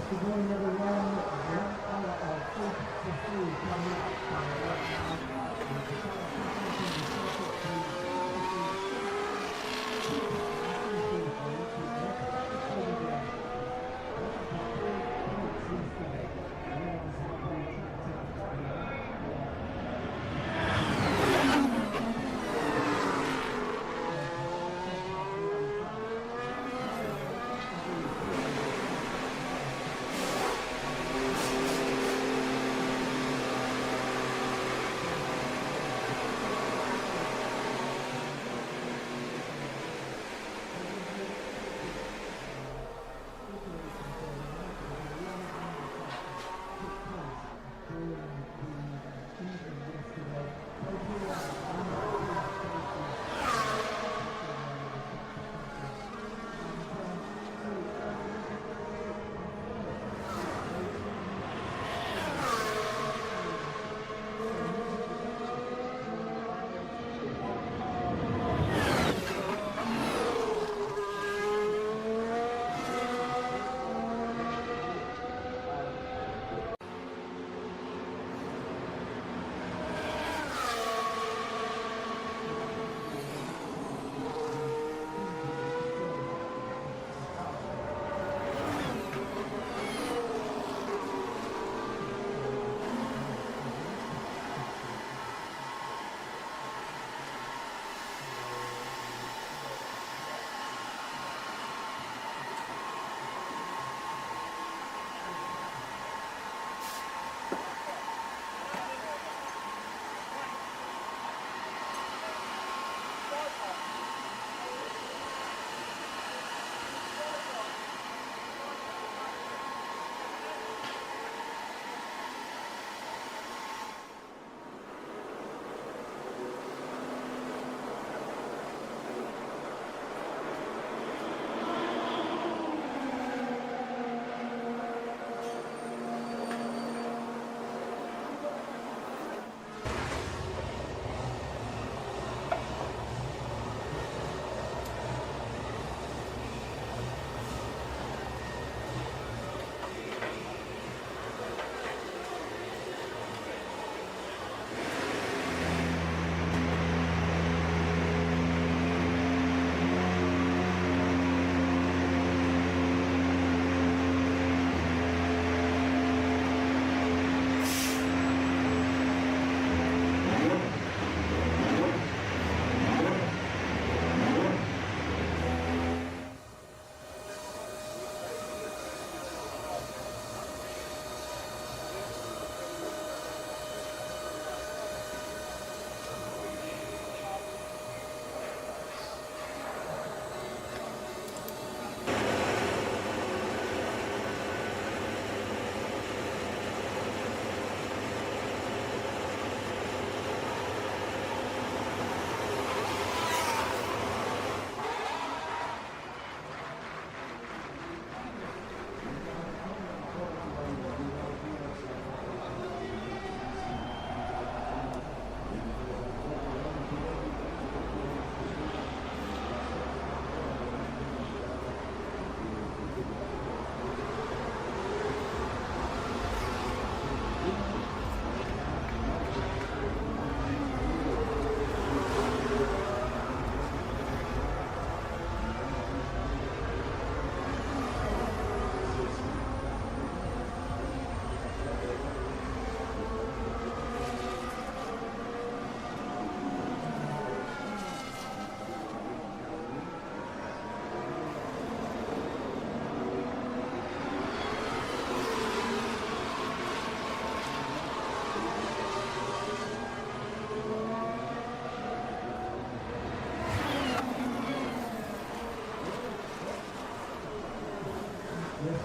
Good morning, everyone. 1 hour of 4 to 3 coming up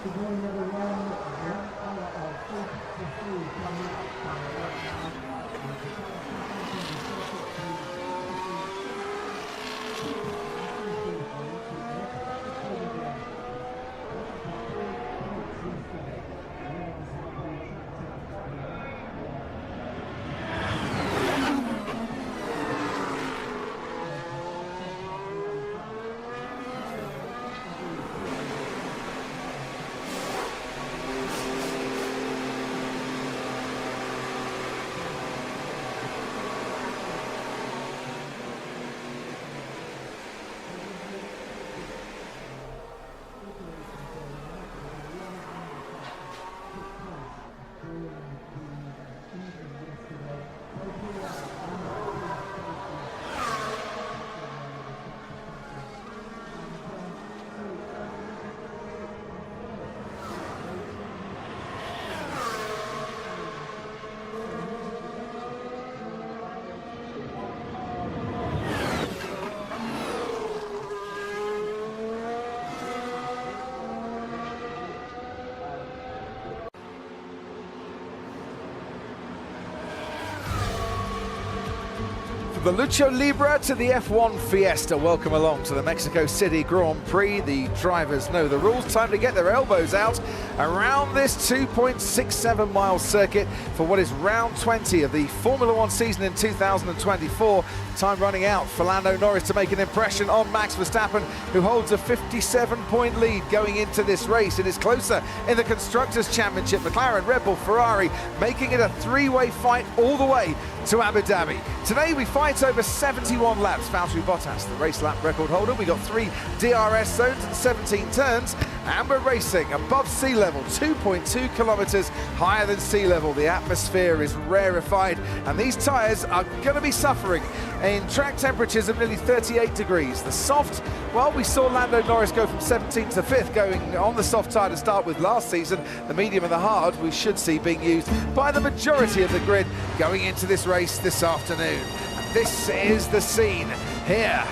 Good morning, everyone. 1 hour of 4 to 3 coming up From the Lucha Libre to the F1 Fiesta, welcome along to the Mexico City Grand Prix. The drivers know the rules. Time to get their elbows out around this 2.67 mile circuit for what is round 20 of the Formula One season in 2024. Time running out for Lando Norris to make an impression on Max Verstappen, who holds a 57-point lead going into this race. It is closer in the Constructors' Championship. McLaren, Red Bull, Ferrari making it a three-way fight all the way to Abu Dhabi. Today we fight over 71 laps. Valtteri Bottas, the race lap record holder. We got 3 DRS zones and 17 turns, and we're racing above sea level, 2.2 kilometers higher than sea level. The atmosphere is rarefied, and these tyres are going to be suffering in track temperatures of nearly 38 degrees. The soft, well, we saw Lando Norris go from 17th to 5th, going on the soft tyre to start with last season. The medium and the hard we should see being used by the majority of the grid going into this race this afternoon. And this is the scene here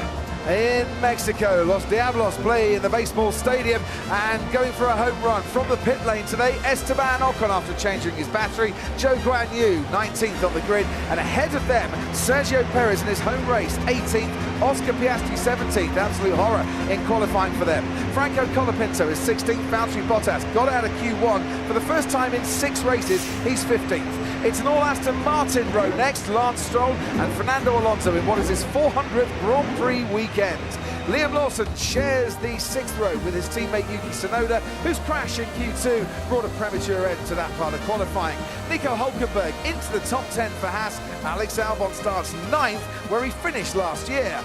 in Mexico. Los Diablos play in the baseball stadium, and going for a home run from the pit lane today, Esteban Ocon, after changing his battery. Zhou Guanyu 19th on the grid, and ahead of them Sergio Perez in his home race 18th, Oscar Piastri 17th. Absolute horror in qualifying for them. Franco Colapinto is 16th. Valtteri Bottas got out of Q1 for the first time in 6 races. He's 15th. It's an all Aston Martin row next. Lance Stroll and Fernando Alonso in what is his 400th Grand Prix weekend. Liam Lawson shares the 6th row with his teammate Yuki Tsunoda, whose crash in Q2 brought a premature end to that part of qualifying. Nico Hülkenberg into the top 10 for Haas. Alex Albon starts 9th, where he finished last year.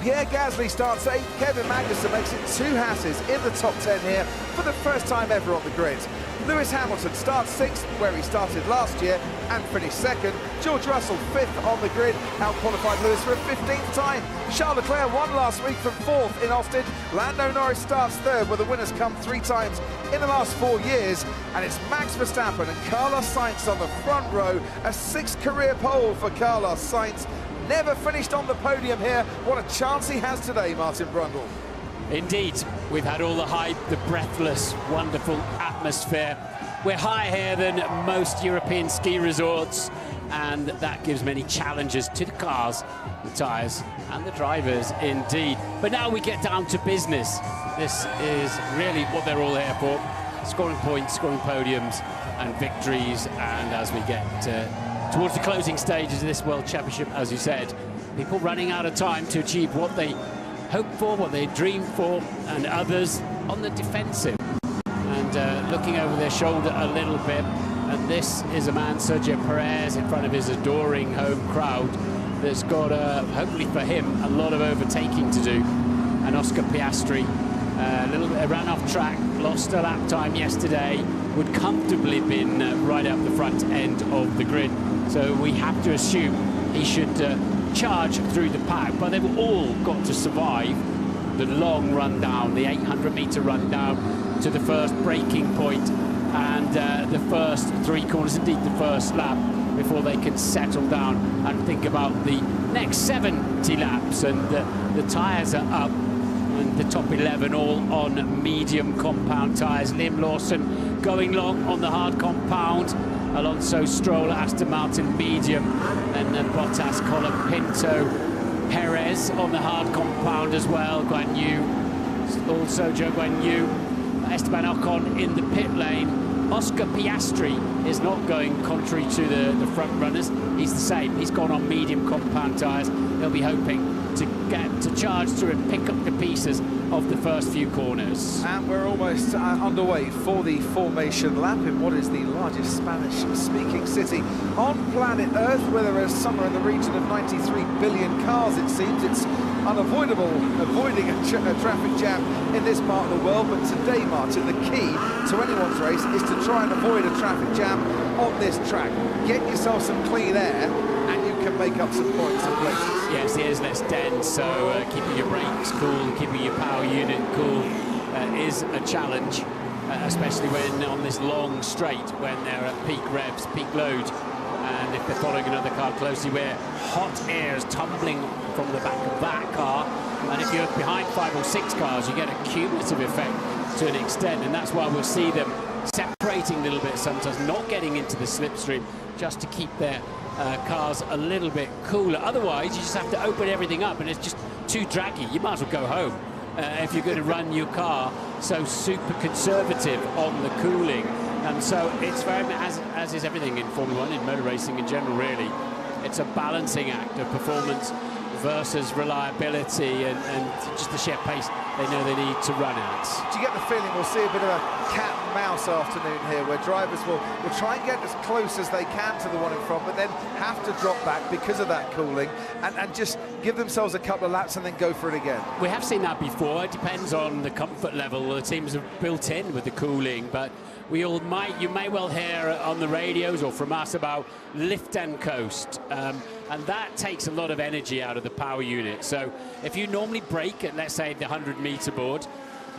Pierre Gasly starts 8th. Kevin Magnussen makes it 2 Haas's in the top 10 here for the first time ever on the grid. Lewis Hamilton starts 6th, where he started last year and finished 2nd. George Russell 5th on the grid, out-qualified Lewis for a 15th time. Charles Leclerc won last week from 4th in Austin. Lando Norris starts 3rd, where the winners come 3 times in the last 4 years. And it's Max Verstappen and Carlos Sainz on the front row. A 6th career pole for Carlos Sainz. Never finished on the podium here. What a chance he has today, Martin Brundle. Indeed, we've had all the hype, the breathless, wonderful atmosphere. We're higher here than most European ski resorts, and that gives many challenges to the cars, the tyres, and the drivers indeed. But now we get down to business. This is really what they're all here for: scoring points, scoring podiums, and victories. And as we get towards the closing stages of this World Championship, as you said, people running out of time to achieve what they hope for, what they dream for, and others on the defensive and looking over their shoulder a little bit. And this is a man, Sergio Perez, in front of his adoring home crowd, that's got, hopefully for him, a lot of overtaking to do. And Oscar Piastri, a little bit ran off track, lost a lap time yesterday, would comfortably have been right up the front end of the grid. So we have to assume he should charge through the pack, but they've all got to survive the long run down, the 800-meter run down to the first braking point and the first 3 corners, indeed the first lap, before they can settle down and think about the next 70 laps. And the tyres are up, and the top 11 all on medium compound tyres. Liam Lawson going long on the hard compound. Alonso, Stroll, Aston Martin medium, and then Bottas, Colapinto, Perez on the hard compound as well. Guanyu, also Zhou Guanyu, Esteban Ocon in the pit lane. Oscar Piastri is not going contrary to the front runners. He's the same. He's gone on medium compound tyres. They'll be hoping to get to charge through and pick up the pieces of the first few corners. And we're almost underway for the formation lap in what is the largest Spanish-speaking city on planet Earth, where there is somewhere in the region of 93 billion cars, it seems. It's unavoidable avoiding a traffic jam in this part of the world, but today, Martin, the key to anyone's race is to try and avoid a traffic jam on this track. Get yourself some clean air, and you can make up some points in places. Yes, it is less dense, so keeping your brakes cool, keeping your power unit cool is a challenge, especially when on this long straight, when they're at peak revs, peak load, and if they're following another car closely, where hot air is tumbling from the back of that car, and if you're behind 5 or 6 cars, you get a cumulative effect to an extent, and that's why we'll see them separating a little bit sometimes, not getting into the slipstream, just to keep their cars a little bit cooler. Otherwise, you just have to open everything up, and it's just too draggy. You might as well go home if you're going to run your car so super conservative on the cooling. And so it's very much, as is everything in Formula One, in motor racing in general, really. It's a balancing act of performance versus reliability and just the sheer pace they know they need to run at. Do you get the feeling we'll see a bit of a cat and mouse afternoon here, where drivers will try and get as close as they can to the one in front, but then have to drop back because of that cooling and just give themselves a couple of laps and then go for it again? We have seen that before. It depends on the comfort level the teams have built in with the cooling, but you may well hear on the radios or from us about lift and coast, and that takes a lot of energy out of the power unit. So if you normally brake at, let's say, the 100-meter board,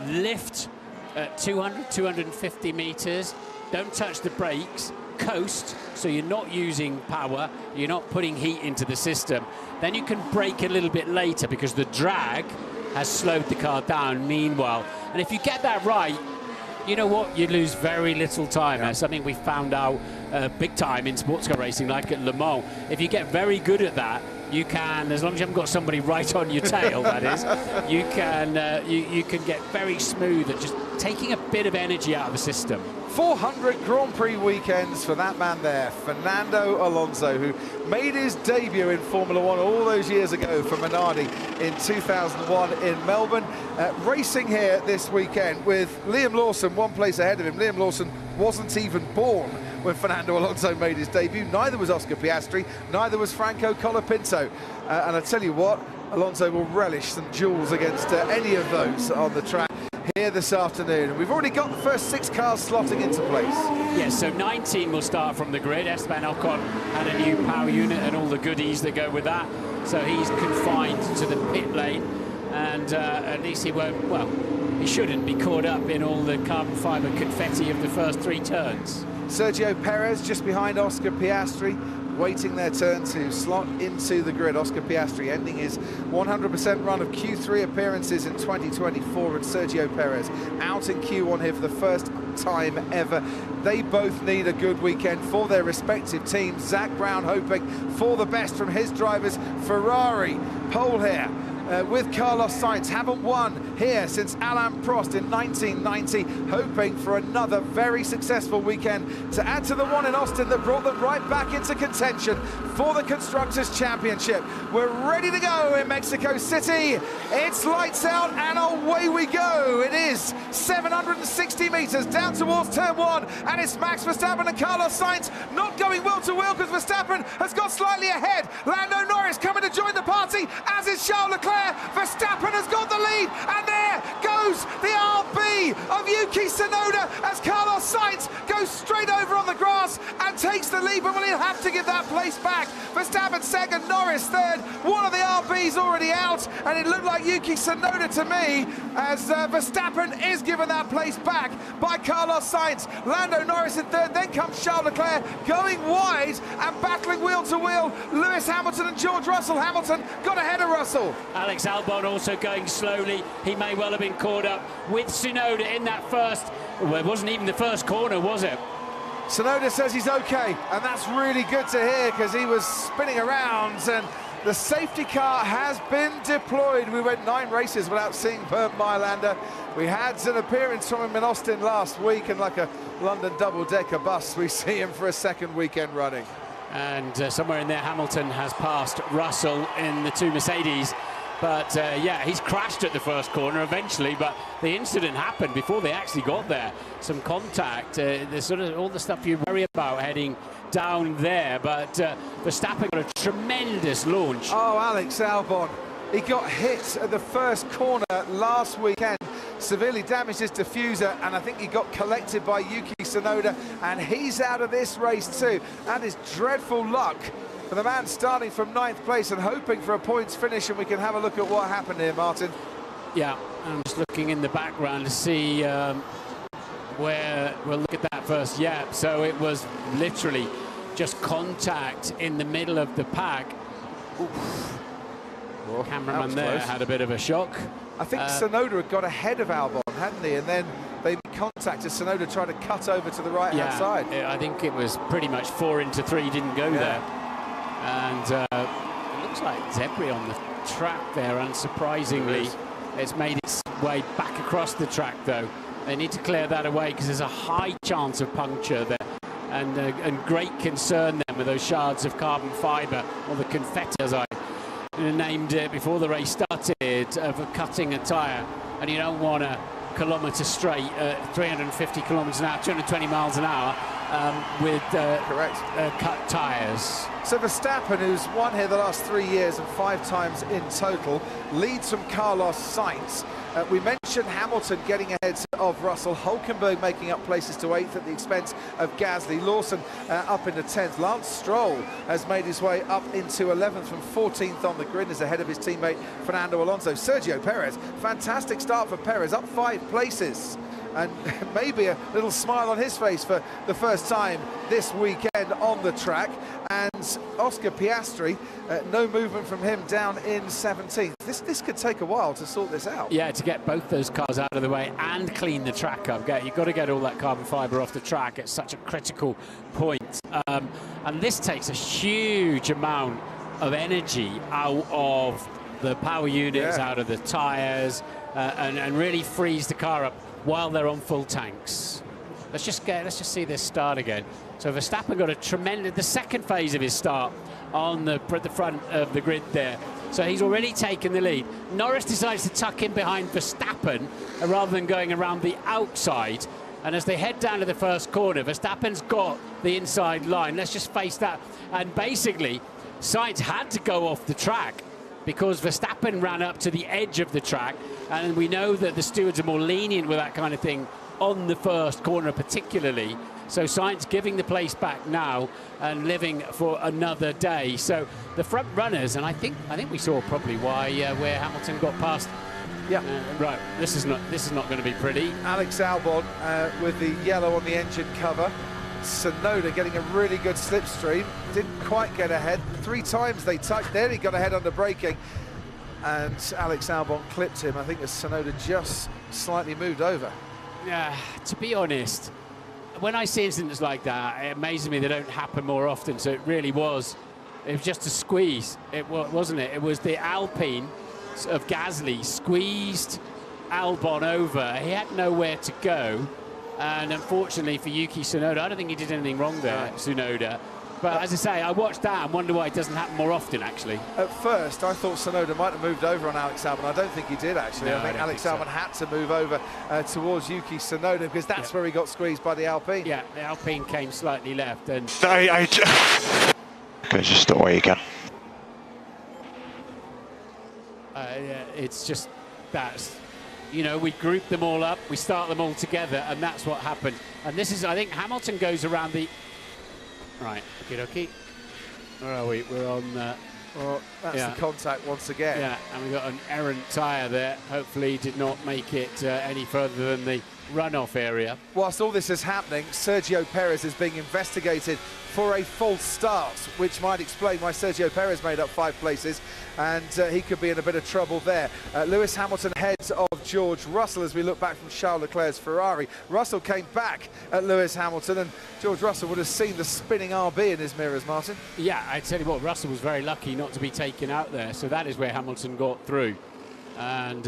lift at 200, 250 meters, don't touch the brakes, coast, so you're not using power, you're not putting heat into the system, then you can brake a little bit later because the drag has slowed the car down meanwhile. And if you get that right, you know what, you lose very little time. That's something we found out big time in sports car racing, like at Le Mans. If you get very good at that, you can, as long as you haven't got somebody right on your tail, that is, you can get very smooth at just taking a bit of energy out of the system. 400 Grand Prix weekends for that man there, Fernando Alonso, who made his debut in Formula One all those years ago for Minardi in 2001 in Melbourne. Racing here this weekend with Liam Lawson one place ahead of him. Liam Lawson wasn't even born when Fernando Alonso made his debut. Neither was Oscar Piastri, neither was Franco Colapinto. And I tell you what, Alonso will relish some duels against any of those on the track here this afternoon. We've already got the first 6 cars slotting into place. Yes, so 19 will start from the grid. Esteban Ocon had a new power unit and all the goodies that go with that. So he's confined to the pit lane, and at least he won't, well, he shouldn't be caught up in all the carbon fibre confetti of the first 3 turns. Sergio Perez just behind Oscar Piastri, waiting their turn to slot into the grid. Oscar Piastri ending his 100% run of Q3 appearances in 2024, and Sergio Perez out in Q1 here for the first time ever. They both need a good weekend for their respective teams. Zach Brown hoping for the best from his drivers. Ferrari pole here with Carlos Sainz, haven't won here since Alain Prost in 1990, hoping for another very successful weekend to add to the one in Austin that brought them right back into contention for the Constructors' Championship. We're ready to go in Mexico City. It's lights out and away we go. It is 760 meters down towards turn 1, and it's Max Verstappen and Carlos Sainz not going wheel to wheel because Verstappen has got slightly ahead. Lando Norris coming to join the party, as is Charles Leclerc. Verstappen has got the lead, and there goes the RB of Yuki Tsunoda as Carlos Sainz goes straight over on the grass and takes the lead, but will he have to give that place back? Verstappen second, Norris third, one of the RBs already out, and it looked like Yuki Tsunoda to me as Verstappen is given that place back by Carlos Sainz. Lando Norris in third, then comes Charles Leclerc going wide and battling wheel to wheel. Lewis Hamilton and George Russell. Hamilton got ahead of Russell. Alex Albon also going slowly. He may well have been caught up with Tsunoda in that first, well, it wasn't even the first corner, was it? Tsunoda says he's okay, and that's really good to hear because he was spinning around, and the safety car has been deployed. We went 9 races without seeing Bernd Maylander. We had an appearance from him in Austin last week, and like a London double-decker bus, we see him for a second weekend running. And somewhere in there, Hamilton has passed Russell in the 2 Mercedes. But yeah, he's crashed at the first corner eventually, but the incident happened before they actually got there. Some contact, there's sort of all the stuff you worry about heading down there, but Verstappen got a tremendous launch. Oh, Alex Albon, he got hit at the first corner last weekend, severely damaged his diffuser, and I think he got collected by Yuki Tsunoda, and he's out of this race too. That is dreadful luck for the man starting from 9th place and hoping for a points finish, and we can have a look at what happened here, Martin. Yeah, I'm just looking in the background to see where we'll look at that first. Yeah, so it was literally just contact in the middle of the pack. Oof. Oh, cameraman there had a bit of a shock. I think Tsunoda had got ahead of Albon, hadn't he? And then they made contact as Tsunoda tried to cut over to the right-hand side. I think it was pretty much 4 into 3, didn't go there. And it looks like debris on the track there, unsurprisingly. It's made its way back across the track, though. They need to clear that away because there's a high chance of puncture there. And great concern then with those shards of carbon fibre, or the confetti, as I named it before the race started, of cutting a tyre. And you don't want a kilometre straight at 350 kilometres an hour, 220 miles an hour, with cut tyres. So Verstappen, who's won here the last 3 years and 5 times in total, leads from Carlos Sainz. We mentioned Hamilton getting ahead of Russell, Hülkenberg making up places to 8th at the expense of Gasly, Lawson up into 10th. Lance Stroll has made his way up into 11th from 14th on the grid, is ahead of his teammate Fernando Alonso. Sergio Perez, fantastic start for Perez, up 5 places. And maybe a little smile on his face for the first time this weekend on the track. And Oscar Piastri, no movement from him, down in 17th. This could take a while to sort this out. Yeah, to get both those cars out of the way and clean the track up. You've got to get all that carbon fibre off the track at such a critical point. And this takes a huge amount of energy out of the power units, out of the tyres, and really frees the car up while they're on full tanks. Let's just see this start again. So Verstappen got a tremendous, the second phase of his start on the front of the grid there. So he's already taken the lead. Norris decides to tuck in behind Verstappen rather than going around the outside. And as they head down to the first corner, Verstappen's got the inside line. Let's just face that. And basically, Sainz had to go off the track because Verstappen ran up to the edge of the track, and we know that the stewards are more lenient with that kind of thing on the first corner particularly. So Sainz giving the place back now and living for another day. So the front runners, and I think we saw probably why where Hamilton got past. Yeah, right. This is not going to be pretty. Alex Albon with the yellow on the engine cover. Tsunoda getting a really good slipstream, didn't quite get ahead. 3 times they tucked, then he got ahead under braking, and Alex Albon clipped him. I think as Tsunoda just slightly moved over. Yeah, to be honest, when I see incidents like that, it amazes me they don't happen more often. So it was just a squeeze, wasn't it? It was the Alpine of Gasly squeezed Albon over. He had nowhere to go. And unfortunately for Yuki Tsunoda, I don't think he did anything wrong there, Tsunoda. But as I say, I watched that and wonder why it doesn't happen more often, actually. At first, I thought Tsunoda might have moved over on Alex Albon. I don't think he did, actually. No, I think Alex Albon had to move over towards Yuki Tsunoda because that's where he got squeezed by the Alpine. Yeah, the Alpine came slightly left. And Okay, just stop where you can. It's just that's... You know, we group them all up, we start them all together, and that's what happened. And this is, I think, Hamilton goes around the... Right, okie-dokie. Where are we? We're on... Well, that's the contact once again. Yeah, and we've got an errant tyre there. Hopefully did not make it any further than the runoff area. Whilst all this is happening, Sergio Perez is being investigated for a false start, which might explain why Sergio Perez made up 5 places, and he could be in a bit of trouble there. Lewis Hamilton heads of George Russell as we look back from Charles Leclerc's Ferrari. Russell came back at Lewis Hamilton, and George Russell would have seen the spinning RB in his mirrors, Martin. Yeah, I tell you what, Russell was very lucky not to be taken out there, so that is where Hamilton got through. And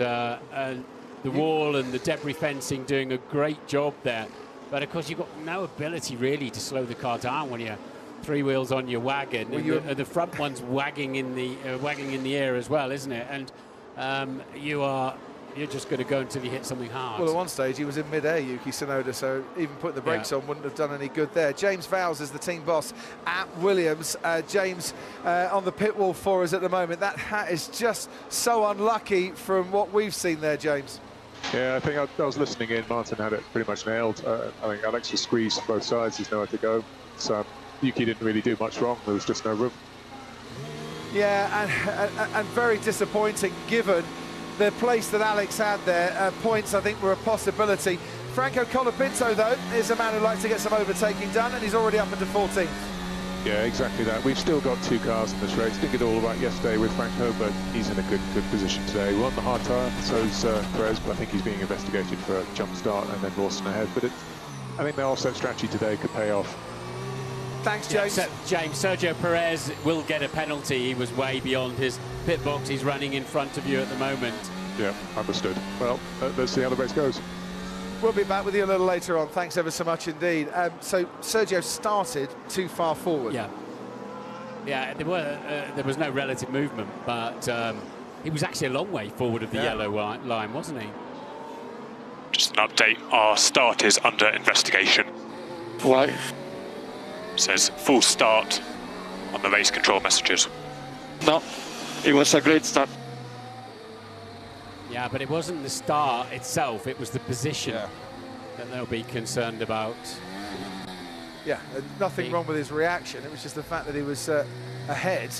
the wall and the debris fencing doing a great job there. But of course, you've got no ability really to slow the car down when you're 3 wheels on your wagon, and the front one's wagging in the air as well, isn't it? And you're just going to go until you hit something hard. Well, at one stage he was in mid-air, Yuki Tsunoda, so even putting the brakes on wouldn't have done any good there. James Vowles is the team boss at Williams. James on the pit wall for us at the moment. That hat is just so unlucky from what we've seen there, James. Yeah, I think I was listening in. Martin had it pretty much nailed. I think Alex was squeezed on both sides. There's nowhere to go. So Yuki didn't really do much wrong. There was just no room. Yeah, and very disappointing given the place that Alex had there. Points, I think, were a possibility. Franco Colapinto, though, is a man who likes to get some overtaking done, and he's already up into 14th. Yeah, exactly that. We've still got 2 cars in this race. Didn't get all right yesterday with Franco, but he's in a good position today. We're on the hard tyre, so's Perez, but I think he's being investigated for a jump start and then Lawson ahead. But I think the offset strategy today could pay off. Thanks, James. Yeah, James, Sergio Perez will get a penalty. He was way beyond his pit box. He's running in front of you at the moment. Yeah, understood. Well, let's see how the race goes. We'll be back with you a little later on. Thanks ever so much indeed. So Sergio started too far forward. Yeah. Yeah, there was no relative movement, but he was actually a long way forward of the yellow line, wasn't he? Just an update, our start is under investigation. Why? Says full start on the race control messages. No, it was a great start. Yeah, but it wasn't the start itself, it was the position that they'll be concerned about. Yeah, nothing wrong with his reaction. It was just the fact that he was ahead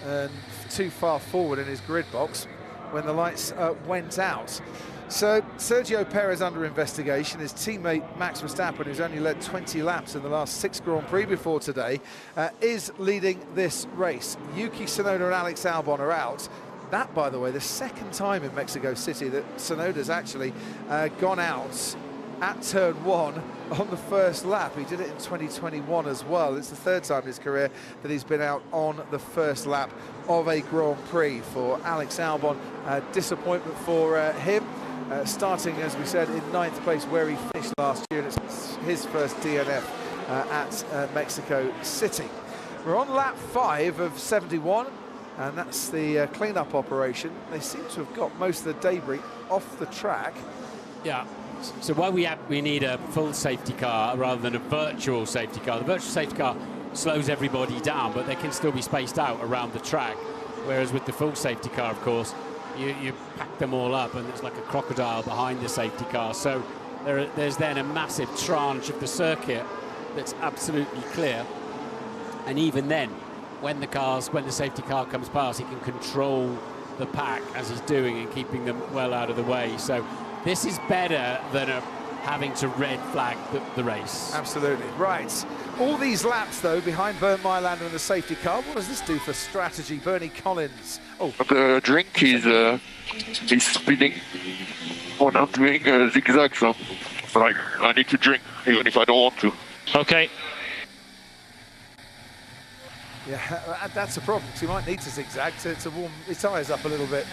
and too far forward in his grid box when the lights went out. So Sergio Perez under investigation. His teammate Max Verstappen, who's only led 20 laps in the last 6 Grand Prix before today, is leading this race. Yuki Tsunoda and Alex Albon are out. That, by the way, the second time in Mexico City that Tsunoda's actually gone out at turn 1 on the first lap. He did it in 2021 as well. It's the third time in his career that he's been out on the first lap of a Grand Prix. For Alex Albon, disappointment for him. Starting, as we said, in 9th place where he finished last year, and it's his first DNF at Mexico City. We're on lap 5 of 71, and that's the clean-up operation. They seem to have got most of the debris off the track. Yeah, so why we need a full safety car rather than a virtual safety car. The virtual safety car slows everybody down, but they can still be spaced out around the track, whereas with the full safety car, of course, you pack them all up and it's like a crocodile behind the safety car. So there's then a massive tranche of the circuit that's absolutely clear. And even then, when the safety car comes past, he can control the pack as he's doing and keeping them well out of the way. So this is better than having to red flag the race. Absolutely. Right. All these laps, though, behind Bernd Maylander and the safety car, what does this do for strategy? Bernie Collins. Oh. The drink is speeding when I'm doing zigzag, so like I need to drink even if I don't want to. Okay. Yeah, that's a problem, because he might need to zigzag to warm his tyres up a little bit.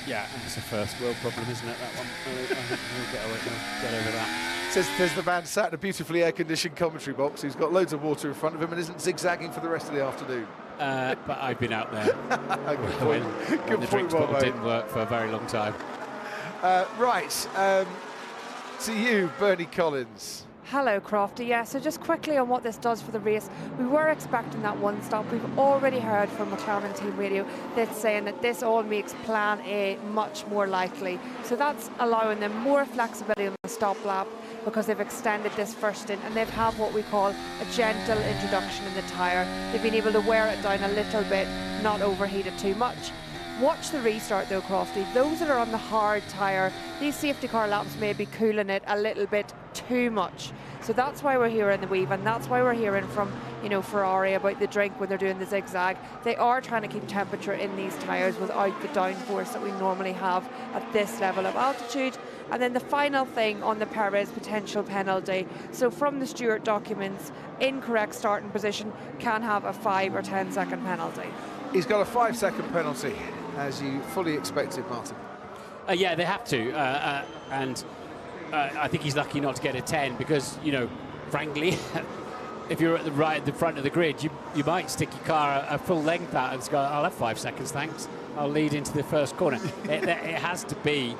Yeah, it's a first world problem, isn't it, that one? I think we'll get over that. Says there's the man sat in a beautifully air-conditioned commentary box who's got loads of water in front of him and isn't zigzagging for the rest of the afternoon. But I've been out there when the drinks bottle didn't work for a very long time. To you, Bernie Collins. Hello, Crofty. Yeah, so just quickly on what this does for the race. We were expecting that one stop. We've already heard from McLaren team radio that's saying that this all makes plan A much more likely. So that's allowing them more flexibility on the stop lap because they've extended this first stint and they've had what we call a gentle introduction in the tyre. They've been able to wear it down a little bit, not overheat it too much. Watch the restart though, Crofty. Those that are on the hard tyre, these safety car laps may be cooling it a little bit too much. So that's why we're hearing the weave, and that's why we're hearing from, Ferrari about the drink when they're doing the zigzag. They are trying to keep temperature in these tyres without the downforce that we normally have at this level of altitude. And then the final thing on the Perez potential penalty. So from the Stewart documents, incorrect starting position can have a 5 or 10 second penalty. He's got a 5-second penalty, as you fully expected, Martin. Yeah, they have to, and I think he's lucky not to get a 10 because, frankly, if you're at the front of the grid, you might stick your car a full length out and go, I'll have 5 seconds, thanks. I'll lead into the first corner. it has to be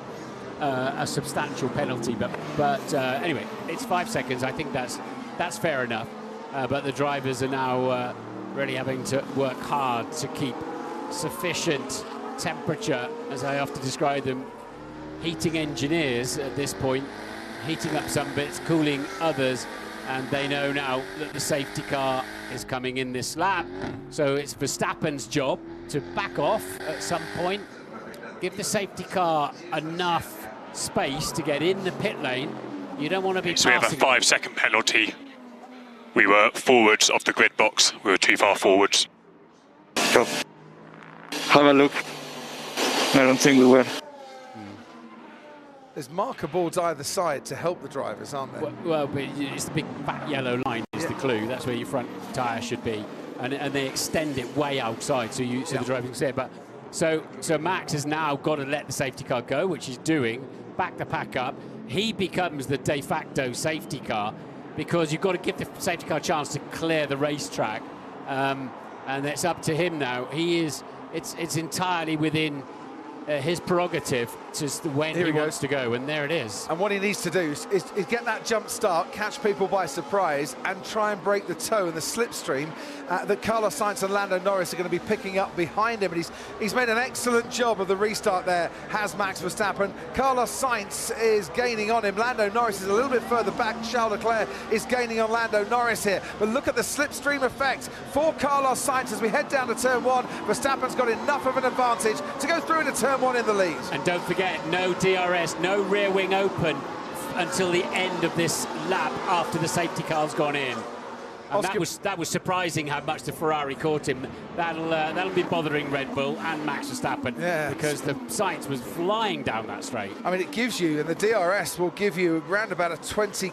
a substantial penalty, but anyway, it's 5 seconds. I think that's fair enough. But the drivers are now really having to work hard to keep sufficient temperature, as I often describe them, heating engineers at this point, heating up some bits, cooling others, and they know now that the safety car is coming in this lap. So it's Verstappen's job to back off at some point, give the safety car enough space to get in the pit lane. You don't want to be So we have a 5-second penalty. We were forwards of the grid box. We were too far forwards. So, have a look. I don't think we were. There's marker boards either side to help the drivers, aren't there? Well, it's the big fat yellow line is is the clue. That's where your front tyre should be, and they extend it way outside, so the driver can see it. But so Max has now got to let the safety car go, which he's doing. Back the pack up. He becomes the de facto safety car because you've got to give the safety car a chance to clear the racetrack, and it's up to him now. It's entirely within his prerogative to when he wants to go, and there it is. And what he needs to do is get that jump start, catch people by surprise, and try and break the toe and the slipstream that Carlos Sainz and Lando Norris are going to be picking up behind him. And he's made an excellent job of the restart there, has Max Verstappen. Carlos Sainz is gaining on him. Lando Norris is a little bit further back. Charles Leclerc is gaining on Lando Norris here. But look at the slipstream effect for Carlos Sainz as we head down to turn 1. Verstappen's got enough of an advantage to go through into turn 1 in the lead. And don't forget, no DRS, no rear wing open until the end of this lap after the safety car's gone in. And that was surprising how much the Ferrari caught him. That'll be bothering Red Bull and Max Verstappen, because the Sainz was flying down that straight. I mean, it gives you, and the DRS will give you around about a 22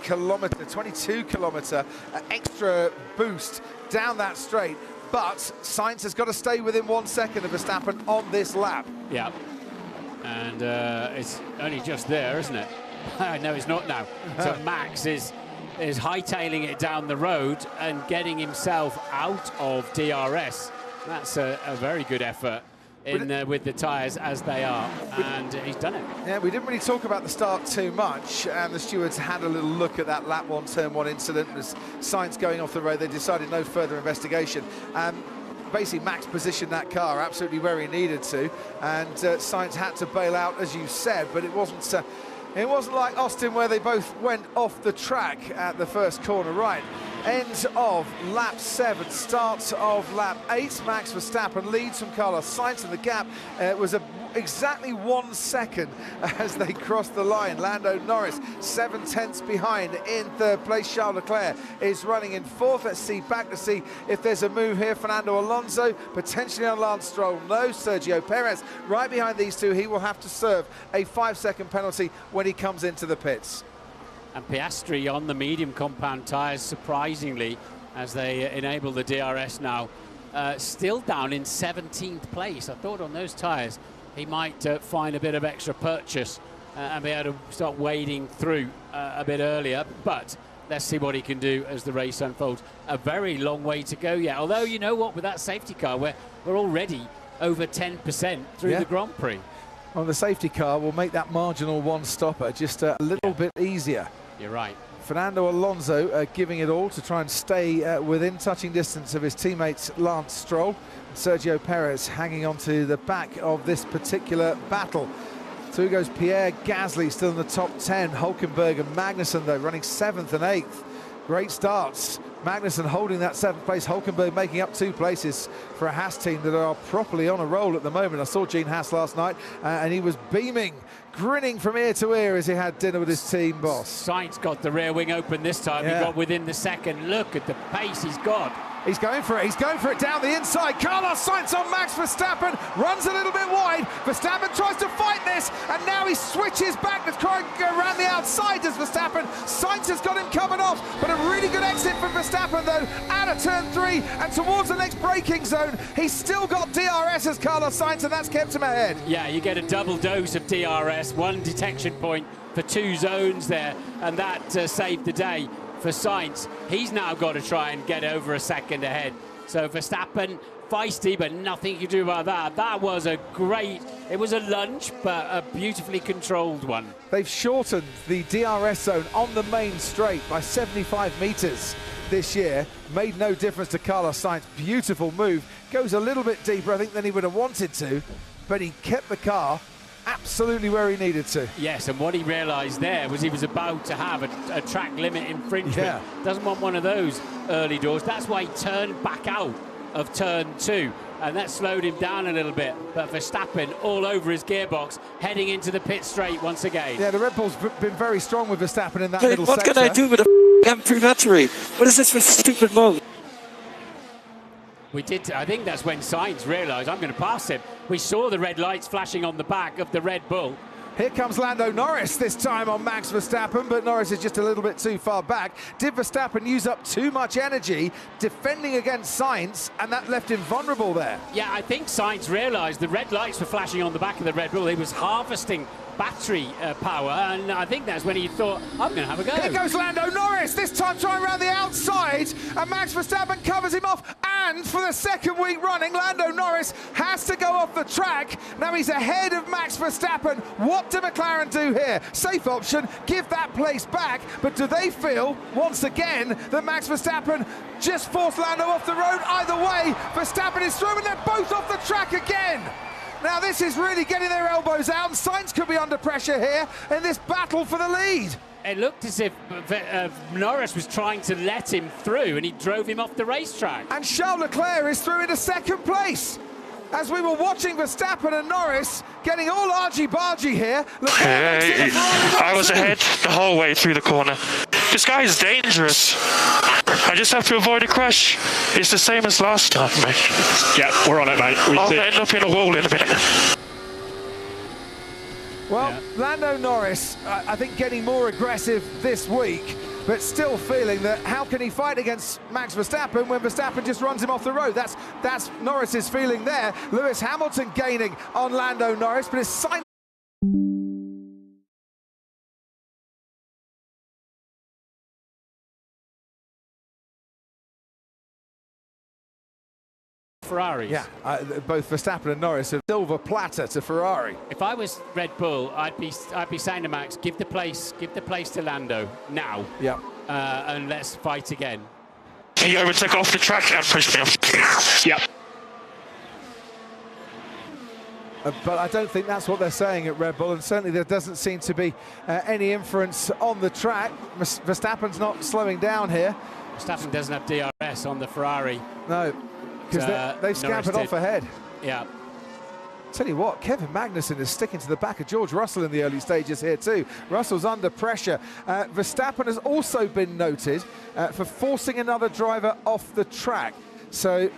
kilometre extra boost down that straight. But Sainz has got to stay within 1 second of Verstappen on this lap. Yeah. And it's only just there, isn't it? No, it's not now. So Max is hightailing it down the road and getting himself out of DRS. That's a very good effort with the tyres as they are, and he's done it. Yeah, we didn't really talk about the start too much, and the stewards had a little look at that lap 1, turn 1 incident. As Sainz going off the road, they decided no further investigation. Basically, Max positioned that car absolutely where he needed to, and Sainz had to bail out, as you said, but it wasn't like Austin where they both went off the track at the first corner. Right, end of lap 7, start of lap 8. Max Verstappen leads from Carlos Sainz, and the gap was exactly 1 second as they crossed the line. Lando Norris 7/10 behind in 3rd place. Charles Leclerc is running in 4th. Let's see back to see if there's a move here. Fernando Alonso potentially on Lance Stroll. No. Sergio Perez right behind these two. He will have to serve a 5-second penalty when he comes into the pits. And Piastri on the medium compound tyres, surprisingly, as they enable the DRS now, still down in 17th place. I thought on those tyres he might find a bit of extra purchase and be able to start wading through a bit earlier, but let's see what he can do as the race unfolds. A very long way to go yet, although you know what, with that safety car we're already over 10% through the Grand Prix. Well, the safety car will make that marginal one-stopper just a little bit easier. You're right. Fernando Alonso giving it all to try and stay within touching distance of his teammate Lance Stroll. Sergio Perez hanging on to the back of this particular battle. Through goes Pierre Gasly, still in the top 10. Hülkenberg and Magnussen, though, running 7th and 8th. Great starts. Magnussen holding that 7th place. Hülkenberg making up 2 places for a Haas team that are properly on a roll at the moment. I saw Gene Haas last night, and he was beaming, grinning from ear to ear as he had dinner with his team boss. Sainz got the rear wing open this time. He got within the second. Look at the pace he's got. He's going for it. He's going for it down the inside. Carlos Sainz on Max Verstappen. Runs a little bit wide. Verstappen tries to fight this, and now he switches back to try and go around the outside as Verstappen. Sainz has got him coming off, but a really good exit from Verstappen, though, out of turn 3 and towards the next braking zone. He's still got DRS as Carlos Sainz, and that's kept him ahead. Yeah, you get a double dose of DRS, 1 detection point for 2 zones there, and that saved the day for Sainz. He's now got to try and get over a second ahead. So Verstappen, feisty, but nothing you can do about that. That was it was a lunge, but a beautifully controlled one. They've shortened the DRS zone on the main straight by 75 metres this year. Made no difference to Carlos Sainz. Beautiful move. Goes a little bit deeper, I think, than he would have wanted to, but he kept the car absolutely where he needed to. Yes, and what he realised there was he was about to have a track limit infringement. Yeah. Doesn't want one of those early doors. That's why he turned back out of turn 2, and that slowed him down a little bit. But Verstappen all over his gearbox, heading into the pit straight once again. Yeah, the Red Bull's been very strong with Verstappen in that middle what sector. can I do with a M3 battery? What is this for stupid mode? I think that's when Sainz realised, I'm going to pass him. We saw the red lights flashing on the back of the Red Bull. Here comes Lando Norris this time on Max Verstappen, but Norris is just a little bit too far back. Did Verstappen use up too much energy defending against Sainz, and that left him vulnerable there? Yeah, I think Sainz realised the red lights were flashing on the back of the Red Bull. He was harvesting battery power, and I think that's when he thought, I'm going to have a go. Here goes Lando Norris, this time trying around the outside, and Max Verstappen covers him off, and for the second week running, Lando Norris has to go off the track. Now he's ahead of Max Verstappen. What do McLaren do here? Safe option, give that place back, but do they feel, once again, that Max Verstappen just forced Lando off the road? Either way, Verstappen is through, and they're both off the track again. Now this is really getting their elbows out, and Sainz could be under pressure here in this battle for the lead. It looked as if Norris was trying to let him through, and he drove him off the racetrack. And Charles Leclerc is through into second place. As we were watching Verstappen and Norris getting all argy-bargy here. Hey, I was ahead the whole way through the corner. This guy is dangerous. I just have to avoid a crash. It's the same as last time, mate. Yeah, we're on it, mate. I'll end up in a wall in a minute. Well, yeah. Lando Norris, I think, getting more aggressive this week, but still feeling that how can he fight against Max Verstappen when Verstappen just runs him off the road? That's Norris's feeling there. Lewis Hamilton gaining on Lando Norris, but his Sainz. Ferraris. Yeah, both Verstappen and Norris have silver platter to Ferrari. If I was Red Bull, I'd be saying to Max, give the place to Lando now. Yeah. And let's fight again. He overtook off the track and pushed me off. Yep. But I don't think that's what they're saying at Red Bull, and certainly there doesn't seem to be any inference on the track. Verstappen's not slowing down here. Verstappen doesn't have DRS on the Ferrari. No. Because they've scampered off ahead. Yeah. Tell you what, Kevin Magnussen is sticking to the back of George Russell in the early stages here too. Russell's under pressure. Verstappen has also been noted for forcing another driver off the track. So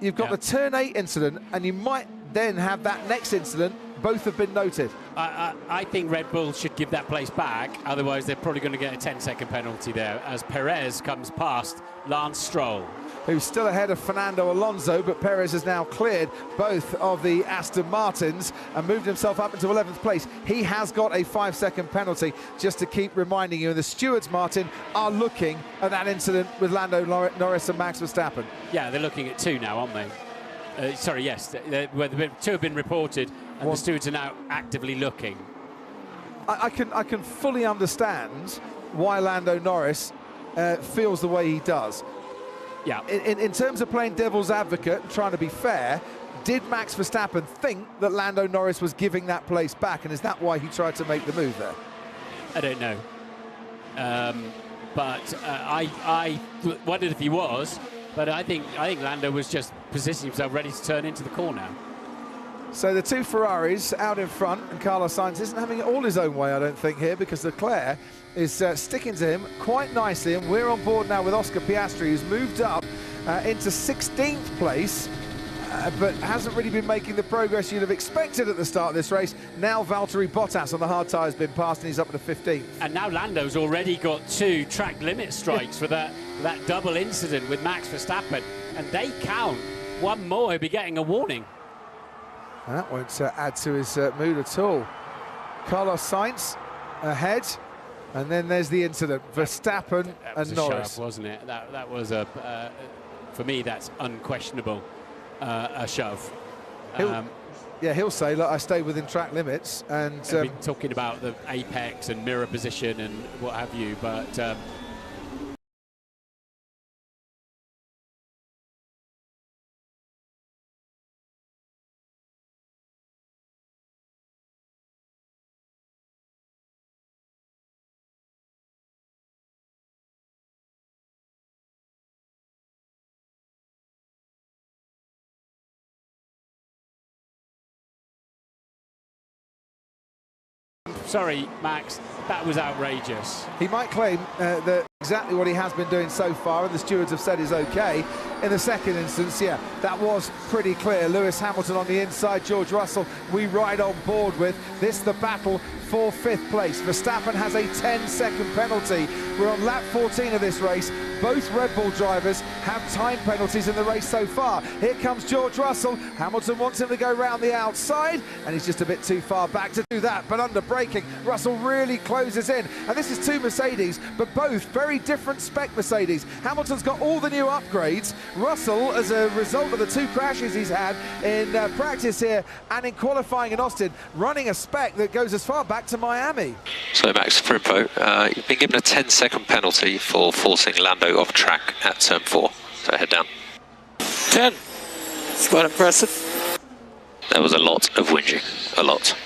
you've got the turn 8 incident, and you might then have that next incident. Both have been noted. I think Red Bull should give that place back, otherwise they're probably going to get a 10-second penalty there as Perez comes past Lance Stroll, who's still ahead of Fernando Alonso, but Perez has now cleared both of the Aston Martins and moved himself up into 11th place. He has got a 5-second penalty, just to keep reminding you. And the stewards, Martin, are looking at that incident with Lando Norris and Max Verstappen. Yeah, they're looking at 2 now, aren't they? Sorry, yes, 2 have been reported, and the stewards are now actively looking. I can fully understand why Lando Norris feels the way he does. Yeah. In terms of playing devil's advocate and trying to be fair, did Max Verstappen think that Lando Norris was giving that place back, and is that why he tried to make the move there? I don't know. But I wondered if he was, but I think Lando was just positioning himself ready to turn into the corner. So the 2 Ferraris out in front, and Carlos Sainz isn't having it all his own way, I don't think, here, because Leclerc is sticking to him quite nicely, and we're on board now with Oscar Piastri, who's moved up into 16th place, but hasn't really been making the progress you'd have expected at the start of this race. Now Valtteri Bottas on the hard tyre has been passed, and he's up to 15th. And now Lando's already got 2 track limit strikes for that double incident with Max Verstappen, and they count. One more, he'll be getting a warning. That won't add to his mood at all. Carlos Sainz ahead, and then there's the incident. Verstappen and Norris. Shove, wasn't it? That was for me, that's unquestionable a shove. He'll say, look, I stay within track limits, and we've been talking about the apex and mirror position and what have you, but sorry, Max, that was outrageous. He might claim that exactly what he has been doing so far, and the stewards have said is okay, in the second instance, yeah, that was pretty clear. Lewis Hamilton on the inside, George Russell we ride on board with. This the battle for 5th place. Verstappen has a 10-second penalty. We're on lap 14 of this race. Both Red Bull drivers have time penalties in the race so far. Here comes George Russell. Hamilton wants him to go round the outside, and he's just a bit too far back to do that. But under braking, Russell really closes in. And this is 2 Mercedes, but both very different spec Mercedes. Hamilton's got all the new upgrades. Russell, as a result of the 2 crashes he's had in practice here and in qualifying in Austin, running a spec that goes as far back to Miami. So Max, for info, you've been given a 10-second penalty for forcing Lando off track at turn 4. So head down. 10. It's quite impressive. There was a lot of whinging. A lot.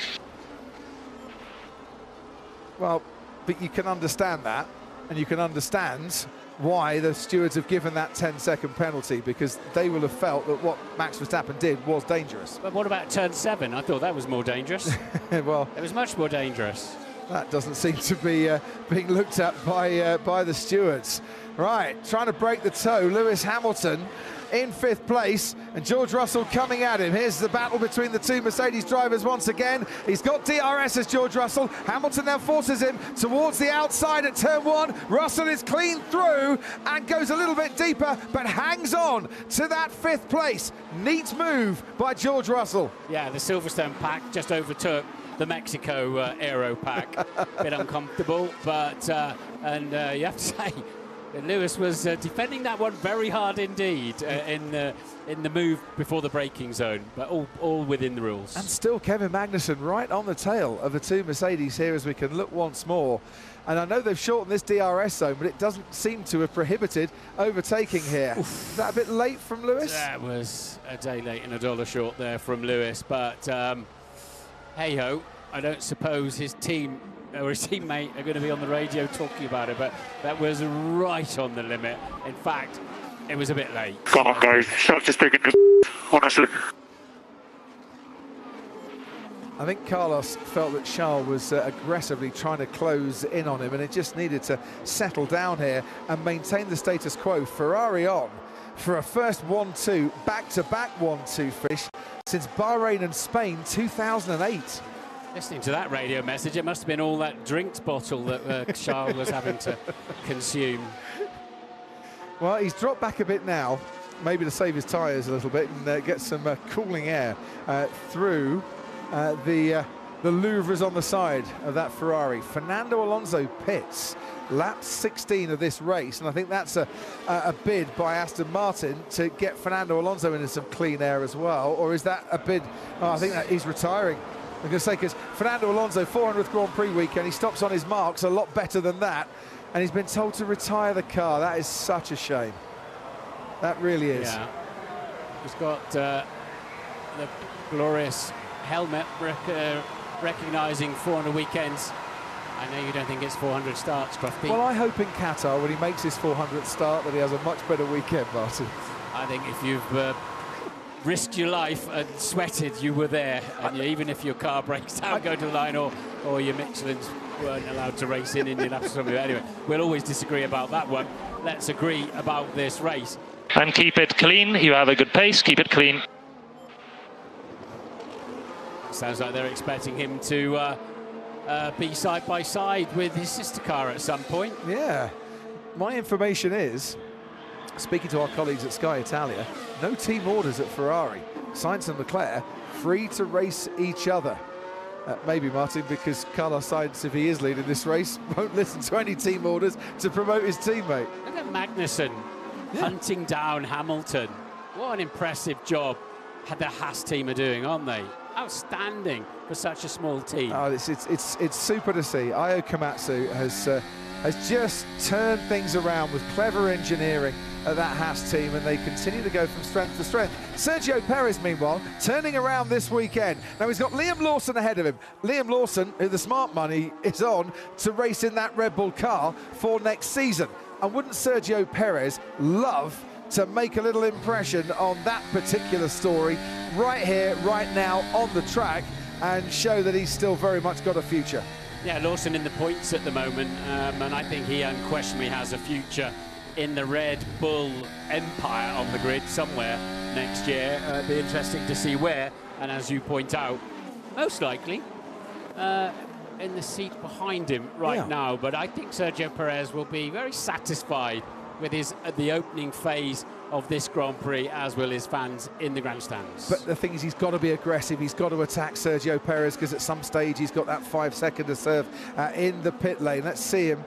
Well, but you can understand that, and you can understand why the stewards have given that 10-second penalty, because they will have felt that what Max Verstappen did was dangerous. But what about turn 7? I thought that was more dangerous. Well, it was much more dangerous. That doesn't seem to be being looked at by the stewards. Right, trying to break the toe, Lewis Hamilton in 5th place, and George Russell coming at him. Here's the battle between the 2 Mercedes drivers once again. He's got DRS as George Russell. Hamilton now forces him towards the outside at turn 1. Russell is clean through and goes a little bit deeper, but hangs on to that 5th place. Neat move by George Russell. Yeah, the Silverstone pack just overtook the Mexico Aero pack. Bit uncomfortable, but you have to say, Lewis was defending that one very hard indeed in the move before the braking zone, but all within the rules. And still Kevin Magnussen right on the tail of the 2 Mercedes here as we can look once more. And I know they've shortened this DRS zone, but it doesn't seem to have prohibited overtaking here. Oof. Is that a bit late from Lewis? That was a day late and $1 short there from Lewis, but hey-ho, I don't suppose his team or his teammate are going to be on the radio talking about it, but that was right on the limit. In fact, it was a bit late. Come on, guys, stop just taking honestly. I think Carlos felt that Charles was aggressively trying to close in on him, and it just needed to settle down here and maintain the status quo. Ferrari on for a first 1-2, back-to-back 1-2 finish since Bahrain and Spain 2008. Listening to that radio message, it must have been all that drinks bottle that Charles was having to consume. Well, he's dropped back a bit now, maybe to save his tyres a little bit and get some cooling air through the louvres on the side of that Ferrari. Fernando Alonso pits lap 16 of this race, and I think that's a bid by Aston Martin to get Fernando Alonso into some clean air as well. Or is that a bid? Oh, I think that he's retiring. I'm going to say, because Fernando Alonso, 400th Grand Prix weekend, he stops on his marks a lot better than that, and he's been told to retire the car. That is such a shame. That really is. Yeah. He's got the glorious helmet recognising 400 weekends. I know you don't think it's 400 starts, Crofty. Well, I hope in Qatar, when he makes his 400th start, that he has a much better weekend, Martin. I think if you've risked your life and sweated, you were there. And even if your car breaks down, go to the line, or your Michelins weren't allowed to race in Indianapolis. Anyway, we'll always disagree about that one. Let's agree about this race. And keep it clean. You have a good pace. Keep it clean. Sounds like they're expecting him to be side by side with his sister car at some point. Yeah. My information is, speaking to our colleagues at Sky Italia, no team orders at Ferrari. Sainz and Leclerc free to race each other. Maybe, Martin, because Carlos Sainz, if he is leading this race, won't listen to any team orders to promote his teammate. Look at Magnussen hunting down Hamilton. What an impressive job the Haas team are doing, aren't they? Outstanding for such a small team. Oh, it's super to see. Ayo Komatsu has just turned things around with clever engineering at that Haas team, and they continue to go from strength to strength. Sergio Perez, meanwhile, turning around this weekend. Now he's got Liam Lawson ahead of him. Liam Lawson, who the smart money is on to race in that Red Bull car for next season. And wouldn't Sergio Perez love to make a little impression on that particular story right here, right now on the track, and show that he's still very much got a future? Yeah, Lawson in the points at the moment, and I think he unquestionably has a future in the Red Bull empire on the grid somewhere next year. It'll be interesting to see where, and as you point out, most likely in the seat behind him right now. But I think Sergio Perez will be very satisfied with the opening phase of this Grand Prix, as will his fans in the grandstands. But the thing is, he's got to be aggressive. He's got to attack Sergio Perez, because at some stage he's got that 5 second to serve in the pit lane. Let's see him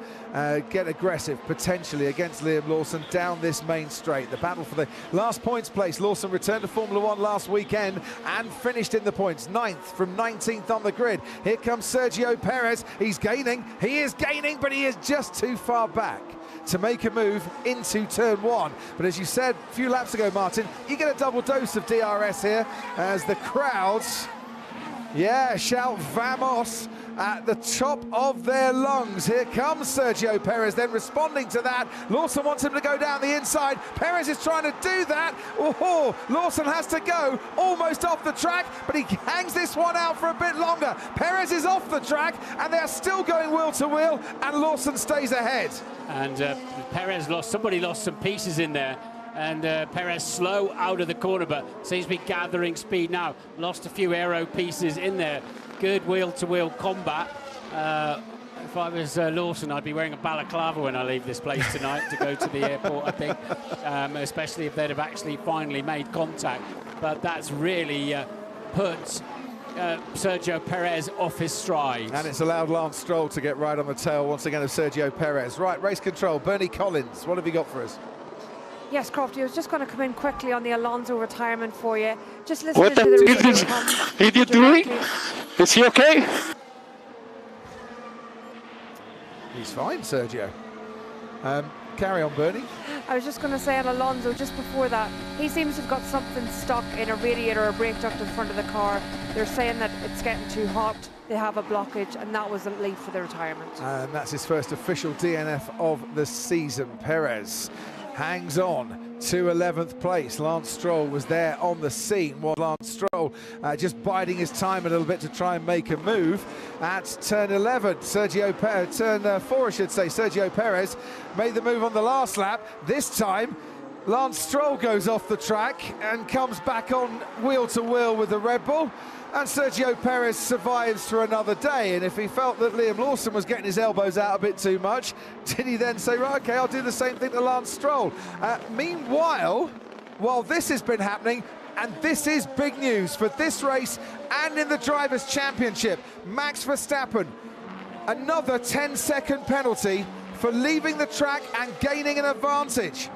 get aggressive, potentially against Liam Lawson down this main straight. The battle for the last points place. Lawson returned to Formula One last weekend and finished in the points, 9th from 19th on the grid. Here comes Sergio Perez. He's gaining. He is gaining, but he is just too far back to make a move into turn 1. But as you said a few laps ago, Martin, you get a double dose of DRS here as the crowds, shout "Vamos" at the top of their lungs. Here comes Sergio Perez, then responding to that. Lawson wants him to go down the inside. Perez is trying to do that. Oh, Lawson has to go almost off the track, but he hangs this one out for a bit longer. Perez is off the track, and they're still going wheel to wheel, and Lawson stays ahead. And Perez somebody lost some pieces in there. And Perez slow out of the corner, but seems to be gathering speed now. Lost a few aero pieces in there. Good wheel-to-wheel combat. If I was Lawson, I'd be wearing a balaclava when I leave this place tonight to go to the airport, I think, especially if they'd have actually finally made contact. But that's really put Sergio Perez off his stride. And it's allowed Lance Stroll to get right on the tail once again of Sergio Perez. Right, race control, Bernie Collins, what have you got for us? Yes, Crofty, I was just going to come in quickly on the Alonso retirement for you. Just listening to the What are you doing? Is he okay? He's fine, Sergio. Carry on, Bernie. I was just going to say on Alonso, just before that, he seems to have got something stuck in a radiator or brake duct in front of the car. They're saying that it's getting too hot, they have a blockage, and that was the lead for the retirement. And that's his first official DNF of the season. Perez hangs on to 11th place. Lance Stroll was there on the scene, while Lance Stroll just biding his time a little bit to try and make a move at turn 11. Turn 4, I should say. Sergio Perez made the move on the last lap. This time, Lance Stroll goes off the track and comes back on wheel to wheel with the Red Bull. And Sergio Perez survives for another day. And if he felt that Liam Lawson was getting his elbows out a bit too much, did he then say, right, okay, I'll do the same thing to Lance Stroll? Meanwhile, while this has been happening, and this is big news for this race and in the Drivers' Championship, Max Verstappen, another 10-second penalty for leaving the track and gaining an advantage.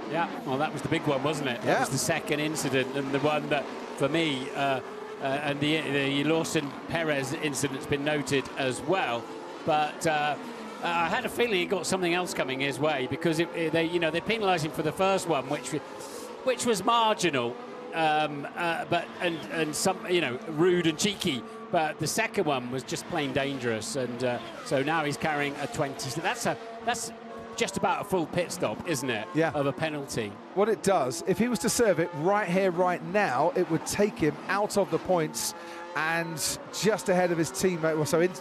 Yeah, well, that was the big one, wasn't it? That was the second incident, and the one that, for me, and the Lawson-Perez incident's been noted as well. But I had a feeling he got something else coming his way, because they penalised him for the first one, which was marginal, but some rude and cheeky. But the second one was just plain dangerous, and so now he's carrying a 20. So that's just about a full pit stop, isn't it? Yeah. Of a penalty. What it does, if he was to serve it right here, right now, it would take him out of the points and just ahead of his teammate, well, so in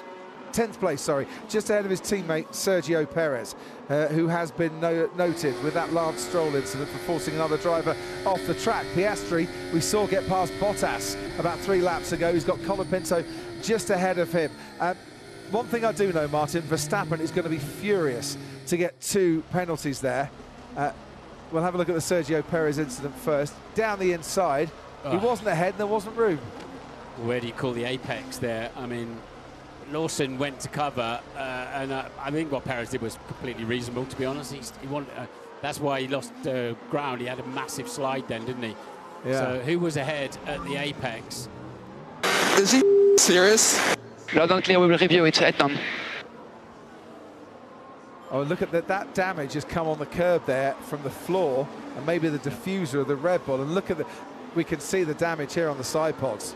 10th place, sorry, just ahead of his teammate Sergio Perez, who has been noted with that Lance Stroll incident for forcing another driver off the track. Piastri, we saw get past Bottas about 3 laps ago. He's got Colapinto just ahead of him. One thing I do know, Martin, Verstappen is going to be furious to get 2 penalties there. We'll have a look at the Sergio Perez incident first. Down the inside, he wasn't ahead and there wasn't room. Where do you call the apex there? I mean, Lawson went to cover, and I think what Perez did was completely reasonable, to be honest. He wanted, that's why he lost ground. He had a massive slide then, didn't he? Yeah. So who was ahead at the apex? Is he serious? Loud and clear, we will review it. Done. Oh, look at that damage has come on the curb there from the floor, and maybe the diffuser of the Red Bull. And look at we can see the damage here on the side pods.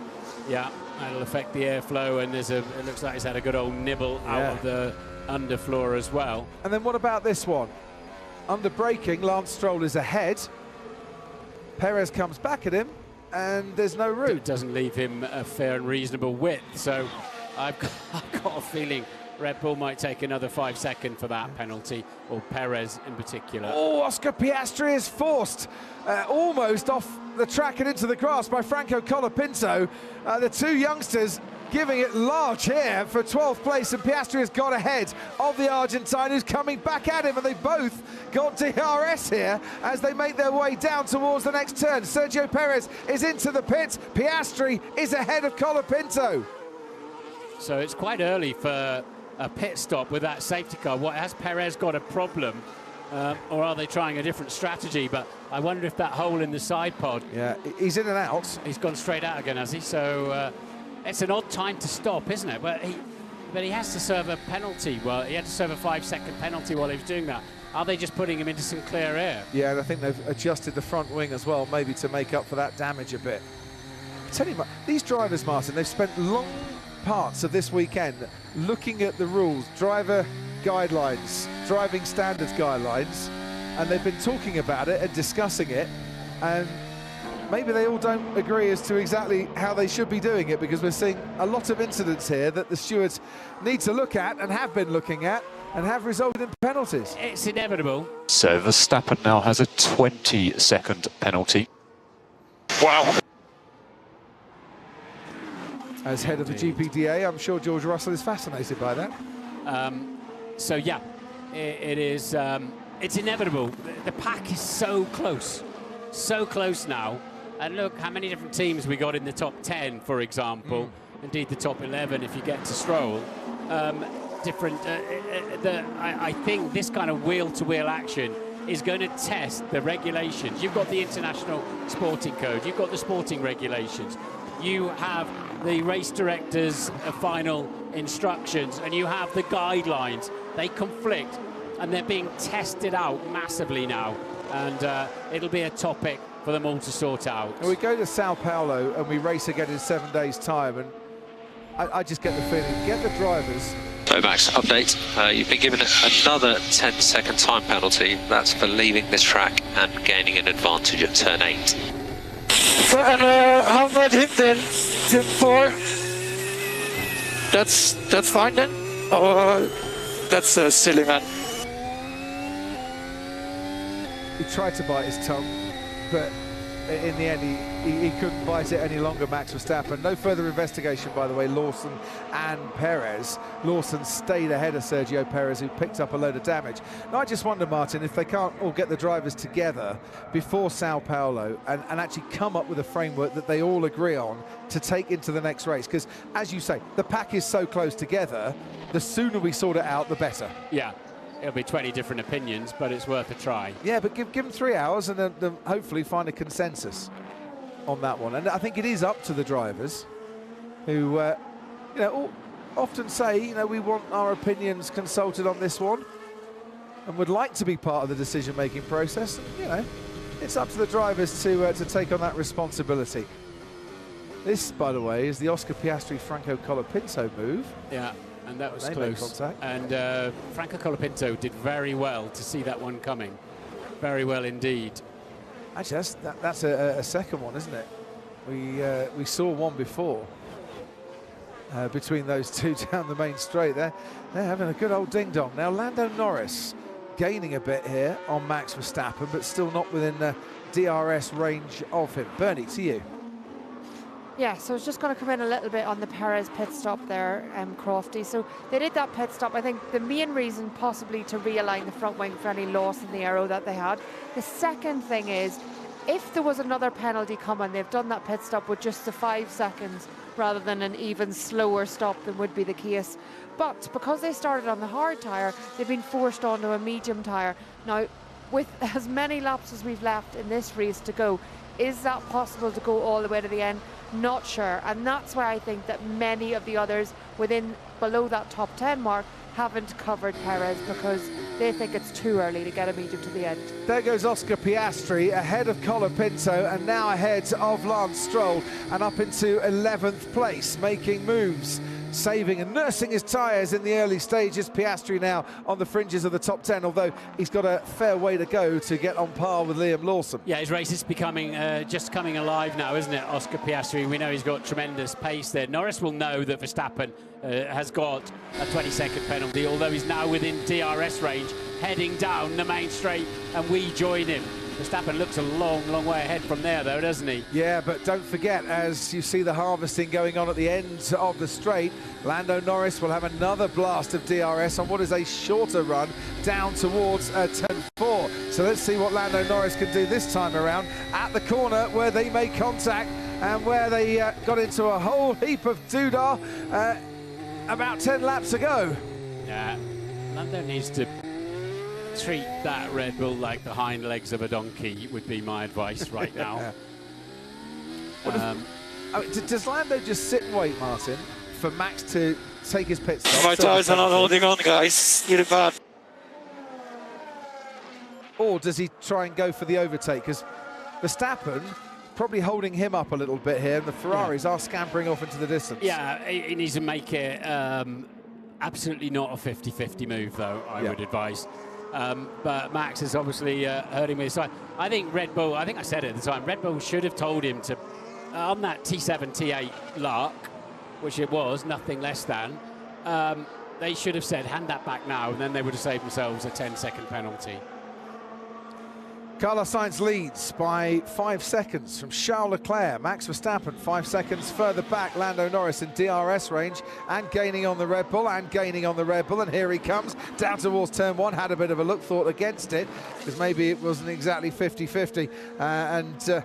Yeah, that'll affect the airflow, and it looks like he's had a good old nibble out of the underfloor as well. And then what about this one? Under braking, Lance Stroll is ahead. Perez comes back at him, and there's no room. It doesn't leave him a fair and reasonable width. So I've got a feeling Red Bull might take another 5 seconds for that penalty, or Perez in particular. Oh, Oscar Piastri is forced almost off the track and into the grass by Franco Colapinto. The two youngsters giving it large here for 12th place, and Piastri has got ahead of the Argentine, who's coming back at him, and they both got DRS here as they make their way down towards the next turn. Sergio Perez is into the pits. Piastri is ahead of Colapinto. So it's quite early for a pit stop with that safety car. Has Perez got a problem, or are they trying a different strategy? But I wonder if that hole in the side pod. Yeah, he's in and out. He's gone straight out again, has he? So it's an odd time to stop, isn't it? But he has to serve a penalty. Well, he had to serve a 5-second penalty while he was doing that. Are they just putting him into some clear air? Yeah, and I think they've adjusted the front wing as well, maybe to make up for that damage a bit. I tell you what, these drivers, Martin, they've spent long parts of this weekend looking at the rules, driver guidelines, driving standards guidelines, and they've been talking about it and discussing it, and maybe they all don't agree as to exactly how they should be doing it, because we're seeing a lot of incidents here that the stewards need to look at and have been looking at and have resulted in penalties. It's inevitable. So Verstappen now has a 20-second penalty. Wow. As head of the GPDA, I'm sure George Russell is fascinated by that. So yeah, it is. It's inevitable. The pack is so close now. And look how many different teams we got in the top 10, for example. Indeed, the top 11 if you get to Stroll. I think this kind of wheel-to-wheel action is going to test the regulations. You've got the International Sporting Code. You've got the sporting regulations. You have the race director's final instructions, and you have the guidelines. They conflict, and they're being tested out massively now, and it'll be a topic for them all to sort out. And we go to Sao Paulo and we race again in 7 days' time, and I just get the feeling, get the drivers. So Max, update. You've been given another 10-second time penalty. That's for leaving this track and gaining an advantage at turn 8. So, how about him then? Turn 4? That's fine then? Or that's a silly man? He tried to bite his tongue, but in the end he couldn't bite it any longer, Max Verstappen. No further investigation, by the way, Lawson and Perez. Lawson stayed ahead of Sergio Perez, who picked up a load of damage. Now I just wonder, Martin, if they can't all get the drivers together before Sao Paulo and actually come up with a framework that they all agree on to take into the next race, because as you say, the pack is so close together, the sooner we sort it out, the better. Yeah. It'll be 20 different opinions, but it's worth a try. Yeah, but give them 3 hours and then hopefully find a consensus on that one. And I think it is up to the drivers who, often say, we want our opinions consulted on this one and would like to be part of the decision-making process. And, it's up to the drivers to take on that responsibility. This, by the way, is the Oscar Piastri-Franco Colapinto move. Yeah. And that was close. And Franco Colapinto did very well to see that one coming. Very well indeed. Actually, that's a second one, isn't it? We saw one before between those two down the main straight. They're having a good old ding-dong. Now, Lando Norris gaining a bit here on Max Verstappen, but still not within the DRS range of him. Bernie, to you. Yeah, so it's just going to come in a little bit on the Perez pit stop there, Crofty. So they did that pit stop, I think the main reason possibly to realign the front wing for any loss in the aero that they had. The second thing is, if there was another penalty coming, they've done that pit stop with just the 5 seconds rather than an even slower stop than would be the case. But because they started on the hard tyre, they've been forced onto a medium tyre. Now, with as many laps as we've left in this race to go, is that possible to go all the way to the end? Not sure, and that's why I think that many of the others below that top 10 mark haven't covered Perez, because they think it's too early to get a medium to the end. There goes Oscar Piastri ahead of Colapinto and now ahead of Lance Stroll and up into 11th place, making moves saving and nursing his tyres in the early stages. Piastri now on the fringes of the top 10, although he's got a fair way to go to get on par with Liam Lawson. Yeah, his race is becoming just coming alive now, isn't it, Oscar Piastri? We know he's got tremendous pace there. Norris will know that Verstappen has got a 20-second penalty, although he's now within DRS range, heading down the main straight, and we join him. Verstappen looks a long, long way ahead from there, though, doesn't he? Yeah, but don't forget, as you see the harvesting going on at the end of the straight, Lando Norris will have another blast of DRS on what is a shorter run down towards turn 4. So let's see what Lando Norris can do this time around at the corner where they made contact and where they got into a whole heap of doodah about 10 laps ago. Yeah, Lando needs to treat that Red Bull like the hind legs of a donkey, would be my advice right now. Does Lando just sit and wait, Martin, for Max to take his pit stop? My tyres are not holding on, guys. Really bad. Or does he try and go for the overtake? Because Verstappen probably holding him up a little bit here, and the Ferraris are scampering off into the distance. Yeah, he needs to make it absolutely not a 50-50 move, though, I would advise. But Max is obviously hurting with his side. I think Red Bull, I think I said it at the time, Red Bull should have told him to, on that T7, T8 lark, which it was, nothing less than, they should have said, hand that back now, and then they would have saved themselves a 10-second penalty. Carlos Sainz leads by 5 seconds from Charles Leclerc. Max Verstappen 5 seconds further back. Lando Norris in DRS range and gaining on the Red Bull and here he comes down towards turn 1. Had a bit of a look, thought against it because maybe it wasn't exactly 50-50 and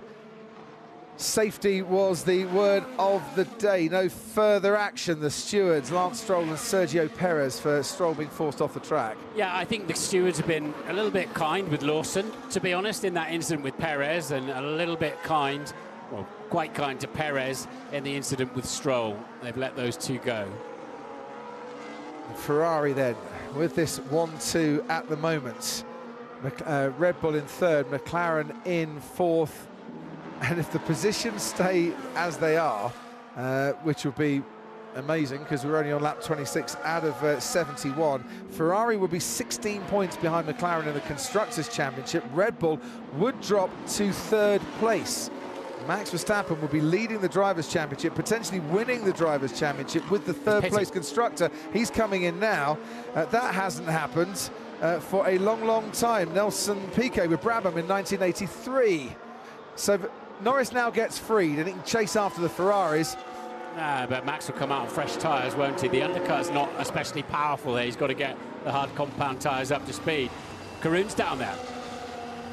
safety was the word of the day. No further action. The stewards, Lance Stroll and Sergio Perez, for Stroll being forced off the track. Yeah, I think the stewards have been a little bit kind with Lawson, to be honest, in that incident with Perez, and a little bit kind, well, quite kind to Perez in the incident with Stroll. They've let those two go. Ferrari then, with this 1-2 at the moment. Red Bull in third, McLaren in fourth. And if the positions stay as they are, which will be amazing because we're only on lap 26 out of 71, Ferrari would be 16 points behind McLaren in the Constructors' Championship. Red Bull would drop to third place. Max Verstappen will be leading the Drivers' Championship, potentially winning the Drivers' Championship with the third place constructor. He's coming in now. That hasn't happened for a long, long time. Nelson Piquet with Brabham in 1983. So Norris now gets freed and he can chase after the Ferraris. But Max will come out on fresh tyres, won't he? The undercut's not especially powerful there. He's got to get the hard compound tyres up to speed. Karun's down there.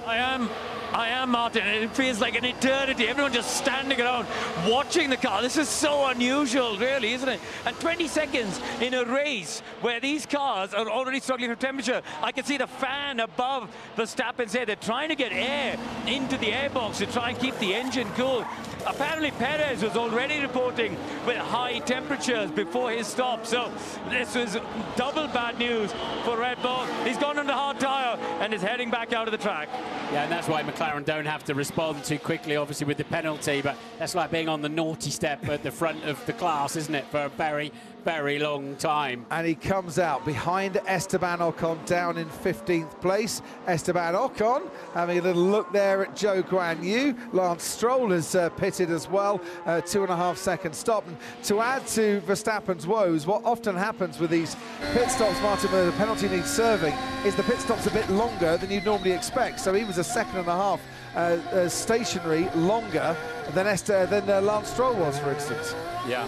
I am, Martin. It feels like an eternity. Everyone just standing around watching the car. This is so unusual, really, isn't it? And 20 seconds in a race where these cars are already struggling for temperature. I can see the fan above Verstappen's head. They're trying to get air into the airbox to try and keep the engine cool. Apparently Perez was already reporting with high temperatures before his stop, so this was double bad news for Red Bull. He's gone under hard tyre and is heading back out of the track. Yeah, and that's why McLaren don't have to respond too quickly, obviously, with the penalty, but that's like being on the naughty step at the front of the class, isn't it, for a very, very long time. And he comes out behind Esteban Ocon, down in 15th place. Esteban Ocon having a little look there at Zhou Guanyu. Lance Stroll has pitted as well, 2.5 second stop. And to add to Verstappen's woes, what often happens with these pit stops, Martin, where the penalty needs serving, is the pit stop's a bit longer than you'd normally expect. So he was 1.5 seconds stationary longer than Lance Stroll was, for instance. Yeah,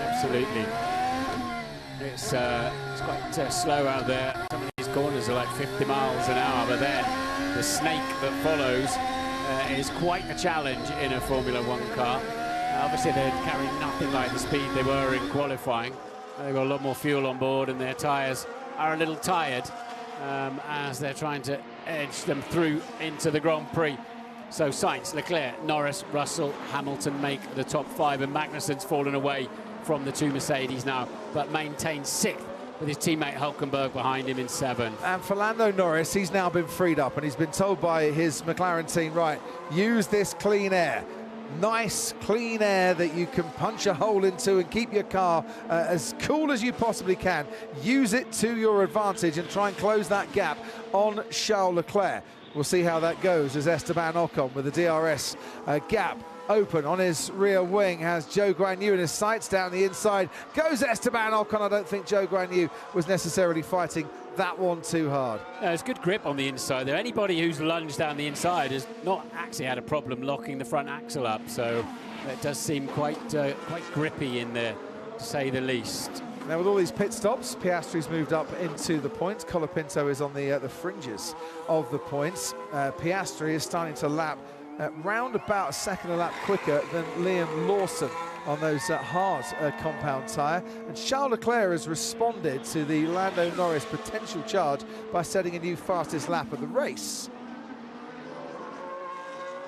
absolutely. It's quite slow out there. Some of these corners are like 50 miles an hour, but then the snake that follows is quite a challenge in a Formula One car. Obviously, they're carrying nothing like the speed they were in qualifying. They've got a lot more fuel on board, and their tyres are a little tired as they're trying to edge them through into the Grand Prix. So Sainz, Leclerc, Norris, Russell, Hamilton make the top 5, and Magnussen's fallen away from the 2 Mercedes now, but maintains 6th with his teammate Hülkenberg behind him in 7th. And for Lando Norris, he's now been freed up and he's been told by his McLaren team, right, use this clean air. nice, clean air that you can punch a hole into and keep your car as cool as you possibly can. Use it to your advantage and try and close that gap on Charles Leclerc. We'll see how that goes as Esteban Ocon with the DRS gap open on his rear wing has Zhou Guanyu in his sights down the inside. Goes Esteban Ocon. I don't think Zhou Guanyu was necessarily fighting that one too hard. It's good grip on the inside there. Anybody who's lunged down the inside has not actually had a problem locking the front axle up, so it does seem quite grippy in there, to say the least. Now with all these pit stops, Piastri's moved up into the points. Colapinto is on the fringes of the points. Piastri is starting to lap round about a second a lap quicker than Liam Lawson on those hard compound tyre. And Charles Leclerc has responded to the Lando Norris potential charge by setting a new fastest lap of the race.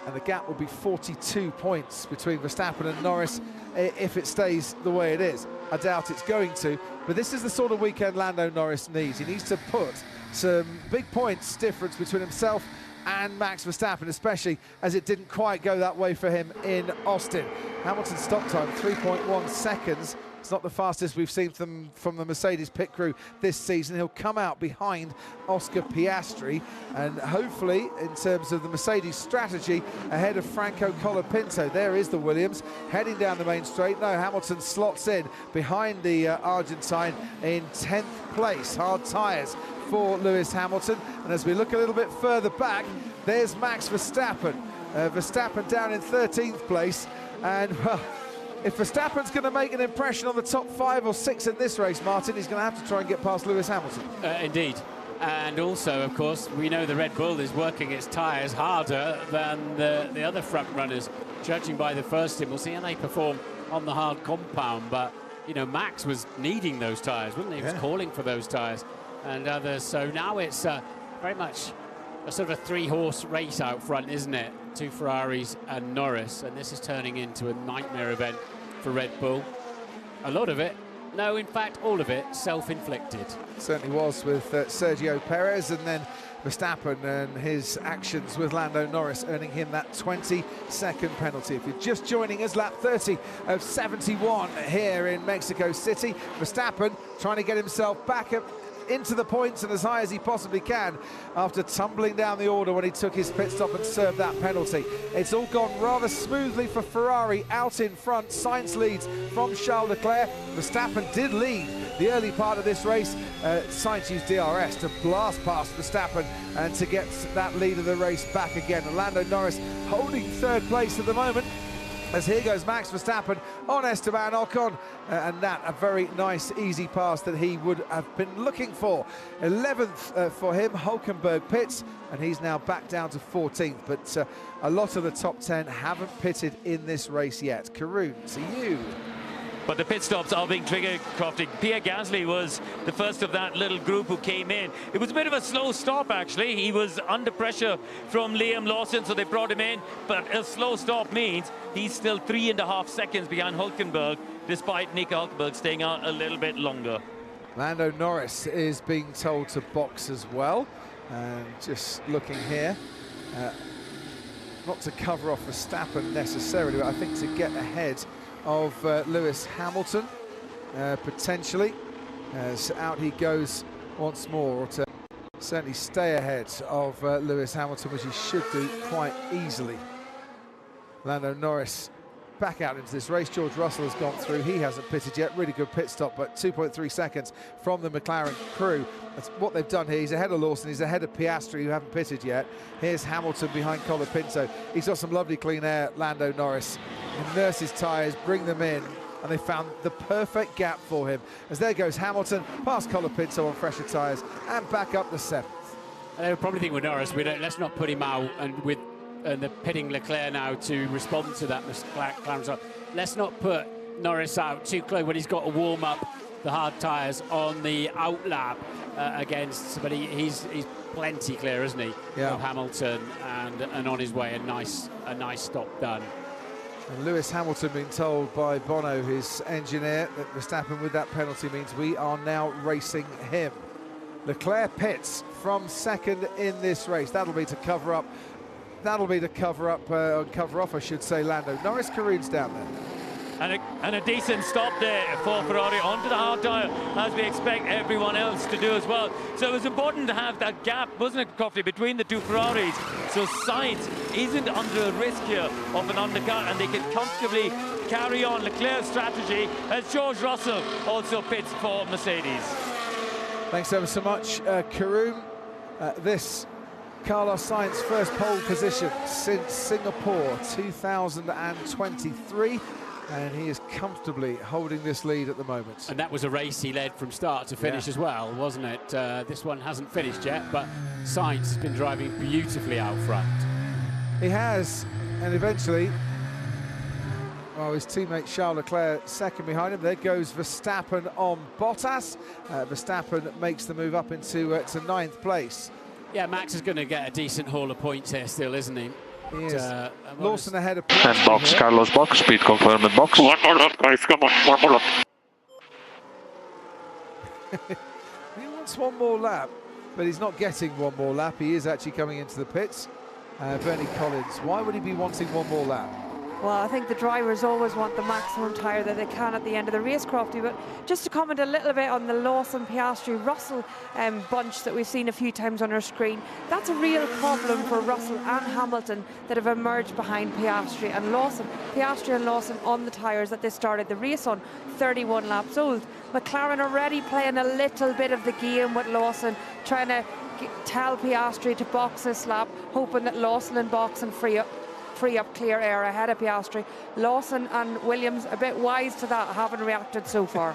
And the gap will be 42 points between Verstappen and Norris if it stays the way it is. I doubt it's going to, but this is the sort of weekend Lando Norris needs. He needs to put some big points difference between himself and Max Verstappen, especially as it didn't quite go that way for him in Austin. Hamilton's stop time, 3.1 seconds. It's not the fastest we've seen from the Mercedes pit crew this season. He'll come out behind Oscar Piastri, and hopefully, in terms of the Mercedes strategy, ahead of Franco Colapinto. There is the Williams, heading down the main straight. No, Hamilton slots in behind the Argentine in 10th place. Hard tyres for Lewis Hamilton, and as we look a little bit further back, there's Max Verstappen. Verstappen down in 13th place, and well, if Verstappen's going to make an impression on the top 5 or 6 in this race, Martin, he's going to have to try and get past Lewis Hamilton. Indeed. And also, of course, we know the Red Bull is working its tyres harder than the other front runners, judging by the first team. We'll see how they perform on the hard compound, but, you know, Max was needing those tyres, wasn't he? He was calling for those tyres and others. So now it's very much a sort of a 3-horse race out front, isn't it? 2 Ferraris and Norris, and this is turning into a nightmare event for Red Bull. A lot of it, no, in fact, all of it, self-inflicted. Certainly was with Sergio Perez, and then Verstappen and his actions with Lando Norris earning him that 20-second penalty. If you're just joining us, lap 30 of 71 here in Mexico City. Verstappen trying to get himself back up into the points and as high as he possibly can after tumbling down the order when he took his pit stop and served that penalty. It's all gone rather smoothly for Ferrari out in front. Sainz leads from Charles Leclerc. Verstappen did lead the early part of this race. Sainz used DRS to blast past Verstappen and to get that lead of the race back again. Lando Norris holding 3rd place at the moment, as here goes Max Verstappen on Esteban Ocon, and that a very nice easy pass that he would have been looking for. 11th for him, Hulkenberg pits, and he's now back down to 14th, but a lot of the top 10 haven't pitted in this race yet. Karun, to you. But the pit stops are being triggered, Crofty. Pierre Gasly was the first of that little group who came in. It was a bit of a slow stop, actually. He was under pressure from Liam Lawson, so they brought him in. But a slow stop means he's still 3.5 seconds behind Hulkenberg, despite Nico Hulkenberg staying out a little bit longer. Lando Norris is being told to box as well. And just looking here, not to cover off Verstappen necessarily, but I think to get ahead of Lewis Hamilton, potentially, as out he goes once more, or to certainly stay ahead of Lewis Hamilton, which he should do quite easily. Lando Norris back out into this race. George Russell has gone through. He hasn't pitted yet. Really good pit stop, but 2.3 seconds from the McLaren crew. That's what they've done here. He's ahead of Lawson. He's ahead of Piastri, who haven't pitted yet. Here's Hamilton behind Colapinto. He's got some lovely clean air, Lando Norris. He nurses tyres, bring them in, and they found the perfect gap for him. As there goes Hamilton, past Colapinto on fresher tyres, and back up the 7th. And they would probably think with Norris, let's not put him out, and with the pitting Leclerc now to respond to that McLaren. Let's not put Norris out too close when he's got to warm up the hard tyres on the out lap against, but he's plenty clear, isn't he? Yeah. Of Hamilton, and on his way, a nice stop done. And Lewis Hamilton being told by Bono, his engineer, that Verstappen with that penalty means we are now racing him. Leclerc pits from 2nd in this race. That'll be to cover up that'll be the cover off, I should say, Lando. Norris Karoon's down there. And a decent stop there for Ferrari onto the hard tyre, as we expect everyone else to do as well. So it was important to have that gap, wasn't it, Coffey, between the two Ferraris, so Sainz isn't under a risk here of an undercut, and they can comfortably carry on Leclerc's strategy as George Russell also pits for Mercedes. Thanks ever so much, Karoon. This Carlos Sainz first pole position since Singapore 2023. And he is comfortably holding this lead at the moment. And that was a race he led from start to finish as well, wasn't it? This one hasn't finished yet, but Sainz has been driving beautifully out front. He has, and eventually, well, his teammate Charles Leclerc second behind him. There goes Verstappen on Bottas. Verstappen makes the move up into to 9th place. Yeah, Max is going to get a decent haul of points here still, isn't he? He is. Lawson ahead of And box, Carlos box, speed confirmed box. One more lap, guys, come on, one more lap. He wants one more lap, but he's not getting one more lap. He is actually coming into the pits. Bernie Collins, why would he be wanting one more lap? Well, I think the drivers always want the maximum tyre that they can at the end of the race, Crofty. But just to comment a little bit on the Lawson, Piastri, Russell bunch that we've seen a few times on our screen, that's a real problem for Russell and Hamilton that have emerged behind Piastri and Lawson. Piastri and Lawson on the tyres that they started the race on, 31 laps old. McLaren already playing a little bit of the game with Lawson, trying to tell Piastri to box this lap, hoping that Lawson and box and free up clear air ahead of Piastri. Lawson and Williams a bit wise to that, haven't reacted so far.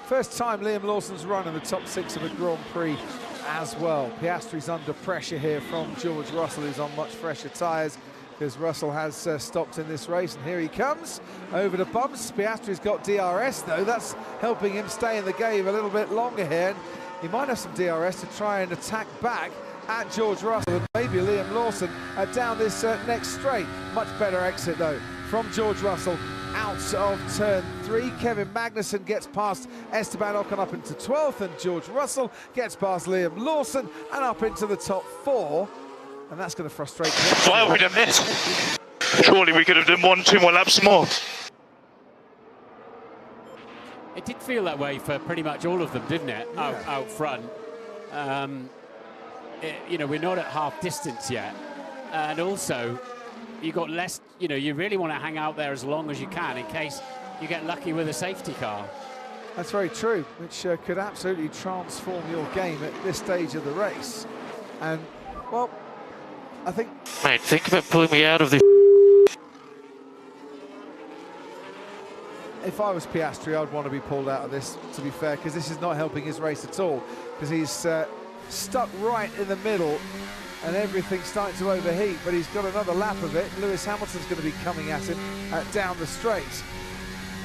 First time Liam Lawson's run in the top 6 of a Grand Prix as well. Piastri's under pressure here from George Russell, who's on much fresher tyres, because Russell has stopped in this race, and here he comes over the bumps. Piastri's got DRS though, that's helping him stay in the game a little bit longer here. And he might have some DRS to try and attack back at George Russell and maybe Liam Lawson down this next straight. Much better exit though from George Russell out of turn 3. Kevin Magnussen gets past Esteban Ocon up into 12th, and George Russell gets past Liam Lawson and up into the top 4, and that's going to frustrate him. Why would have missed? Surely we could have done 1-2 more laps more. It did feel that way for pretty much all of them, didn't it? Yeah. Out front. You know, we're not at half distance yet, and also you got less. You know, you really want to hang out there as long as you can in case you get lucky with a safety car. That's very true, which could absolutely transform your game at this stage of the race. And well, I think. Mate, think about pulling me out of this. If I was Piastri, I'd want to be pulled out of this, to be fair, because this is not helping his race at all, because he's stuck right in the middle and everything's starting to overheat, but he's got another lap of it. Lewis Hamilton's going to be coming at him down the straight.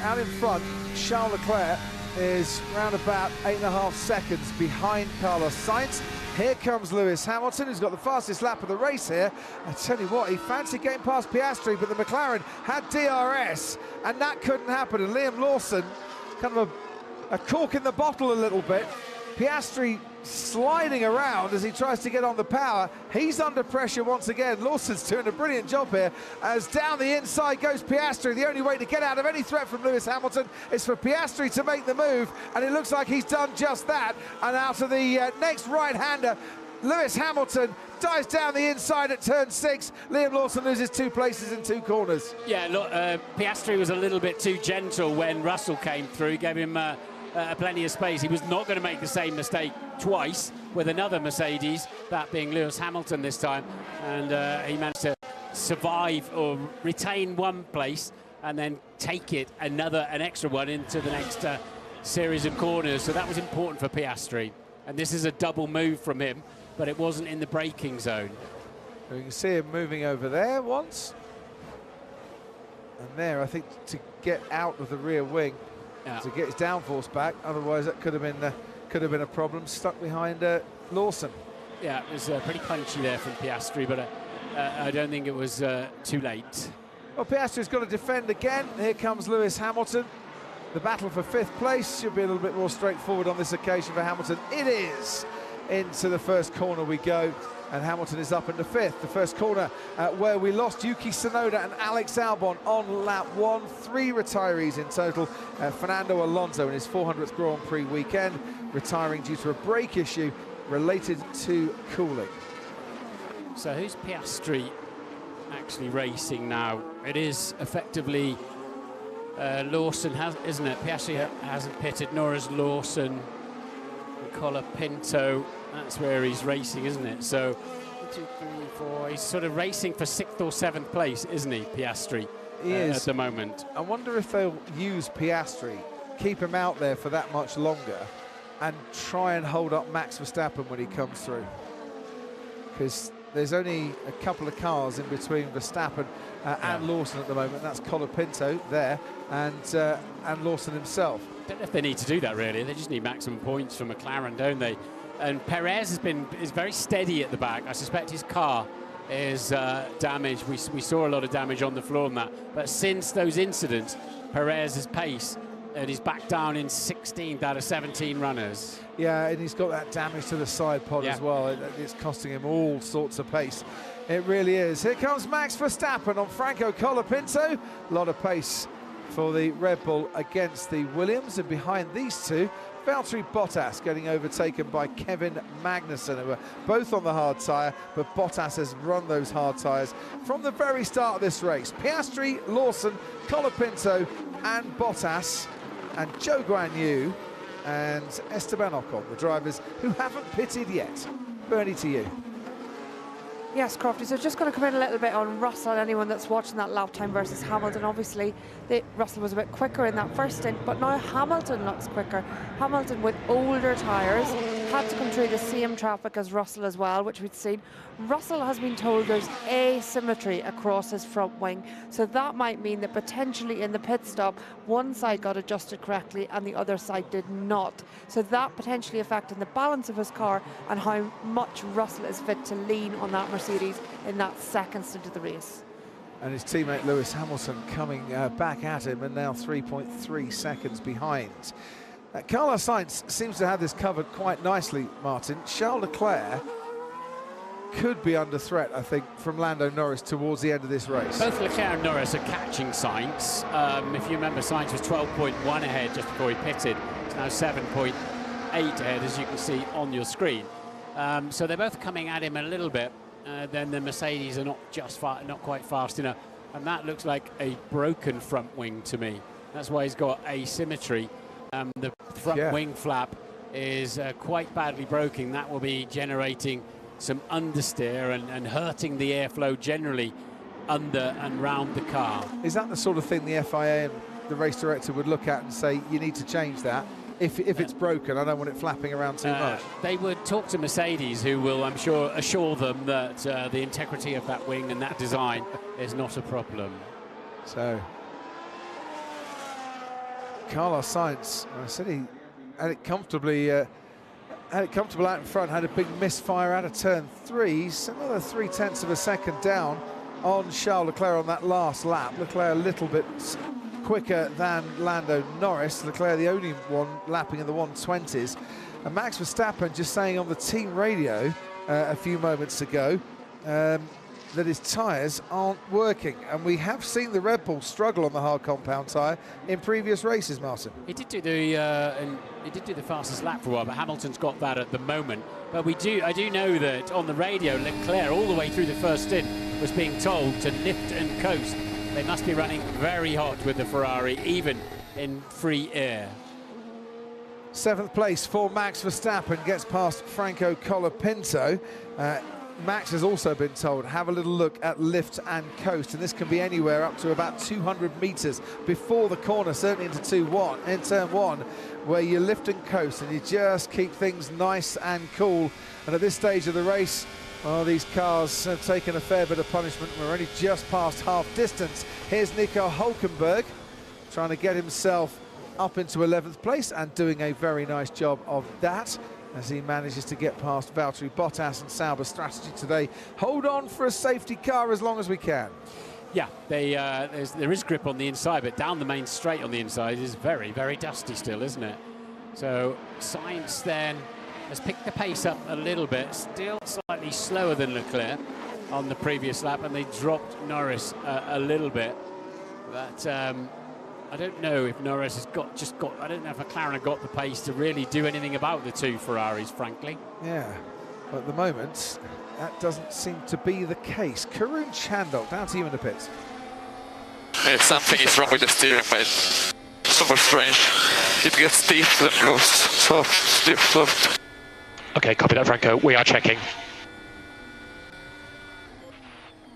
Out in front, Charles Leclerc is round about 8.5 seconds behind Carlos Sainz. Here comes Lewis Hamilton, who's got the fastest lap of the race here. I tell you what, he fancied getting past Piastri, but the McLaren had DRS, and that couldn't happen. And Liam Lawson, kind of a cork in the bottle a little bit. Piastri sliding around as he tries to get on the power. He's under pressure once again. Lawson's doing a brilliant job here as down the inside goes Piastri. The only way to get out of any threat from Lewis Hamilton is for Piastri to make the move, and it looks like he's done just that. And out of the next right-hander, Lewis Hamilton dives down the inside at turn 6. Liam Lawson loses 2 places in 2 corners. Yeah, look, Piastri was a little bit too gentle when Russell came through, gave him plenty of space. He was not going to make the same mistake twice with another Mercedes, that being Lewis Hamilton this time, and he managed to survive or retain 1 place and then take it an extra one into the next series of corners. So that was important for Piastri, and this is a double move from him, but it wasn't in the braking zone. You can see him moving over there once, and there, I think, to get out of the rear wing. Yeah. To get his downforce back, otherwise that could have been a problem. Stuck behind Lawson. Yeah, it was pretty punchy there from Piastri, but I don't think it was too late. Well, Piastri's got to defend again. Here comes Lewis Hamilton. The battle for 5th place should be a little bit more straightforward on this occasion for Hamilton. It is. Into the first corner we go. and Hamilton is up into 5th. The first corner where we lost Yuki Tsunoda and Alex Albon on lap 1. 3 retirees in total. Fernando Alonso in his 400th Grand Prix weekend, retiring due to a brake issue related to cooling. So who's Piastri actually racing now? It is effectively Lawson, isn't it? Piastri hasn't pitted, nor has Lawson. Colapinto, that's where he's racing, isn't it? So 1, 2, 3, 4, he's sort of racing for 6th or 7th place, isn't he, Piastri? He is at the moment. I wonder if they'll use Piastri, keep him out there for that much longer, and try and hold up Max Verstappen when he comes through, because there's only a couple of cars in between Verstappen and Lawson at the moment. That's Colapinto there and Lawson himself. I don't know if they need to do that, really. They just need maximum points from McLaren, don't they? And Perez is very steady at the back. I suspect his car is damaged. We saw a lot of damage on the floor on that. But since those incidents, Perez's pace, and he's back down in 16th out of 17 runners. Yeah, and he's got that damage to the side pod as well. It's costing him all sorts of pace. It really is. Here comes Max Verstappen on Franco Colapinto. A lot of pace for the Red Bull against the Williams, and behind these two, Valtteri Bottas getting overtaken by Kevin Magnussen, who are both on the hard tyre, but Bottas has run those hard tyres from the very start of this race. Piastri, Lawson, Colapinto and Bottas, and Zhou Guanyu and Esteban Ocon, the drivers who haven't pitted yet. Bernie, to you. Yes, Crofty, so just going to come in a little bit on Russell. Anyone that's watching that lap time versus Hamilton, obviously Russell was a bit quicker in that first stint, but now Hamilton looks quicker. Hamilton with older tyres had to come through the same traffic as Russell as well, which we'd seen. Russell has been told there's asymmetry across his front wing, so that might mean that potentially in the pit stop one side got adjusted correctly and the other side did not, so that potentially affecting the balance of his car and how much Russell is fit to lean on that Mercedes in that second stint of the race. And his teammate Lewis Hamilton coming back at him, and now 3.3 seconds behind. Carlos Sainz seems to have this covered quite nicely, Martin. Charles Leclerc could be under threat, I think, from Lando Norris towards the end of this race. Both Leclerc and Norris are catching Sainz. If you remember, Sainz was 12.1 ahead just before he pitted. It's now 7.8 ahead, as you can see on your screen. So they're both coming at him a little bit. Then the Mercedes are not quite fast enough, and that looks like a broken front wing to me. That's why he's got asymmetry. The front wing flap is quite badly broken. That will be generating some understeer and hurting the airflow generally under and round the car. Is that the sort of thing the FIA and the race director would look at and say, you need to change that? If it's broken, I don't want it flapping around too much. They would talk to Mercedes, who will, I'm sure, assure them that the integrity of that wing and that design is not a problem. So, Carlos Sainz, I said he had it comfortably out in front, had a big misfire out of turn 3, so another 0.3 of a second down on Charles Leclerc on that last lap. Leclerc a little bit quicker than Lando Norris. Leclerc the only one lapping in the 120s. And Max Verstappen just saying on the team radio a few moments ago that his tyres aren't working. And we have seen the Red Bull struggle on the hard compound tyre in previous races, Martin. He did do the fastest lap for a while, but Hamilton's got that at the moment. But I do know that on the radio, Leclerc all the way through the first stint was being told to lift and coast. They must be running very hot with the Ferrari, even in free air. 7th place for Max Verstappen, gets past Franco Colapinto. Max has also been told, have a little look at lift and coast, and this can be anywhere up to about 200 metres before the corner, certainly into turn one, where you lift and coast and you just keep things nice and cool. And at this stage of the race, these cars have taken a fair bit of punishment. We're only just past half distance. Here's Nico Hülkenberg trying to get himself up into 11th place and doing a very nice job of that as he manages to get past Valtteri Bottas. And Sauber's strategy today, hold on for a safety car as long as we can. Yeah, there is grip on the inside, but down the main straight on the inside is very, very dusty still, isn't it? So Sainz then has picked the pace up a little bit, still slightly slower than Leclerc on the previous lap, and they dropped Norris a little bit. But I don't know if Norris has I don't know if McLaren have got the pace to really do anything about the two Ferraris, frankly. Yeah, but at the moment, that doesn't seem to be the case. Karun Chandok, down to you in the pits. Something is wrong with the steering wheel. Super strange. It gets stiff and goes soft, stiff, soft. Okay, copy that, Franco. We are checking.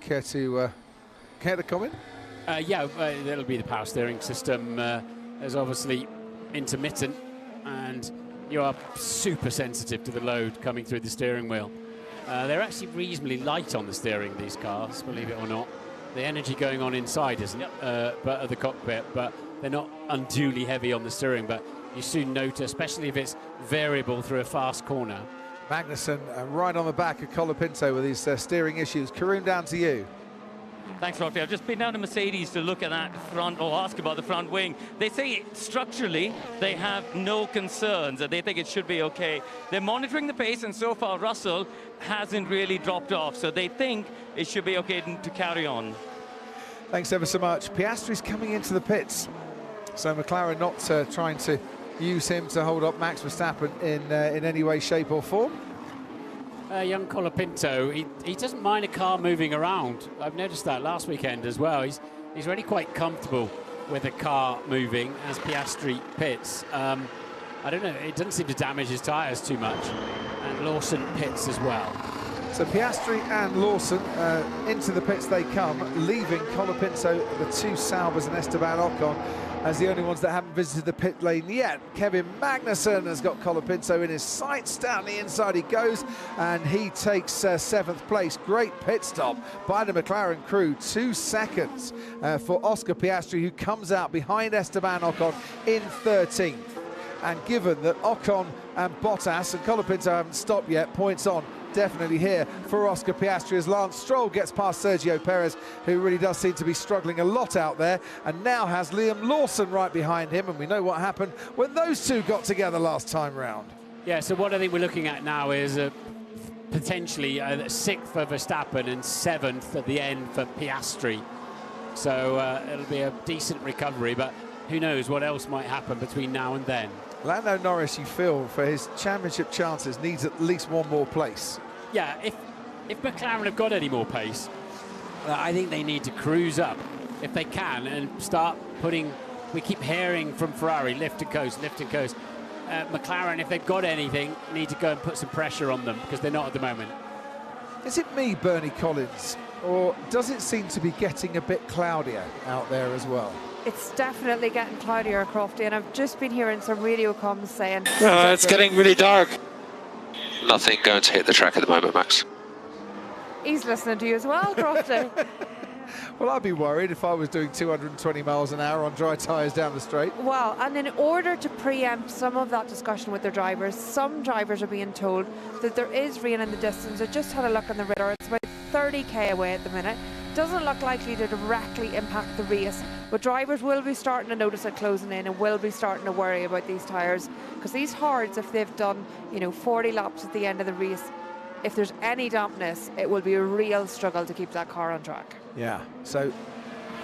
Care to comment? Yeah, that'll be the power steering system. Is obviously intermittent, and you are super sensitive to the load coming through the steering wheel. They're actually reasonably light on the steering, these cars, believe it or not. The energy going on inside isn't, but of the cockpit, but they're not unduly heavy on the steering. But you soon notice, especially if it's variable through a fast corner. Magnussen right on the back of Colapinto with his steering issues. Karun, down to you. Thanks, Rocky. I've just been down to Mercedes to look at that front, or ask about the front wing. They say structurally they have no concerns, and they think it should be okay. They're monitoring the pace, and so far Russell hasn't really dropped off, so they think it should be okay to carry on. Thanks ever so much. Piastri's coming into the pits, so McLaren not trying to use him to hold up Max Verstappen in any way, shape or form. Young Colapinto, he doesn't mind a car moving around. I've noticed that last weekend as well. He's really quite comfortable with a car moving as Piastri pits. I don't know, it doesn't seem to damage his tyres too much. And Lawson pits as well. So Piastri and Lawson into the pits they come, leaving Colapinto, the two Saubers and Esteban Ocon as the only ones that haven't visited the pit lane yet. Kevin Magnussen has got Colapinto in his sights. Down the inside he goes, and he takes 7th place. Great pit stop by the McLaren crew. 2 seconds for Oscar Piastri, who comes out behind Esteban Ocon in 13th. And given that Ocon and Bottas and Colapinto haven't stopped yet, points on definitely here for Oscar Piastri as Lance Stroll gets past Sergio Perez, who really does seem to be struggling a lot out there, and now has Liam Lawson right behind him, and we know what happened when those two got together last time round. Yeah, so what I think we're looking at now is potentially 6th for Verstappen and 7th at the end for Piastri. So it'll be a decent recovery, but who knows what else might happen between now and then. Lando Norris, you feel, for his championship chances, needs at least one more place. Yeah, if McLaren have got any more pace, I think they need to cruise up if they can and start putting. We keep hearing from Ferrari, lift and coast, lift and coast. McLaren, if they've got anything, need to go and put some pressure on them, because they're not at the moment. Is it me, Bernie Collins, or does it seem to be getting a bit cloudier out there as well? It's definitely getting cloudier, Crofty, and I've just been hearing some radio comms saying... it's getting really dark. Nothing going to hit the track at the moment, Max. He's listening to you as well, Crofty. Well, I'd be worried if I was doing 220 miles an hour on dry tyres down the straight. Well, and in order to preempt some of that discussion with their drivers, some drivers are being told that there is rain in the distance. I just had a look on the radar. It's about 30k away at the minute. Doesn't look likely to directly impact the race, but drivers will be starting to notice it closing in and will be starting to worry about these tyres, because these hards, if they've done 40 laps at the end of the race, if there's any dampness, it will be a real struggle to keep that car on track. Yeah, so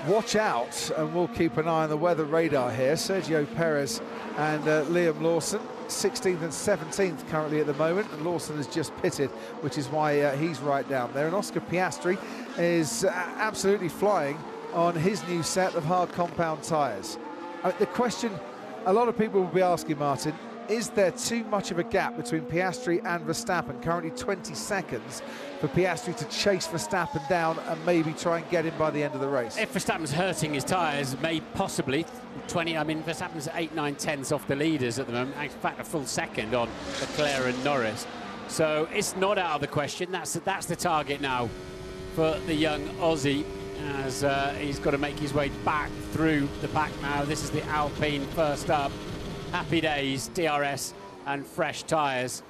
watch out, and we'll keep an eye on the weather radar here. Sergio Perez and Liam Lawson, 16th and 17th currently at the moment, and Lawson has just pitted, which is why he's right down there. And Oscar Piastri is absolutely flying on his new set of hard compound tyres. The question a lot of people will be asking, Martin, is there too much of a gap between Piastri and Verstappen? Currently 20 seconds for Piastri to chase Verstappen down and maybe try and get him by the end of the race. If Verstappen's hurting his tyres, may possibly 20. I mean, Verstappen's 8, 9 tenths off the leaders at the moment. In fact, a full second on Leclerc and Norris. So it's not out of the question. That's the target now for the young Aussie, as he's got to make his way back through the pack now. This is the Alpine first up. Happy days, DRS and fresh tyres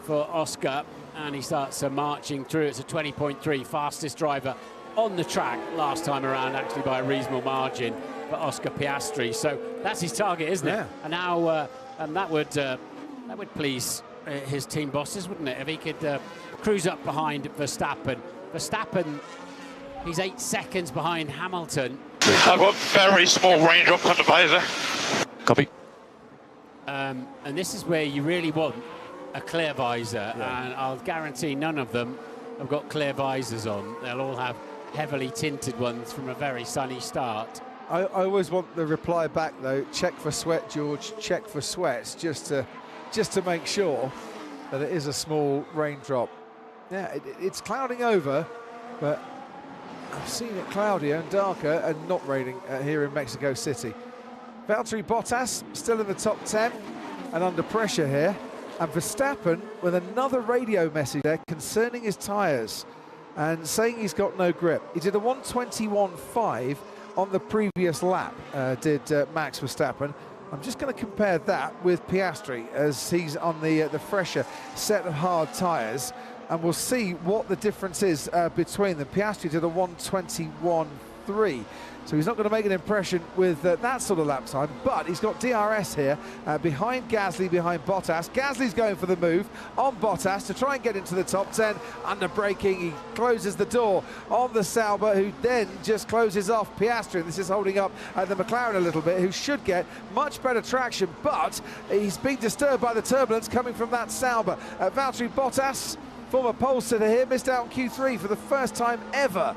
for Oscar, and he starts marching through. It's a 20.3, fastest driver on the track last time around, actually by a reasonable margin for Oscar Piastri. So that's his target, isn't it? And now, and that would please his team bosses, wouldn't it? If he could cruise up behind Verstappen. Verstappen, he's 8 seconds behind Hamilton. I've got very small range up on the visor. Copy. And this is where you really want a clear visor, and I'll guarantee none of them have got clear visors on. They'll all have heavily tinted ones from a very sunny start. I always want the reply back though, check for sweat, George, check for sweats, just to make sure that it is a small raindrop. Yeah, it's clouding over, but I've seen it cloudier and darker and not raining here in Mexico City. Valtteri Bottas still in the top 10 and under pressure here, and Verstappen with another radio message there concerning his tyres and saying he's got no grip. He did a 1:21.5 on the previous lap, did Max Verstappen. I'm just going to compare that with Piastri as he's on the fresher set of hard tyres, and we'll see what the difference is between them. Piastri did a 1:21.3, so he's not going to make an impression with that sort of lap time, but he's got DRS here behind Gasly, behind Bottas. Gasly's going for the move on Bottas to try and get into the top 10. Under braking, he closes the door on the Sauber, who then just closes off Piastri. And this is holding up the McLaren a little bit, who should get much better traction, but he's being disturbed by the turbulence coming from that Sauber. Valtteri Bottas, former pole sitter here, missed out on Q3 for the first time ever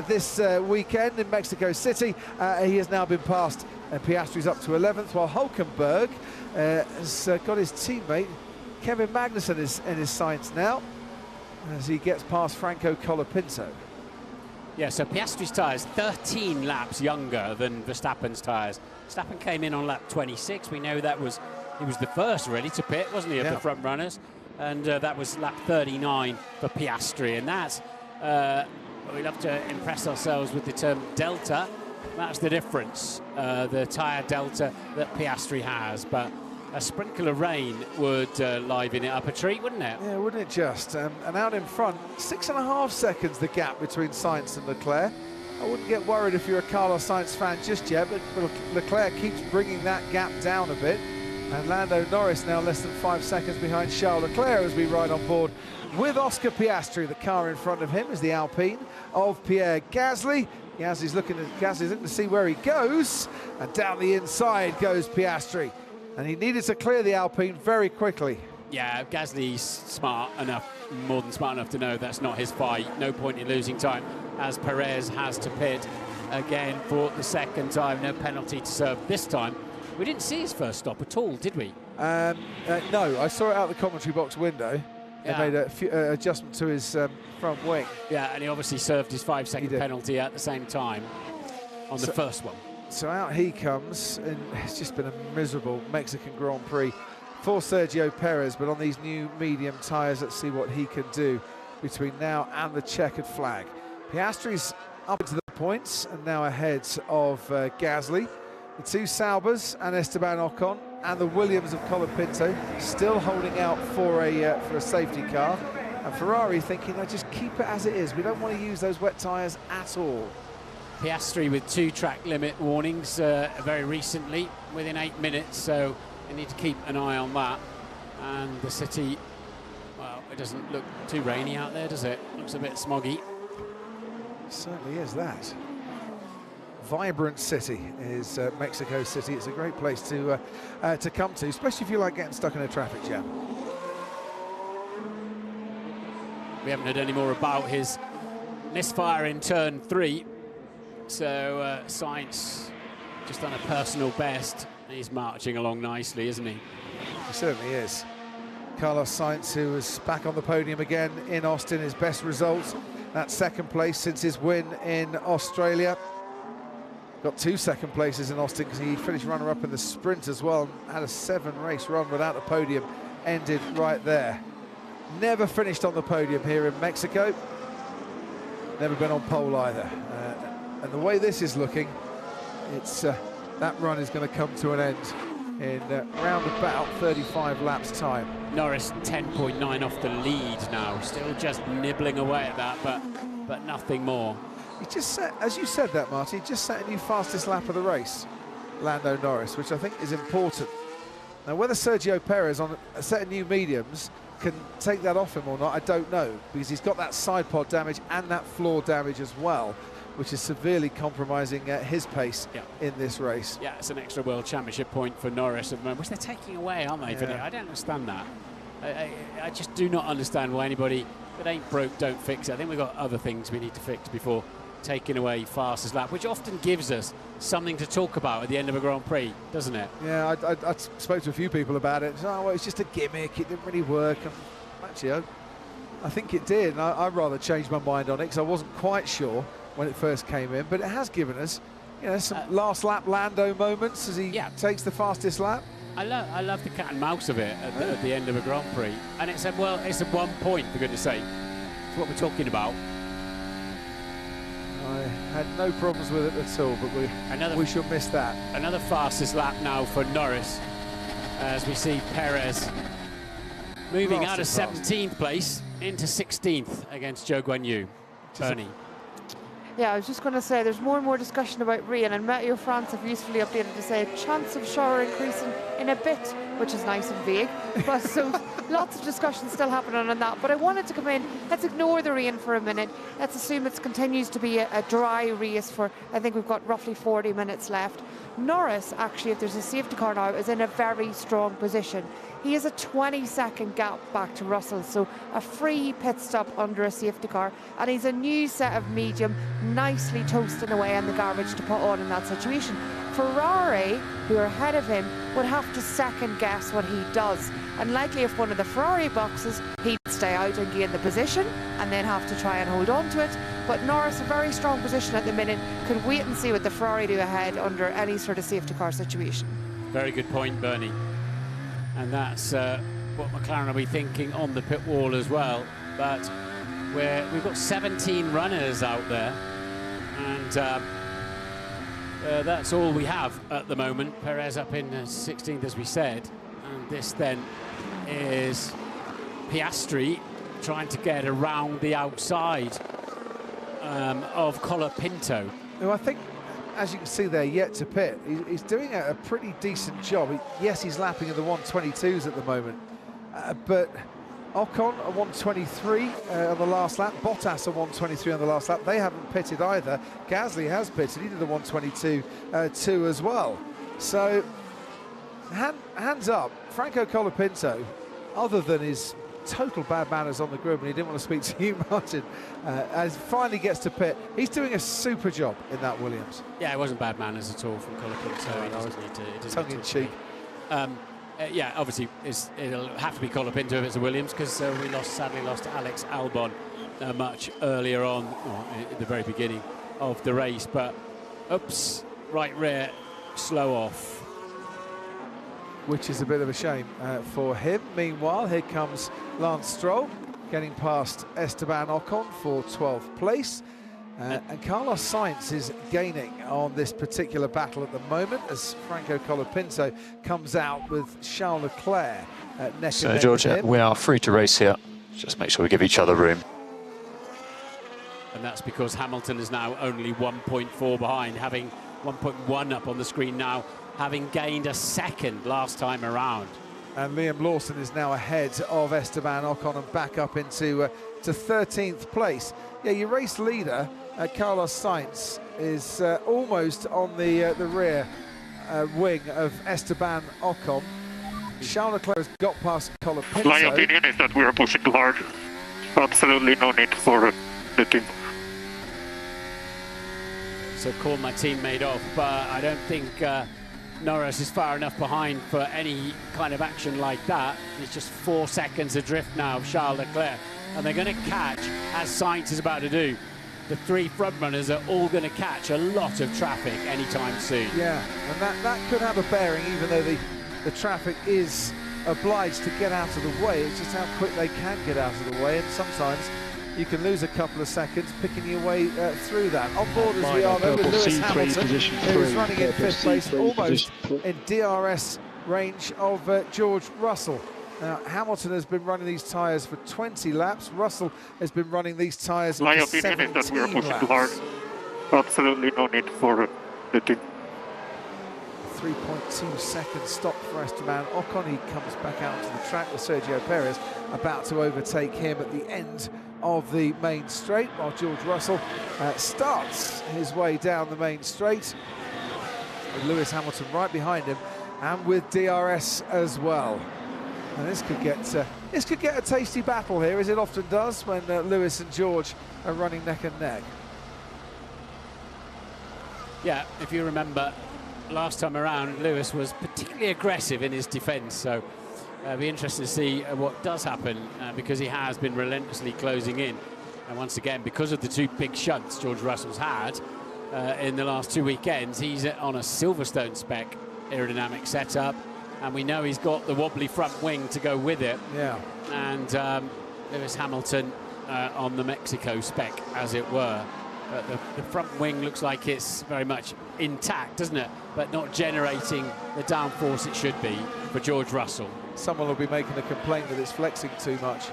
this weekend in Mexico City. He has now been passed, and Piastri's up to 11th, while Hülkenberg has got his teammate Kevin Magnussen in his sights now as he gets past Franco Colapinto. Yeah, so Piastri's tyres 13 laps younger than Verstappen's tyres. Verstappen came in on lap 26. We know he was the first really to pit, wasn't he, of the front runners? And that was lap 39 for Piastri, and that's we love to impress ourselves with the term delta. That's the difference, the tyre delta that Piastri has. But a sprinkle of rain would liven it up a treat, wouldn't it? Yeah, wouldn't it just? And out in front, 6.5 seconds the gap between Sainz and Leclerc. I wouldn't get worried if you're a Carlos Sainz fan just yet, but Leclerc keeps bringing that gap down a bit. And Lando Norris now less than 5 seconds behind Charles Leclerc as we ride on board with Oscar Piastri. The car in front of him is the Alpine of Pierre Gasly. Gasly's looking to see where he goes, and down the inside goes Piastri. And he needed to clear the Alpine very quickly. Yeah, Gasly's smart enough, more than smart enough to know that's not his fight. No point in losing time, as Perez has to pit again for the second time. No penalty to serve this time. We didn't see his first stop at all, did we? No, I saw it out the commentary box window. He made an adjustment to his front wing. Yeah, and he obviously served his 5-second penalty at the same time on the first one. So out he comes, and it's just been a miserable Mexican Grand Prix for Sergio Perez, but on these new medium tyres, let's see what he can do between now and the checkered flag. Piastri's up into the points and now ahead of Gasly. The two Saubers and Esteban Ocon and the Williams of Colapinto still holding out for a safety car, and Ferrari thinking, no, just keep it as it is. We don't want to use those wet tyres at all. Piastri with 2 track limit warnings very recently, within 8 minutes, so they need to keep an eye on that. And the city, well, it doesn't look too rainy out there, does it? Looks a bit smoggy. It certainly is that. Vibrant city is Mexico City. It's a great place to come to, especially if you like getting stuck in a traffic jam. We haven't heard any more about his misfire in turn 3. So Sainz just done a personal best. He's marching along nicely, isn't he? He certainly is. Carlos Sainz, who was back on the podium again in Austin, his best results. That's second place since his win in Australia. Got 2 second places in Austin because he finished runner-up in the sprint as well, and had a 7-race run without a podium, ended right there. Never finished on the podium here in Mexico. Never been on pole either. And the way this is looking, it's that run is going to come to an end in round about 35 laps time. Norris 10.9 off the lead now, still just nibbling away at that, but nothing more. He just set, as you said that, Marty, he just set a new fastest lap of the race, Lando Norris, which I think is important. Now, whether Sergio Perez on a set of new mediums can take that off him or not, I don't know, because he's got that side pod damage and that floor damage as well, which is severely compromising his pace in this race. Yeah, it's an extra World Championship point for Norris at the moment, which they're taking away, aren't they? I don't understand that. I just do not understand why anybody that ain't broke don't fix it. I think we've got other things we need to fix before taking away fastest lap, which often gives us something to talk about at the end of a Grand Prix, doesn't it? Yeah, I spoke to a few people about it. Oh, well, it's just a gimmick, it didn't really work. And actually, I think it did, and I'd rather change my mind on it, because I wasn't quite sure when it first came in, but it has given us, you know, some last lap Lando moments as he takes the fastest lap. I love the cat and mouse of it at the end of a Grand Prix, and it's a 1 point, for goodness sake. It's what we're talking about. I had no problems with it at all, but we should miss that. Another fastest lap now for Norris, as we see Perez moving out of 17th place into 16th against Zhou Guanyu. Bernie. Yeah, I was just going to say, there's more and more discussion about rain, and Meteo France have usefully updated to say a chance of shower increasing in a bit, which is nice and vague. But so lots of discussion still happening on that. But I wanted to come in, let's ignore the rain for a minute. Let's assume it continues to be a dry race for, I think we've got roughly 40 minutes left. Norris, actually, if there's a safety car now, is in a very strong position. He has a 20-second gap back to Russell, so a free pit stop under a safety car, and he's a new set of medium, nicely toasting away in the garbage to put on in that situation. Ferrari, who are ahead of him, would have to second guess what he does, and likely if one of the Ferrari boxes, he'd stay out and gain the position and then have to try and hold on to it. But Norris, a very strong position at the minute, could wait and see what the Ferrari do ahead under any sort of safety car situation. Very good point, Bernie. And that's what McLaren will be thinking on the pit wall as well. But we've got 17 runners out there, and that's all we have at the moment. Perez up in 16th, as we said, and this then is Piastri trying to get around the outside of Colapinto. Who I think, as you can see there, yet to pit. He's doing a pretty decent job. Yes, he's lapping in the 122s at the moment, but Ocon a 123 on the last lap, Bottas a 123 on the last lap. They haven't pitted either. Gasly has pitted, he did a 122 too as well. So hands up, Franco Colapinto, other than his total bad manners on the grid when he didn't want to speak to you, Martin, as finally gets to pit. He's doing a super job in that Williams. Yeah, it wasn't bad manners at all from Colapinto. He doesn't need to. Tongue in cheek. Yeah, obviously it'll have to be Colapinto if it's a Williams, because we sadly lost Alex Albon much earlier on, at the very beginning of the race. But oops, right rear, slow off. Which is a bit of a shame for him. Meanwhile, here comes Lance Stroll, getting past Esteban Ocon for 12th place. And Carlos Sainz is gaining on this particular battle at the moment, as Franco Colapinto comes out with Charles Leclerc neck and neck. So, George, we are free to race here. Just make sure we give each other room. And that's because Hamilton is now only 1.4 behind, having 1.1 up on the screen now, having gained a second last time around. And Liam Lawson is now ahead of Esteban Ocon and back up into to 13th place. Yeah, your race leader, Carlos Sainz, is almost on the rear wing of Esteban Ocon. Charles Leclerc has got past Colapinto. My opinion is that we are pushing too hard. Absolutely no need for the team. So call my teammate off, but I don't think Norris is far enough behind for any kind of action like that. It's just 4 seconds adrift now of Charles Leclerc, and they're going to catch, as Sainz is about to do. The three front runners are all going to catch a lot of traffic anytime soon. Yeah, and that could have a bearing, even though the traffic is obliged to get out of the way. It's just how quick they can get out of the way, and sometimes you can lose a couple of seconds picking your way through that. On board as we are though with Lewis Hamilton, who's running in 5th place, almost in DRS range of George Russell. Now, Hamilton has been running these tyres for 20 laps. Russell has been running these tyres for 17 laps. My opinion is that we are pushing too hard. Absolutely no need for the team. 3.2 second stop for Esteban Ocon. He comes back out to the track with Sergio Perez about to overtake him at the end of the main straight, while George Russell starts his way down the main straight with Lewis Hamilton right behind him, and with DRS as well. And this could get a tasty battle here, as it often does when Lewis and George are running neck and neck. Yeah, if you remember, last time around, Lewis was particularly aggressive in his defence, so it'll be interesting to see what does happen, because he has been relentlessly closing in. And once again, because of the two big shunts George Russell's had in the last 2 weekends, he's on a Silverstone spec aerodynamic setup, and we know he's got the wobbly front wing to go with it. Yeah. And Lewis Hamilton on the Mexico spec, as it were. But the front wing looks like it's very much intact, doesn't it? But not generating the downforce it should be for George Russell. Someone will be making a complaint that it's flexing too much.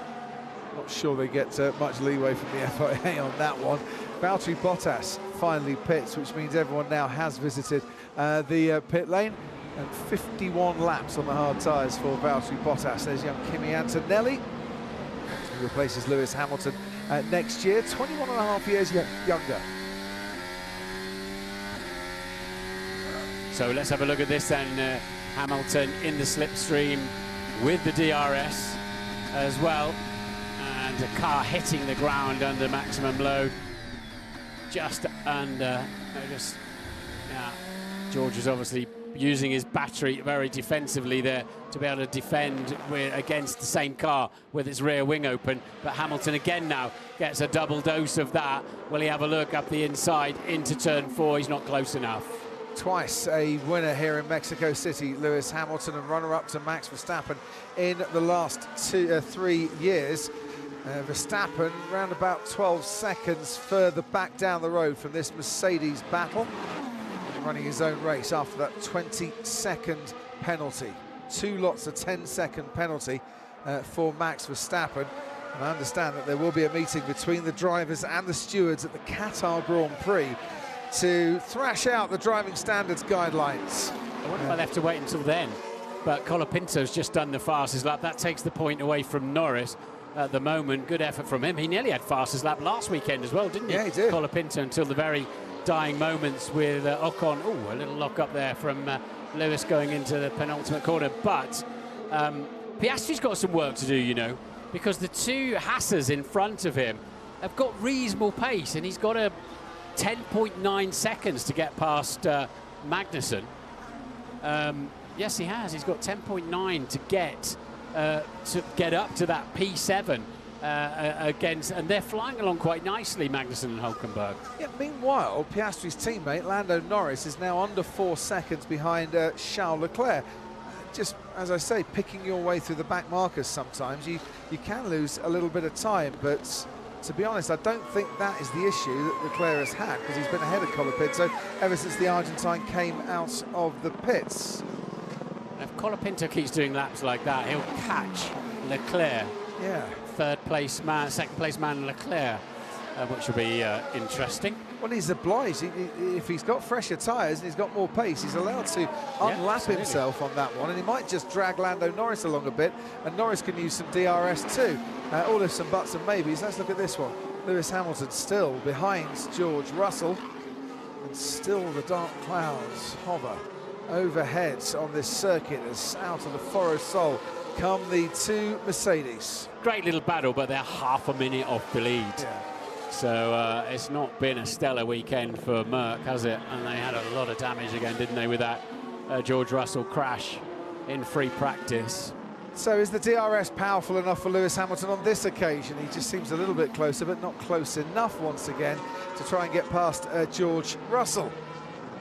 Not sure they get much leeway from the FIA on that one. Valtteri Bottas finally pits, which means everyone now has visited the pit lane. And 51 laps on the hard tyres for Valtteri Bottas. There's young Kimi Antonelli, who replaces Lewis Hamilton next year, 21 and a half years younger. So let's have a look at this then. Hamilton in the slipstream with the DRS as well, and the car hitting the ground under maximum load, just under. George is obviously using his battery very defensively there to be able to defend against the same car with its rear wing open. But Hamilton again now gets a double dose of that. Will he have a look up the inside into turn 4? He's not close enough. Twice a winner here in Mexico City, Lewis Hamilton, and runner-up to Max Verstappen in the last 3 years. Verstappen round about 12 seconds further back down the road from this Mercedes battle, running his own race after that 20-second penalty. 2 lots of 10-second penalty for Max Verstappen. And I understand that there will be a meeting between the drivers and the stewards at the Qatar Grand Prix to thrash out the driving standards guidelines. I wonder if I'll have to wait until then. But Colapinto's just done the fastest lap. That takes the point away from Norris at the moment. Good effort from him. He nearly had fastest lap last weekend as well, didn't he? Yeah, he did. Colapinto until the very dying moments with Ocon. Oh, a little lock up there from Lewis going into the penultimate corner. But Piastri's got some work to do, you know, because the two Haasers in front of him have got reasonable pace, and he's got a 10.9 seconds to get past Magnussen. Yes, he has. He's got 10.9 to get up to that P7 against, and they're flying along quite nicely, Magnussen and Hülkenberg. Yeah, meanwhile, Piastri's teammate Lando Norris is now under 4 seconds behind Charles Leclerc. Just, as I say, picking your way through the back markers sometimes, you can lose a little bit of time, but to be honest, I don't think that is the issue that Leclerc has had, because he's been ahead of Colapinto ever since the Argentine came out of the pits. If Colapinto keeps doing laps like that, he'll catch Leclerc. Yeah. Second place man Leclerc, which will be interesting. Well, he's obliged. If he's got fresher tyres and he's got more pace, he's allowed to unlap himself on that one, and he might just drag Lando Norris along a bit, and Norris can use some DRS too. All ifs and buts and maybes. Let's look at this one. Lewis Hamilton still behind George Russell, and still the dark clouds hover overhead on this circuit as out of the Foro Sol come the two Mercedes. Great little battle, but they're half a minute off the lead. Yeah. So it's not been a stellar weekend for Merck, has it? And they had a lot of damage again, didn't they, with that George Russell crash in free practice. So is the DRS powerful enough for Lewis Hamilton on this occasion? He just seems a little bit closer, but not close enough once again to try and get past George Russell.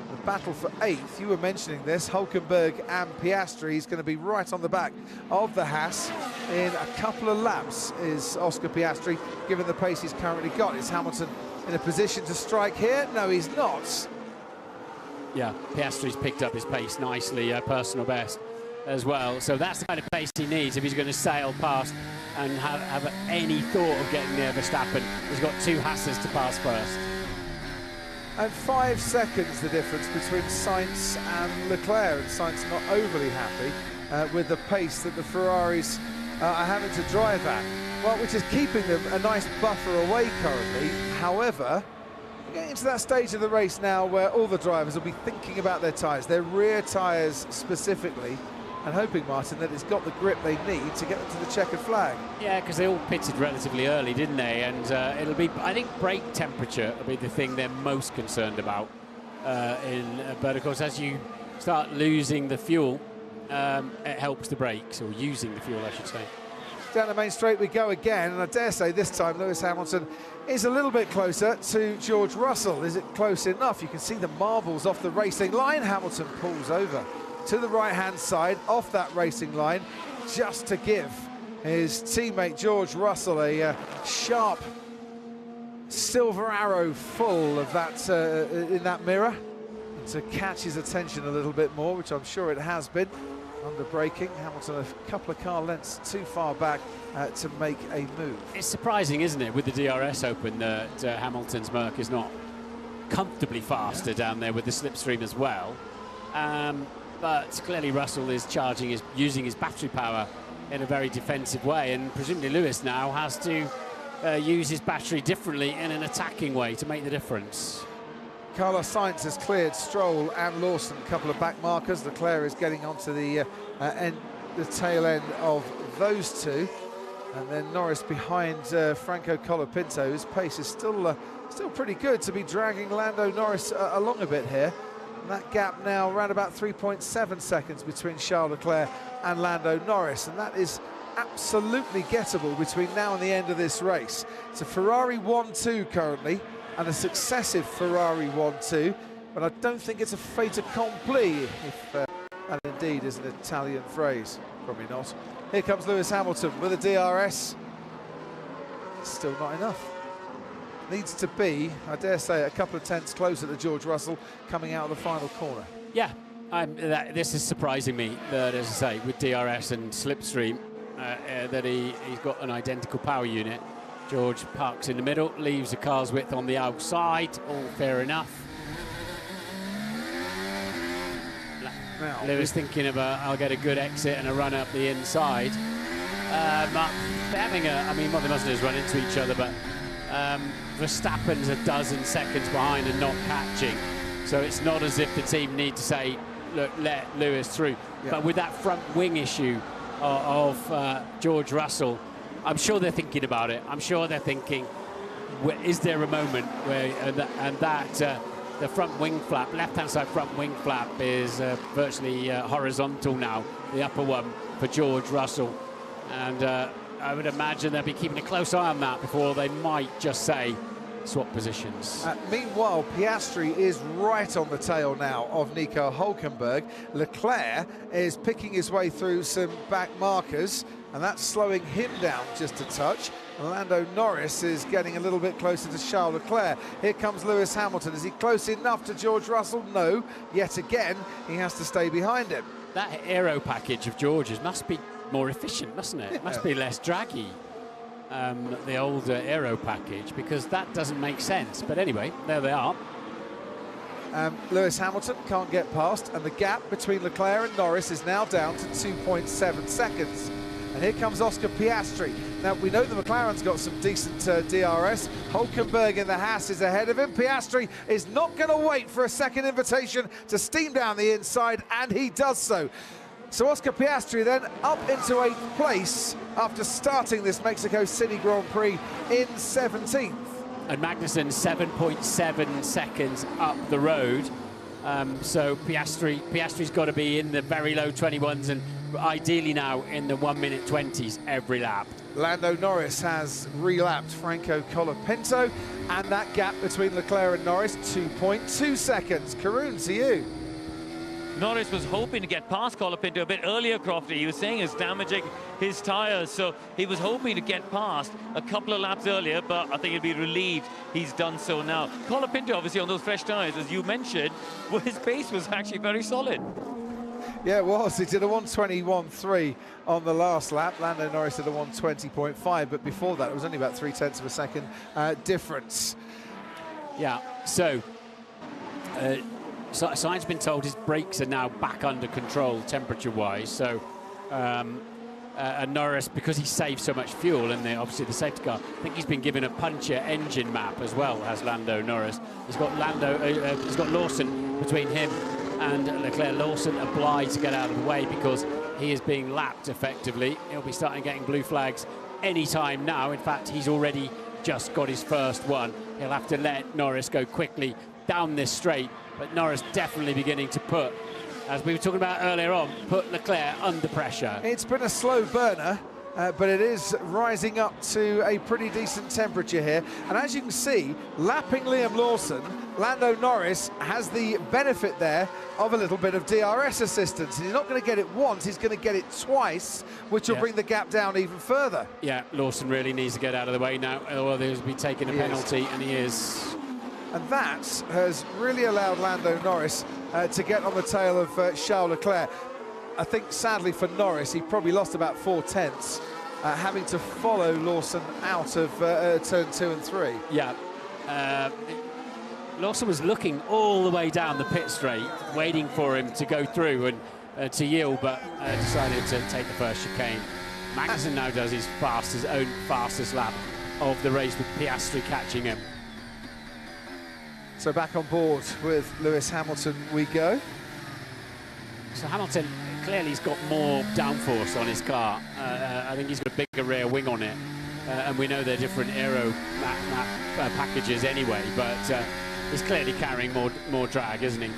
The battle for 8th, you were mentioning this, Hülkenberg and Piastri is going to be right on the back of the Haas in a couple of laps is Oscar Piastri, given the pace he's currently got. Is Hamilton in a position to strike here? No, he's not. Yeah, Piastri's picked up his pace nicely, personal best as well. So that's the kind of pace he needs if he's going to sail past and have any thought of getting near Verstappen. He's got two Haasers to pass first. And 5 seconds the difference between Sainz and Leclerc, and Sainz not overly happy with the pace that the Ferraris are having to drive at, well, which is keeping them a nice buffer away currently. However, we're getting into that stage of the race now where all the drivers will be thinking about their tyres, their rear tyres specifically, and hoping, Martin, that it's got the grip they need to get them to the checkered flag. Yeah, because they all pitted relatively early, didn't they? And it'll be, I think, brake temperature will be the thing they're most concerned about. But of course, as you start losing the fuel, it helps the brakes, or using the fuel, I should say. Down the main straight we go again, and I dare say this time Lewis Hamilton is a little bit closer to George Russell. Is it close enough? You can see the marbles off the racing line. Hamilton pulls over to the right-hand side, off that racing line, just to give his teammate George Russell a sharp silver arrow full of that in that mirror, and to catch his attention a little bit more, which I'm sure it has been. Under braking, Hamilton a couple of car lengths too far back to make a move. It's surprising, isn't it, with the DRS open, that Hamilton's Merc is not comfortably faster down there with the slipstream as well. But clearly Russell is using his battery power in a very defensive way, and presumably Lewis now has to use his battery differently in an attacking way to make the difference. Carlos Sainz has cleared Stroll and Lawson, a couple of back markers. Leclerc is getting onto the tail end of those two, and then Norris behind Franco Colapinto, whose pace is still pretty good to be dragging Lando Norris along a bit here. And that gap now around about 3.7 seconds between Charles Leclerc and Lando Norris, and that is absolutely gettable between now and the end of this race. It's a Ferrari 1-2 currently, and a successive Ferrari 1-2, but I don't think it's a fait accompli, if that indeed is an Italian phrase. Probably not. Here comes Lewis Hamilton with a DRS. Still not enough. Needs to be, I dare say, a couple of tenths closer to George Russell coming out of the final corner. Yeah, this is surprising me that, as I say, with DRS and slipstream, that he's got an identical power unit. George parks in the middle, leaves the car's width on the outside, all fair enough. Now, Lewis thinking about, I'll get a good exit and a run up the inside. They're having well, they mustn't have run into each other, but Verstappen's a dozen seconds behind and not catching. So it's not as if the team need to say, look, let Lewis through. Yeah. But with that front wing issue of George Russell, I'm sure they're thinking about it. I'm sure they're thinking, is there a moment where, the front wing flap, left-hand side front wing flap is virtually horizontal now, the upper one for George Russell. And I would imagine they'll be keeping a close eye on that before they might just say, swap positions. Meanwhile, Piastri is right on the tail now of Nico Hülkenberg. Leclerc is picking his way through some back markers, and that's slowing him down just a touch. Lando Norris is getting a little bit closer to Charles Leclerc. Here comes Lewis Hamilton. Is he close enough to George Russell? No. Yet again, he has to stay behind him. That aero package of George's must be more efficient, mustn't it? It must be less draggy, the older aero package, because that doesn't make sense. But anyway, there they are. Lewis Hamilton can't get past, and the gap between Leclerc and Norris is now down to 2.7 seconds. And here comes Oscar Piastri. Now, we know the McLaren's got some decent DRS. Hülkenberg in the Haas is ahead of him. Piastri is not going to wait for a second invitation to steam down the inside, and he does so. So Oscar Piastri then up into 8th place after starting this Mexico City Grand Prix in 17th. And Magnussen 7.7 seconds up the road. So Piastri's got to be in the very low 21s and ideally now in the 1-minute 20s every lap. Lando Norris has relapped Franco Colapinto, and that gap between Leclerc and Norris, 2.2 seconds. Karun, to you. Norris was hoping to get past Colapinto a bit earlier, Crofty. He was saying it's damaging his tyres, so he was hoping to get past a couple of laps earlier, but I think he'll be relieved he's done so now. Colapinto, obviously, on those fresh tyres, as you mentioned, well, his pace was actually very solid. Yeah, it was. He did a 1:21.3 on the last lap. Lando Norris did a 1:20.5, but before that, it was only about 0.3 of a second difference. Yeah, so Sainz been told his brakes are now back under control temperature-wise, so and Norris, because he saved so much fuel and obviously the safety car, I think he's been given a puncher engine map as well as Lando Norris. He's got Lawson between him and Leclerc. Lawson obliged to get out of the way because he is being lapped effectively. He'll be starting getting blue flags any time now. In fact, he's already just got his first one. He'll have to let Norris go quickly down this straight, but Norris definitely beginning to put, as we were talking about earlier on, put Leclerc under pressure. It's been a slow burner, but it is rising up to a pretty decent temperature here. And as you can see, lapping Liam Lawson, Lando Norris has the benefit there of a little bit of DRS assistance. And he's not going to get it once, he's going to get it twice, which will bring the gap down even further. Yeah, Lawson really needs to get out of the way now, or he'll be taking a penalty, and he is. And that has really allowed Lando Norris to get on the tail of Charles Leclerc. I think, sadly for Norris, he probably lost about 4/10, having to follow Lawson out of turn 2 and 3. Yeah. Lawson was looking all the way down the pit straight, waiting for him to go through and to yield, but decided to take the first chicane. Magnussen now does his own fastest lap of the race, with Piastri catching him. So back on board with Lewis Hamilton we go. So Hamilton, clearly he's got more downforce on his car. I think he's got a bigger rear wing on it. And we know they're different aero packages anyway, but he's clearly carrying more drag, isn't he?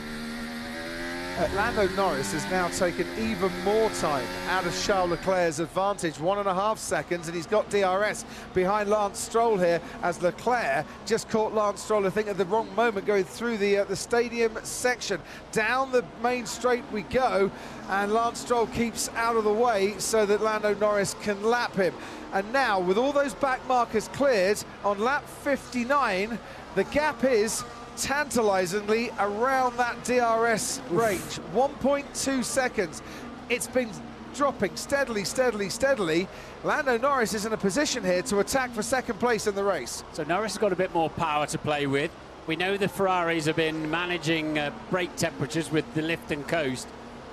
Lando Norris has now taken even more time out of Charles Leclerc's advantage, 1.5 seconds, and he's got DRS behind Lance Stroll here, as Leclerc just caught Lance Stroll, I think, at the wrong moment, going through the stadium section. Down the main straight we go, and Lance Stroll keeps out of the way so that Lando Norris can lap him. And now, with all those back markers cleared, on lap 59, the gap is tantalizingly around that DRS range. 1.2 seconds. It's been dropping steadily. Lando Norris is in a position here to attack for second place in the race. So Norris has got a bit more power to play with. We know the Ferraris have been managing brake temperatures with the lift and coast,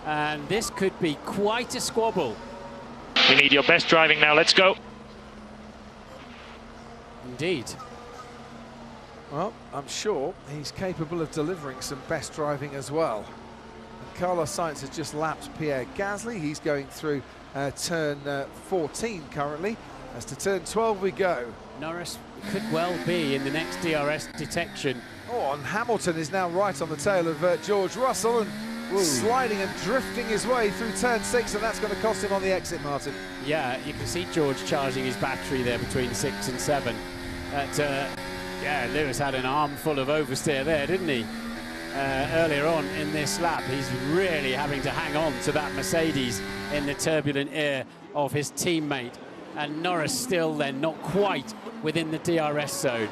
and this could be quite a squabble. We need your best driving now, let's go. Indeed. Well, I'm sure he's capable of delivering some best driving as well. And Carlos Sainz has just lapped Pierre Gasly. He's going through turn 14 currently. As to turn 12 we go. Norris could well be in the next DRS detection. Oh, and Hamilton is now right on the tail of George Russell, and sliding and drifting his way through turn 6, and that's going to cost him on the exit, Martin. Yeah, you can see George charging his battery there between 6 and 7. Yeah, Lewis had an armful of oversteer there, didn't he? Earlier on in this lap, he's really having to hang on to that Mercedes in the turbulent air of his teammate. And Norris still then not quite within the DRS zone.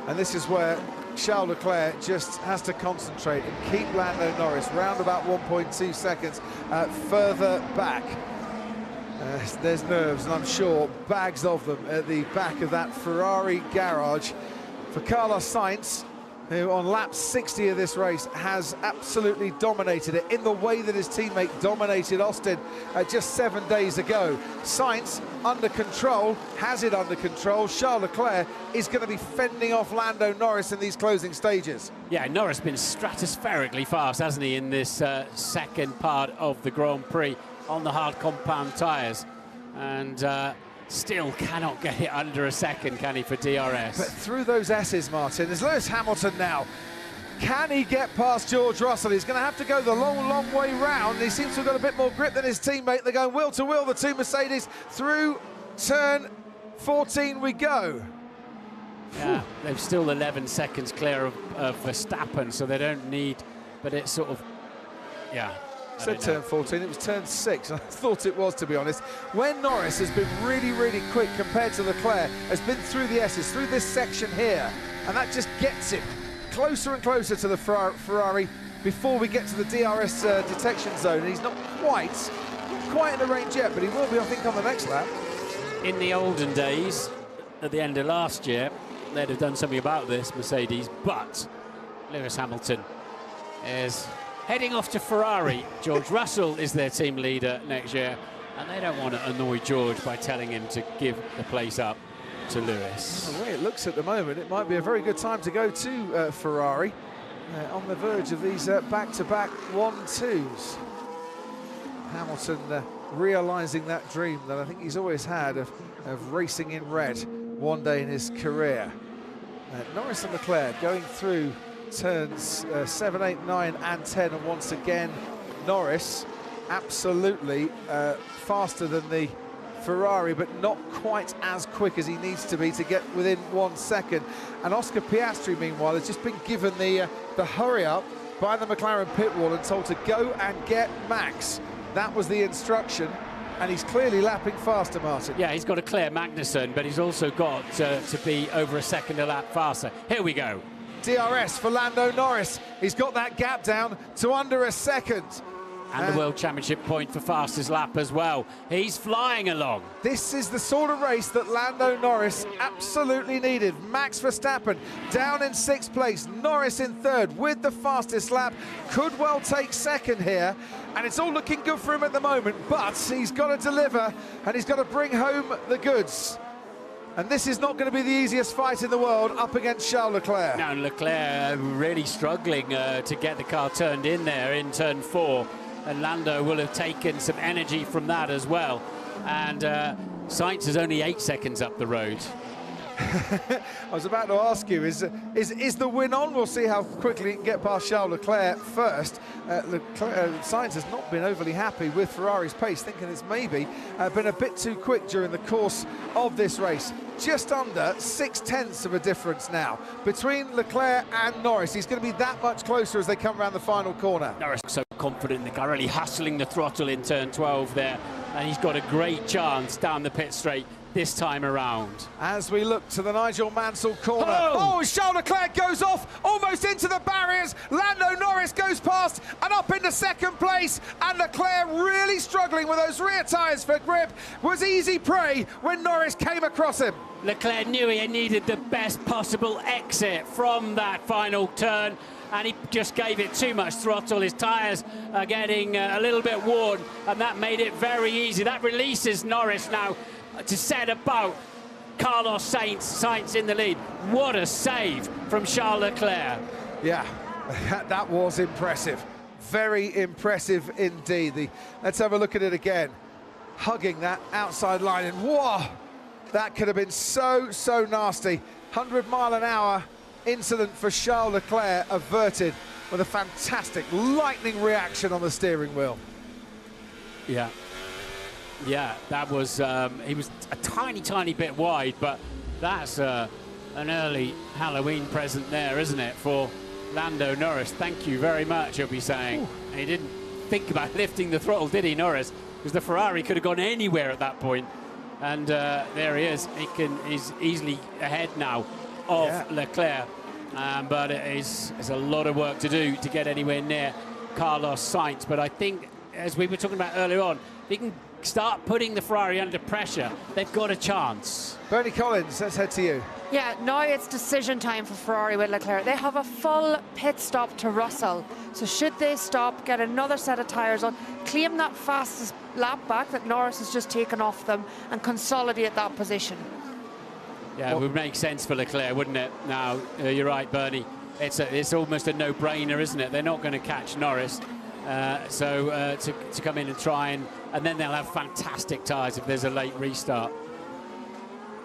And this is where Charles Leclerc just has to concentrate and keep Lando Norris round about 1.2 seconds further back. There's nerves, and I'm sure bags of them at the back of that Ferrari garage. For Carlos Sainz, who on lap 60 of this race has absolutely dominated it in the way that his teammate dominated Austin just 7 days ago. Sainz under control, has it under control. Charles Leclerc is going to be fending off Lando Norris in these closing stages. Yeah, Norris has been stratospherically fast, hasn't he, in this second part of the Grand Prix on the hard compound tyres. And still cannot get it under a second, can he, for DRS? But through those S's, Martin, there's Lewis Hamilton now. Can he get past George Russell? He's going to have to go the long way round. He seems to have got a bit more grip than his teammate. They're going wheel to wheel, the two Mercedes. Through turn 14 we go. Yeah, they're still 11 seconds clear of Verstappen, so they don't need, but it's sort of, yeah. I said turn 14, it was turn 6. I thought it was, to be honest. When Norris has been really quick compared to Leclerc, has been through the S's, through this section here, and that just gets him closer and closer to the Ferrari before we get to the DRS detection zone. And he's not quite in the range yet, but he will be, I think, on the next lap. In the olden days, at the end of last year, they'd have done something about this, Mercedes, but Lewis Hamilton is heading off to Ferrari. George Russell is their team leader next year, and they don't want to annoy George by telling him to give the place up to Lewis. The way it looks at the moment, it might be a very good time to go to Ferrari, on the verge of these back-to-back 1-2s. Hamilton realising that dream that I think he's always had of racing in red one day in his career. Norris and Leclerc going through turns 7, 8, 9 and 10, and once again Norris absolutely faster than the Ferrari, but not quite as quick as he needs to be to get within 1 second. And Oscar Piastri, meanwhile, has just been given the hurry up by the McLaren pit wall and told to go and get Max. That was the instruction, and he's clearly lapping faster, Martin. Yeah, he's got to clear Magnussen, but he's also got to be over a second a lap faster. Here we go. DRS for Lando Norris. He's got that gap down to under a second. And the World Championship point for fastest lap as well. He's flying along. This is the sort of race that Lando Norris absolutely needed. Max Verstappen down in 6th place, Norris in 3rd with the fastest lap. Could well take 2nd here, and it's all looking good for him at the moment, but he's got to deliver, and he's got to bring home the goods. And this is not going to be the easiest fight in the world up against Charles Leclerc. Now Leclerc really struggling to get the car turned in there in turn 4. And Lando will have taken some energy from that as well. And Sainz is only 8 seconds up the road. I was about to ask you, is the win on? We'll see how quickly he can get past Charles Leclerc first. Sainz has not been overly happy with Ferrari's pace, thinking it's maybe been a bit too quick during the course of this race. Just under 0.6 of a difference now between Leclerc and Norris. He's going to be that much closer as they come around the final corner. Norris so confident, the guy really hustling the throttle in turn 12 there, and he's got a great chance down the pit straight this time around. As we look to the Nigel Mansell corner. Oh, Charles Leclerc goes off, almost into the barriers. Lando Norris goes past and up into 2nd place. And Leclerc really struggling with those rear tyres for grip. Was easy prey when Norris came across him. Leclerc knew he needed the best possible exit from that final turn, and he just gave it too much throttle. His tyres are getting a little bit worn, and that made it very easy. That releases Norris now to set about Carlos Sainz in the lead. What a save from Charles Leclerc. Yeah, that was impressive. Very impressive indeed. Let's have a look at it again. Hugging that outside line, and whoa, that could have been so nasty. 100-mile-an-hour incident for Charles Leclerc averted with a fantastic lightning reaction on the steering wheel. Yeah, that was, he was a tiny bit wide, but that's an early Halloween present there, isn't it, for Lando Norris? Thank you very much, he'll be saying. Ooh. He didn't think about lifting the throttle, did he, Norris? Because the Ferrari could have gone anywhere at that point. And there he is. He's easily ahead now of Leclerc. But it's a lot of work to do to get anywhere near Carlos Sainz. But I think, as we were talking about earlier on, if he can start putting the Ferrari under pressure, they've got a chance. Bernie Collins, let's head to you. Yeah, now it's decision time for Ferrari with Leclerc. They have a full pit stop to Russell. So should they stop, get another set of tyres on, claim that fastest lap back that Norris has just taken off them, and consolidate that position? Yeah, it would make sense for Leclerc, wouldn't it? Now, you're right, Bernie. It's almost a no-brainer, isn't it? They're not going to catch Norris. To come in and try and then they'll have fantastic tyres if there's a late restart.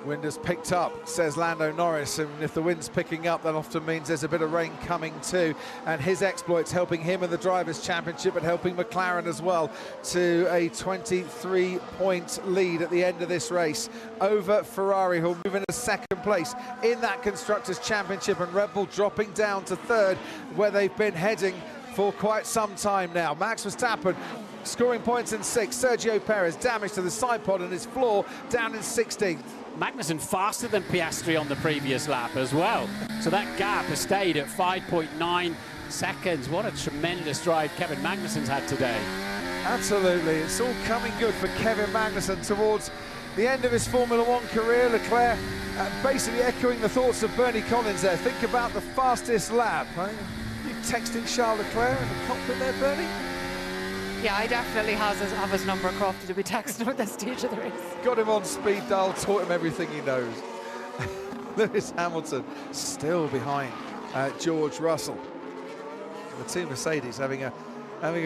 Wind has picked up, says Lando Norris, and if the wind's picking up, that often means there's a bit of rain coming too. And his exploits helping him in the Drivers' Championship, but helping McLaren as well to a 23-point lead at the end of this race over Ferrari, who'll move into 2nd place in that Constructors' Championship, and Red Bull dropping down to 3rd, where they've been heading for quite some time now. Max Verstappen scoring points in 6th. Sergio Perez damage to the side pod and his floor down in 16th. Magnussen faster than Piastri on the previous lap as well. So that gap has stayed at 5.9 seconds. What a tremendous drive Kevin Magnussen's had today. Absolutely. It's all coming good for Kevin Magnussen towards the end of his Formula One career. Leclerc basically echoing the thoughts of Bernie Collins there. Think about the fastest lap. You texting Charles Leclerc in the cockpit there, Bernie? Yeah, I definitely have his number, Crofty, to be texting him at this stage of the race. Got him on speed dial, taught him everything he knows. Lewis Hamilton still behind George Russell. The two Mercedes having a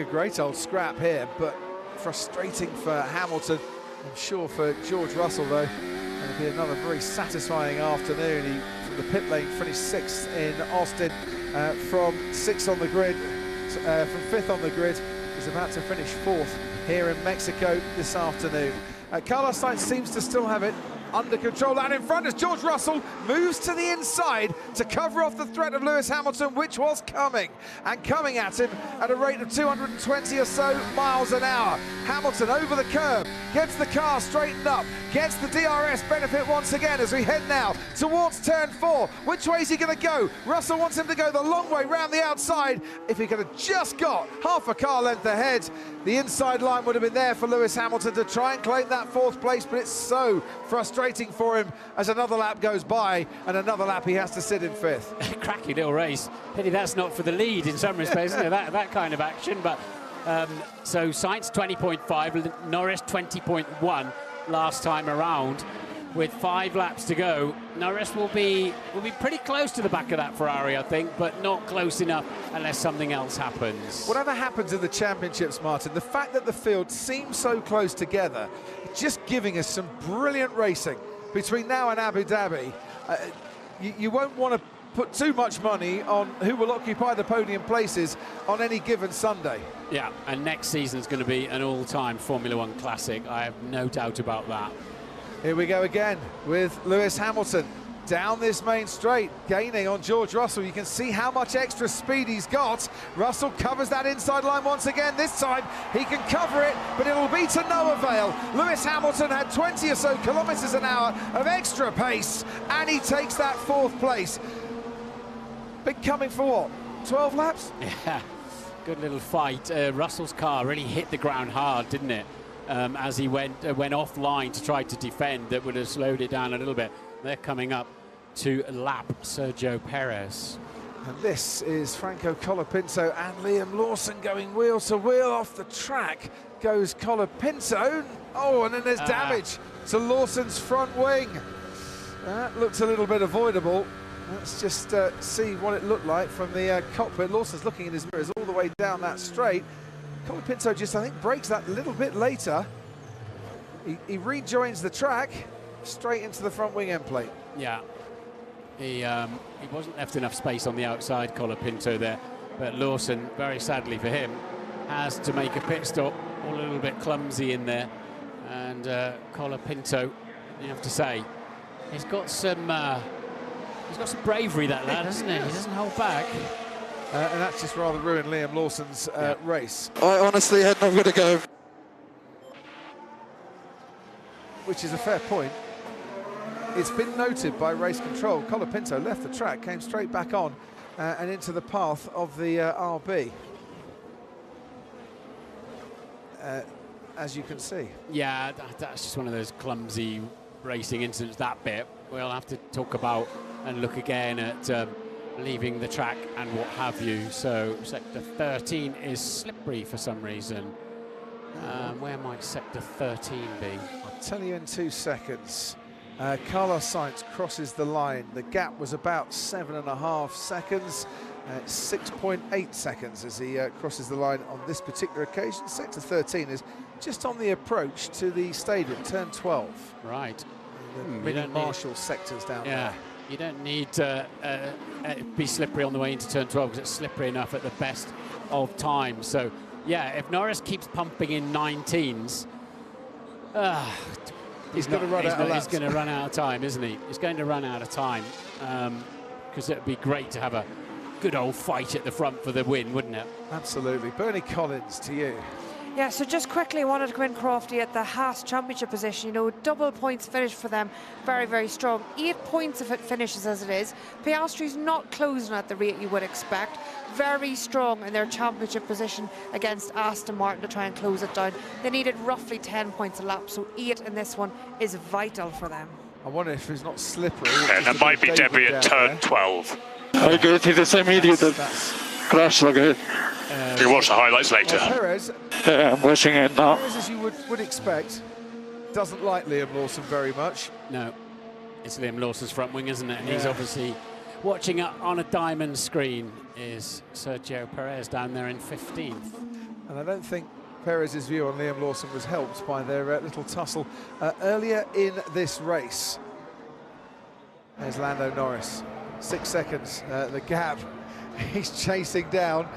great old scrap here, but frustrating for Hamilton. I'm sure for George Russell, though, it'll be another very satisfying afternoon. He, from the pit lane, finished 6th in Austin, from 6th on the grid, from 5th on the grid. He's about to finish 4th here in Mexico this afternoon. Carlos Sainz seems to still have it under control, and in front as George Russell moves to the inside to cover off the threat of Lewis Hamilton, which was coming at him at a rate of 220 or so miles an hour. Hamilton over the curb, gets the car straightened up, gets the DRS benefit once again as we head now towards turn 4. Which way is he going to go? Russell wants him to go the long way round the outside. If he could have just got half a car length ahead, the inside line would have been there for Lewis Hamilton to try and claim that 4th place, but it's so frustrating for him as another lap goes by and another lap he has to sit in 5th. Cracky little race. Pity that's not for the lead in some respects, isn't it? That kind of action. But so Sainz 20.5, Norris 20.1 last time around. With 5 laps to go, Norris will be pretty close to the back of that Ferrari, I think, but not close enough unless something else happens. Whatever happens in the championships, Martin, the fact that the field seems so close together, just giving us some brilliant racing between now and Abu Dhabi. You won't want to put too much money on who will occupy the podium places on any given Sunday. Yeah, and next season is going to be an all-time Formula One classic. I have no doubt about that. Here we go again with Lewis Hamilton down this main straight, gaining on George Russell. You can see how much extra speed he's got. Russell covers that inside line once again. This time he can cover it, but it'll be to no avail. Lewis Hamilton had 20 or so kilometers an hour of extra pace, and he takes that 4th place. Big coming for what, 12 laps? Yeah, good little fight. Russell's car really hit the ground hard, didn't it? As he went offline to try to defend, that would have slowed it down a little bit. They're coming up to lap Sergio Perez. And this is Franco Colapinto and Liam Lawson going wheel to wheel. Off the track goes Colapinto. Oh, and then there's damage to Lawson's front wing. That looks a little bit avoidable. Let's just see what it looked like from the cockpit. Lawson's looking in his mirrors all the way down that straight. Colapinto just, I think, breaks that a little bit later. He rejoins the track straight into the front wing end plate. Yeah, he wasn't left enough space on the outside, Colapinto there, but Lawson, very sadly for him, has to make a pit stop, all a little bit clumsy in there. And Colapinto, you have to say, he's got some bravery, that lad, hasn't he? He doesn't hold back. And that's just rather ruined Liam Lawson's race. I honestly had nowhere to go. Which is a fair point. It's been noted by race control. Colapinto left the track, came straight back on and into the path of the RB. As you can see. Yeah, that's just one of those clumsy racing incidents, that bit. We'll have to talk about and look again at leaving the track and what have you. So sector 13 is slippery for some reason. Where might sector 13 be? I'll tell you in 2 seconds. Carlos Sainz crosses the line. The gap was about 7.5 seconds. 6.8 seconds as he crosses the line on this particular occasion. Sector 13 is just on the approach to the stadium, turn 12. Right. The mini Marshall sectors down there. You don't need to be slippery on the way into turn 12 because it's slippery enough at the best of times. So, yeah, if Norris keeps pumping in 19s, he's going to run out of laps. He's going to run out of time, isn't he? He's going to run out of time because it would be great to have a good old fight at the front for the win, wouldn't it? Absolutely. Bernie Collins, to you. Yeah, so just quickly, I wanted to come in, Crofty, at the Haas Championship position. You know, double points finish for them. Very, very strong. 8 points if it finishes as it is. Piastri's not closing at the rate you would expect. Very strong in their championship position against Aston Martin to try and close it down. They needed roughly 10 points a lap, so 8 in this one is vital for them. I wonder if it's not slippery. Yeah, that might be Debbie at turn 12. I agree with you, the same idiot. crash again. You watch the highlights later. Perez, Yeah, I'm watching it now. Perez, as you would expect, doesn't like Liam Lawson very much. No, it's Liam Lawson's front wing, isn't it? And he's Yeah. obviously watching it on a diamond screen is Sergio Perez down there in 15th. And I don't think Perez's view on Liam Lawson was helped by their little tussle earlier in this race. There's Lando Norris, 6 seconds, the gap. He's chasing down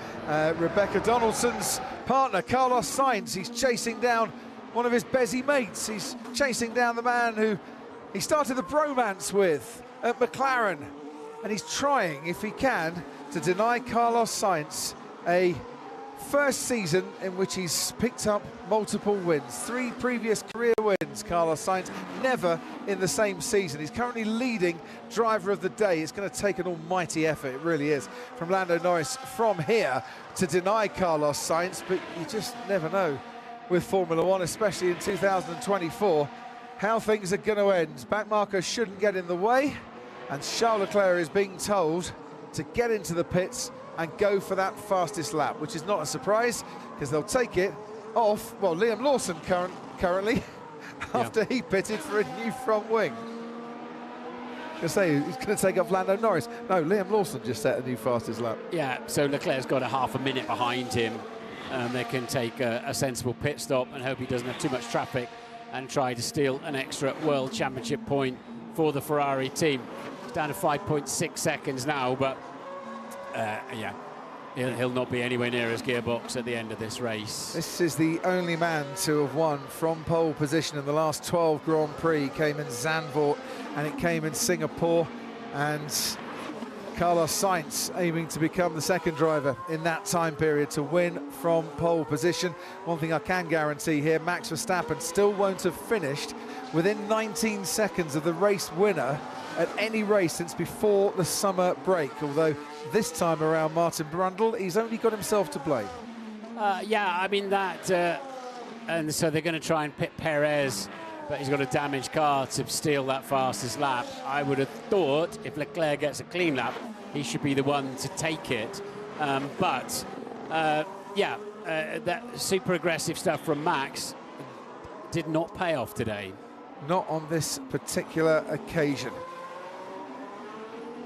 Rebecca Donaldson's partner, Carlos Sainz. He's chasing down one of his Bezzy mates. He's chasing down the man who he started the bromance with at McLaren. And he's trying, if he can, to deny Carlos Sainz a first season in which he's picked up multiple wins. 3 previous career wins, Carlos Sainz, never in the same season. He's currently leading driver of the day. It's going to take an almighty effort, it really is, from Lando Norris from here to deny Carlos Sainz, but you just never know with Formula One, especially in 2024, how things are going to end. Backmarker shouldn't get in the way, and Charles Leclerc is being told to get into the pits and go for that fastest lap, which is not a surprise because they'll take it off, well, Liam Lawson currently after he pitted for a new front wing. I say he's going to take off Lando Norris. No, Liam Lawson just set a new fastest lap. Yeah, so Leclerc's got a half a minute behind him. They can take a sensible pit stop and hope he doesn't have too much traffic and try to steal an extra World Championship point for the Ferrari team. It's down to 5.6 seconds now, but yeah, he'll not be anywhere near his gearbox at the end of this race. This is the only man to have won from pole position in the last 12 Grand Prix. It came in Zandvoort and it came in Singapore, and Carlos Sainz aiming to become the second driver in that time period to win from pole position. One thing I can guarantee here, Max Verstappen still won't have finished within 19 seconds of the race winner at any race since before the summer break, although this time around, Martin Brundle, he's only got himself to blame. Yeah, I mean that, and so they're going to try and pit Perez, but he's got a damaged car to steal that fastest lap. I would have thought if Leclerc gets a clean lap, he should be the one to take it. But yeah, that super aggressive stuff from Max did not pay off today. Not on this particular occasion.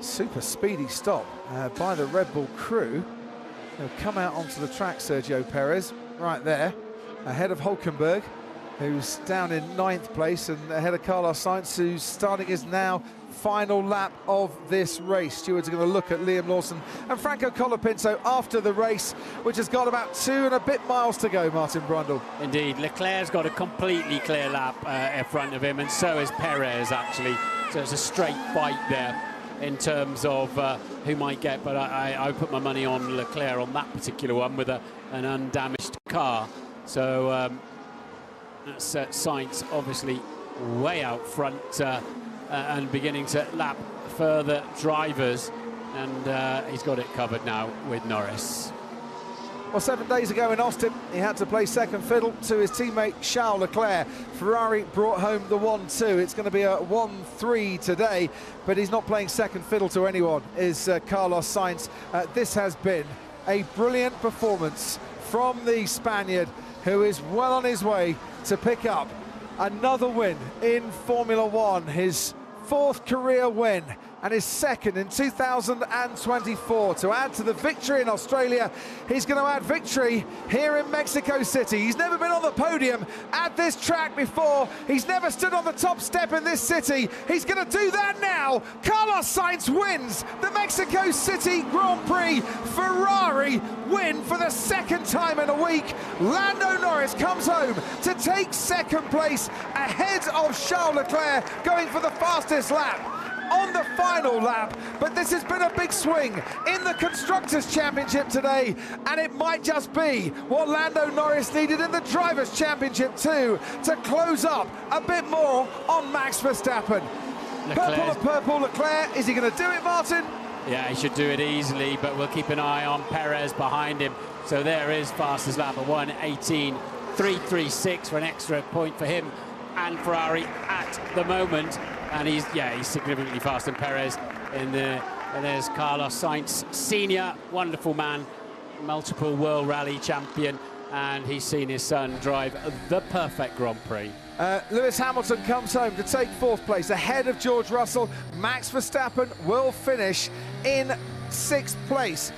Super speedy stop by the Red Bull crew. He'll come out onto the track, Sergio Perez, right there, ahead of Hulkenberg, who's down in 9th place, and ahead of Carlos Sainz, who's starting his now final lap of this race. Stewards are going to look at Liam Lawson and Franco Colapinto after the race, which has got about 2 and a bit miles to go, Martin Brundle. Indeed, Leclerc's got a completely clear lap in front of him, and so is Perez, actually. So it's a straight fight there in terms of who might get, but I put my money on Leclerc on that particular one with an undamaged car. So that's Sainz obviously way out front and beginning to lap further drivers, and he's got it covered now with Norris. Well, 7 days ago in Austin, he had to play second fiddle to his teammate Charles Leclerc. Ferrari brought home the 1-2. It's going to be a 1-3 today, but he's not playing second fiddle to anyone, is Carlos Sainz. This has been a brilliant performance from the Spaniard, who is well on his way to pick up another win in Formula One, his 4th career win and his 2nd in 2024. To add to the victory in Australia, he's going to add victory here in Mexico City. He's never been on the podium at this track before. He's never stood on the top step in this city. He's going to do that now. Carlos Sainz wins the Mexico City Grand Prix. Ferrari win for the 2nd time in a week. Lando Norris comes home to take 2nd place ahead of Charles Leclerc, going for the fastest lap on the final lap. But this has been a big swing in the Constructors' Championship today, and it might just be what Lando Norris needed in the Drivers' Championship too, to close up a bit more on Max Verstappen. Purple and purple Leclerc, is he going to do it, Martin? Yeah, he should do it easily, but we'll keep an eye on Perez behind him. So there is fastest lap of 1:18.336 for an extra point for him and Ferrari at the moment. And he's significantly faster than Perez in the And there's Carlos Sainz Sr., wonderful man, multiple World Rally champion, and he's seen his son drive the perfect Grand Prix. Lewis Hamilton comes home to take 4th place ahead of George Russell. Max Verstappen will finish in 6th place.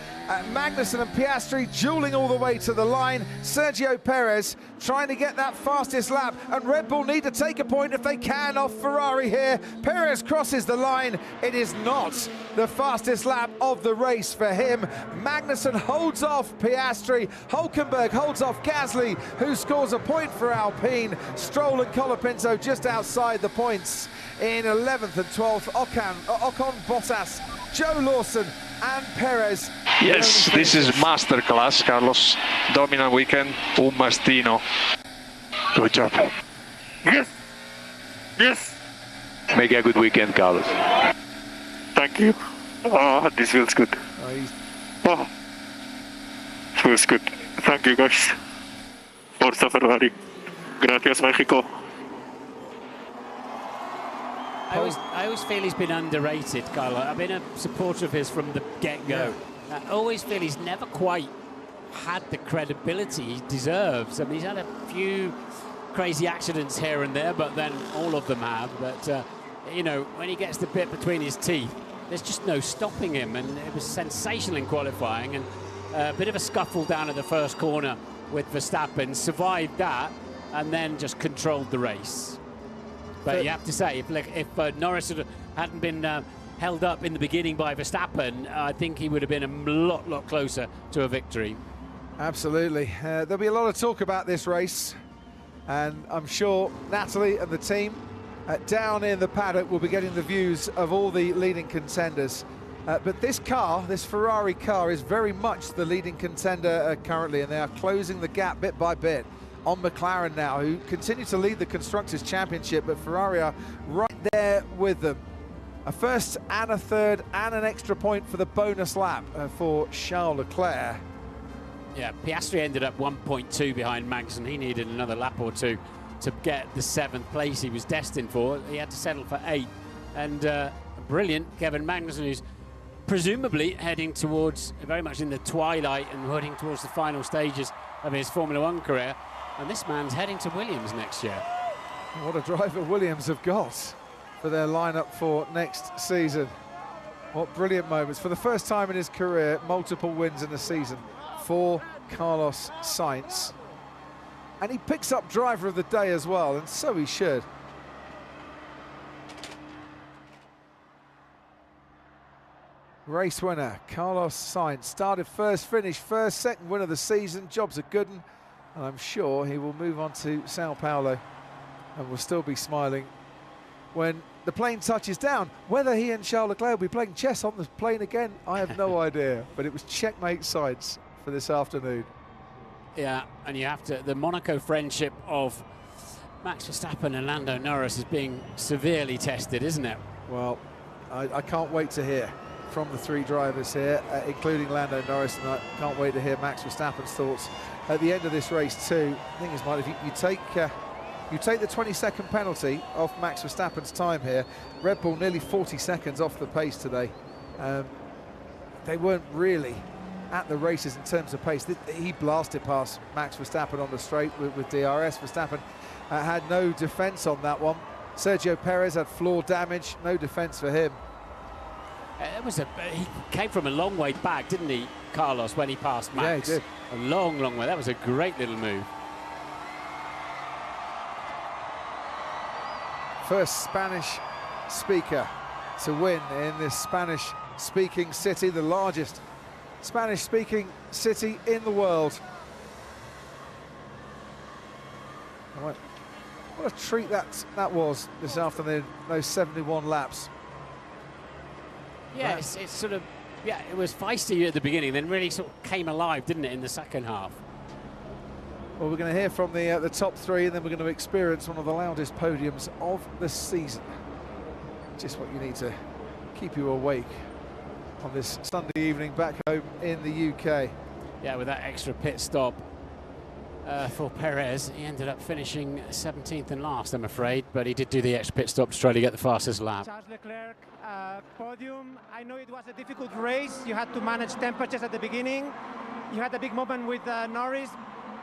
Magnussen and Piastri dueling all the way to the line. Sergio Perez trying to get that fastest lap, and Red Bull need to take a point if they can off Ferrari here. Perez crosses the line. It is not the fastest lap of the race for him. Magnussen holds off Piastri. Hülkenberg holds off Gasly, who scores a point for Alpine. Stroll and Colapinto just outside the points in 11th and 12th. Ocon, Bottas, Joe Lawson and Perez. Yes, this is masterclass, Carlos. Dominant weekend, un mastino. Good job. Yes. Yes. Make a good weekend, Carlos. Thank you. Oh, this feels good. Oh, feels good. Thank you, guys. Forza Ferrari. Gracias, Mexico. I always feel he's been underrated, Carlo. I've been a supporter of his from the get-go. Yeah. I always feel he's never quite had the credibility he deserves. I mean, he's had a few crazy accidents here and there, but then all of them have. But, you know, when he gets the bit between his teeth, there's just no stopping him. And it was sensational in qualifying. And a bit of a scuffle down at the first corner with Verstappen, survived that, and then just controlled the race. But you have to say, if Norris hadn't been held up in the beginning by Verstappen, I think he would have been a lot closer to a victory. Absolutely. There'll be a lot of talk about this race, and I'm sure Natalie and the team down in the paddock will be getting the views of all the leading contenders. But this car, this Ferrari car, is very much the leading contender currently, and they are closing the gap bit by bit on McLaren now, who continue to lead the Constructors' Championship, but Ferrari are right there with them. A first and a third and an extra point for the bonus lap for Charles Leclerc. Yeah, Piastri ended up 1.2 behind Magnussen. He needed another lap or two to get the 7th place he was destined for. He had to settle for 8th. And brilliant Kevin Magnussen, who's presumably heading towards, very much in the twilight and heading towards the final stages of his Formula One career. And this man's heading to Williams next year. What a driver Williams have got for their lineup for next season. What brilliant moments. For the first time in his career, multiple wins in a season for Carlos Sainz. And he picks up driver of the day as well, and so he should. Race winner, Carlos Sainz. Started first, finished first, second win of the season. Job's a good one. And I'm sure he will move on to Sao Paulo and will still be smiling when the plane touches down. Whether he and Charles Leclerc will be playing chess on the plane again, I have no idea. But it was checkmate sides for this afternoon. Yeah, and you have to, the Monaco friendship of Max Verstappen and Lando Norris is being severely tested, isn't it? Well, I can't wait to hear from the 3 drivers here, including Lando Norris, and I can't wait to hear Max Verstappen's thoughts at the end of this race too. The thing is, Mike, if you take the 20-second penalty off Max Verstappen's time here, Red Bull nearly 40 seconds off the pace today. They weren't really at the races in terms of pace. He blasted past Max Verstappen on the straight with DRS. Verstappen had no defence on that one. Sergio Perez had floor damage, no defence for him. He came from a long way back, didn't he, Carlos, when he passed Max? Yeah, he did. A long way. That was a great little move. First Spanish speaker to win in this Spanish-speaking city, the largest Spanish-speaking city in the world. What a treat that was this afternoon, those 71 laps. Yeah, it's sort of, yeah, it was feisty at the beginning, then really sort of came alive, didn't it, in the second half? Well, we're going to hear from the top 3, and then we're going to experience one of the loudest podiums of the season. Just what you need to keep you awake on this Sunday evening back home in the UK. Yeah, with that extra pit stop for Perez. He ended up finishing 17th and last, I'm afraid, but he did do the extra pit stop to try to get the fastest lap. Charles Leclerc, podium. I know it was a difficult race. You had to manage temperatures at the beginning. You had a big moment with Norris.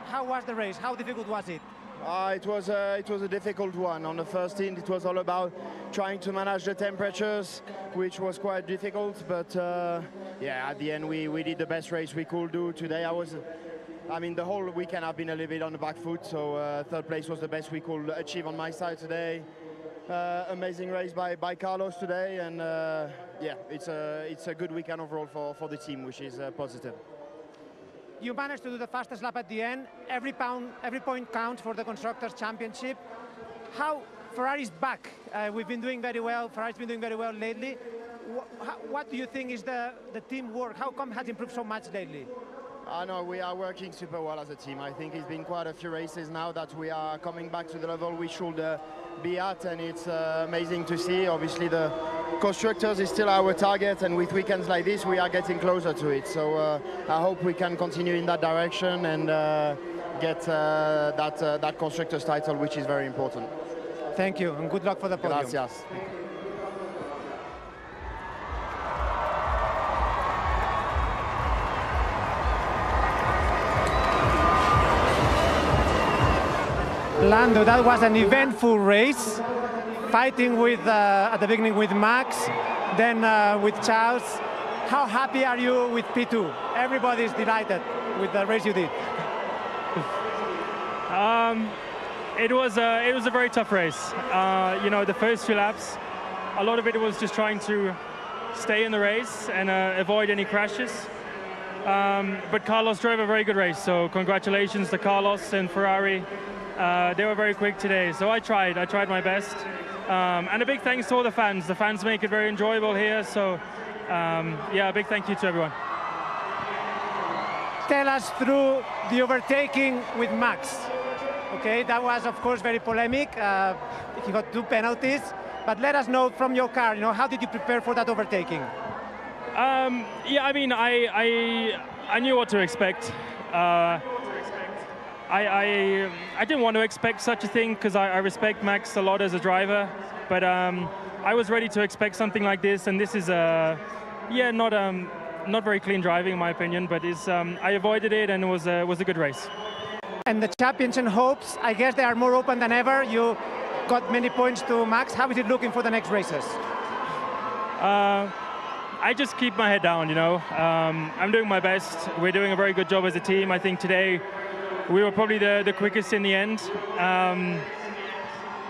How was the race? How difficult was it? It was a difficult one. On the first stint, it was all about trying to manage the temperatures, which was quite difficult. But yeah, at the end, we did the best race we could do today. I mean, the whole weekend I've been a little bit on the back foot, so third place was the best we could achieve on my side today. Amazing race by Carlos today, and yeah, it's a good weekend overall for the team, which is positive. You managed to do the fastest lap at the end. Every point counts for the Constructors' Championship. How Ferrari's back? We've been doing very well. Ferrari's been doing very well lately. What do you think is the teamwork? How come it has improved so much lately? I know we are working super well as a team. I think it's been quite a few races now that we are coming back to the level we should be at, and it's amazing to see. Obviously, the Constructors is still our target, and with weekends like this, we are getting closer to it. So I hope we can continue in that direction and get that Constructors title, which is very important. Thank you, and good luck for the podium. Gracias. Lando, that was an eventful race, fighting with at the beginning with Max, then with Charles. How happy are you with P2? Everybody's delighted with the race you did. It was a very tough race. You know, the first few laps, a lot of it was just trying to stay in the race and avoid any crashes. But Carlos drove a very good race, so congratulations to Carlos and Ferrari. They were very quick today, so I tried my best. And a big thanks to all the fans. The fans make it very enjoyable here, so yeah, a big thank you to everyone. Tell us through the overtaking with Max. Okay, that was of course very polemic. He got 2 penalties, but let us know from your car, you know, how did you prepare for that overtaking? Yeah, I mean, I knew what to expect. I didn't want to expect such a thing because I respect Max a lot as a driver, but I was ready to expect something like this, and this is yeah, not very clean driving in my opinion, but I avoided it, and it was a good race. And the championship hopes, I guess they are more open than ever. You got many points to Max. How is it looking for the next races? I just keep my head down, you know. I'm doing my best. We're doing a very good job as a team. I think today we were probably the quickest in the end.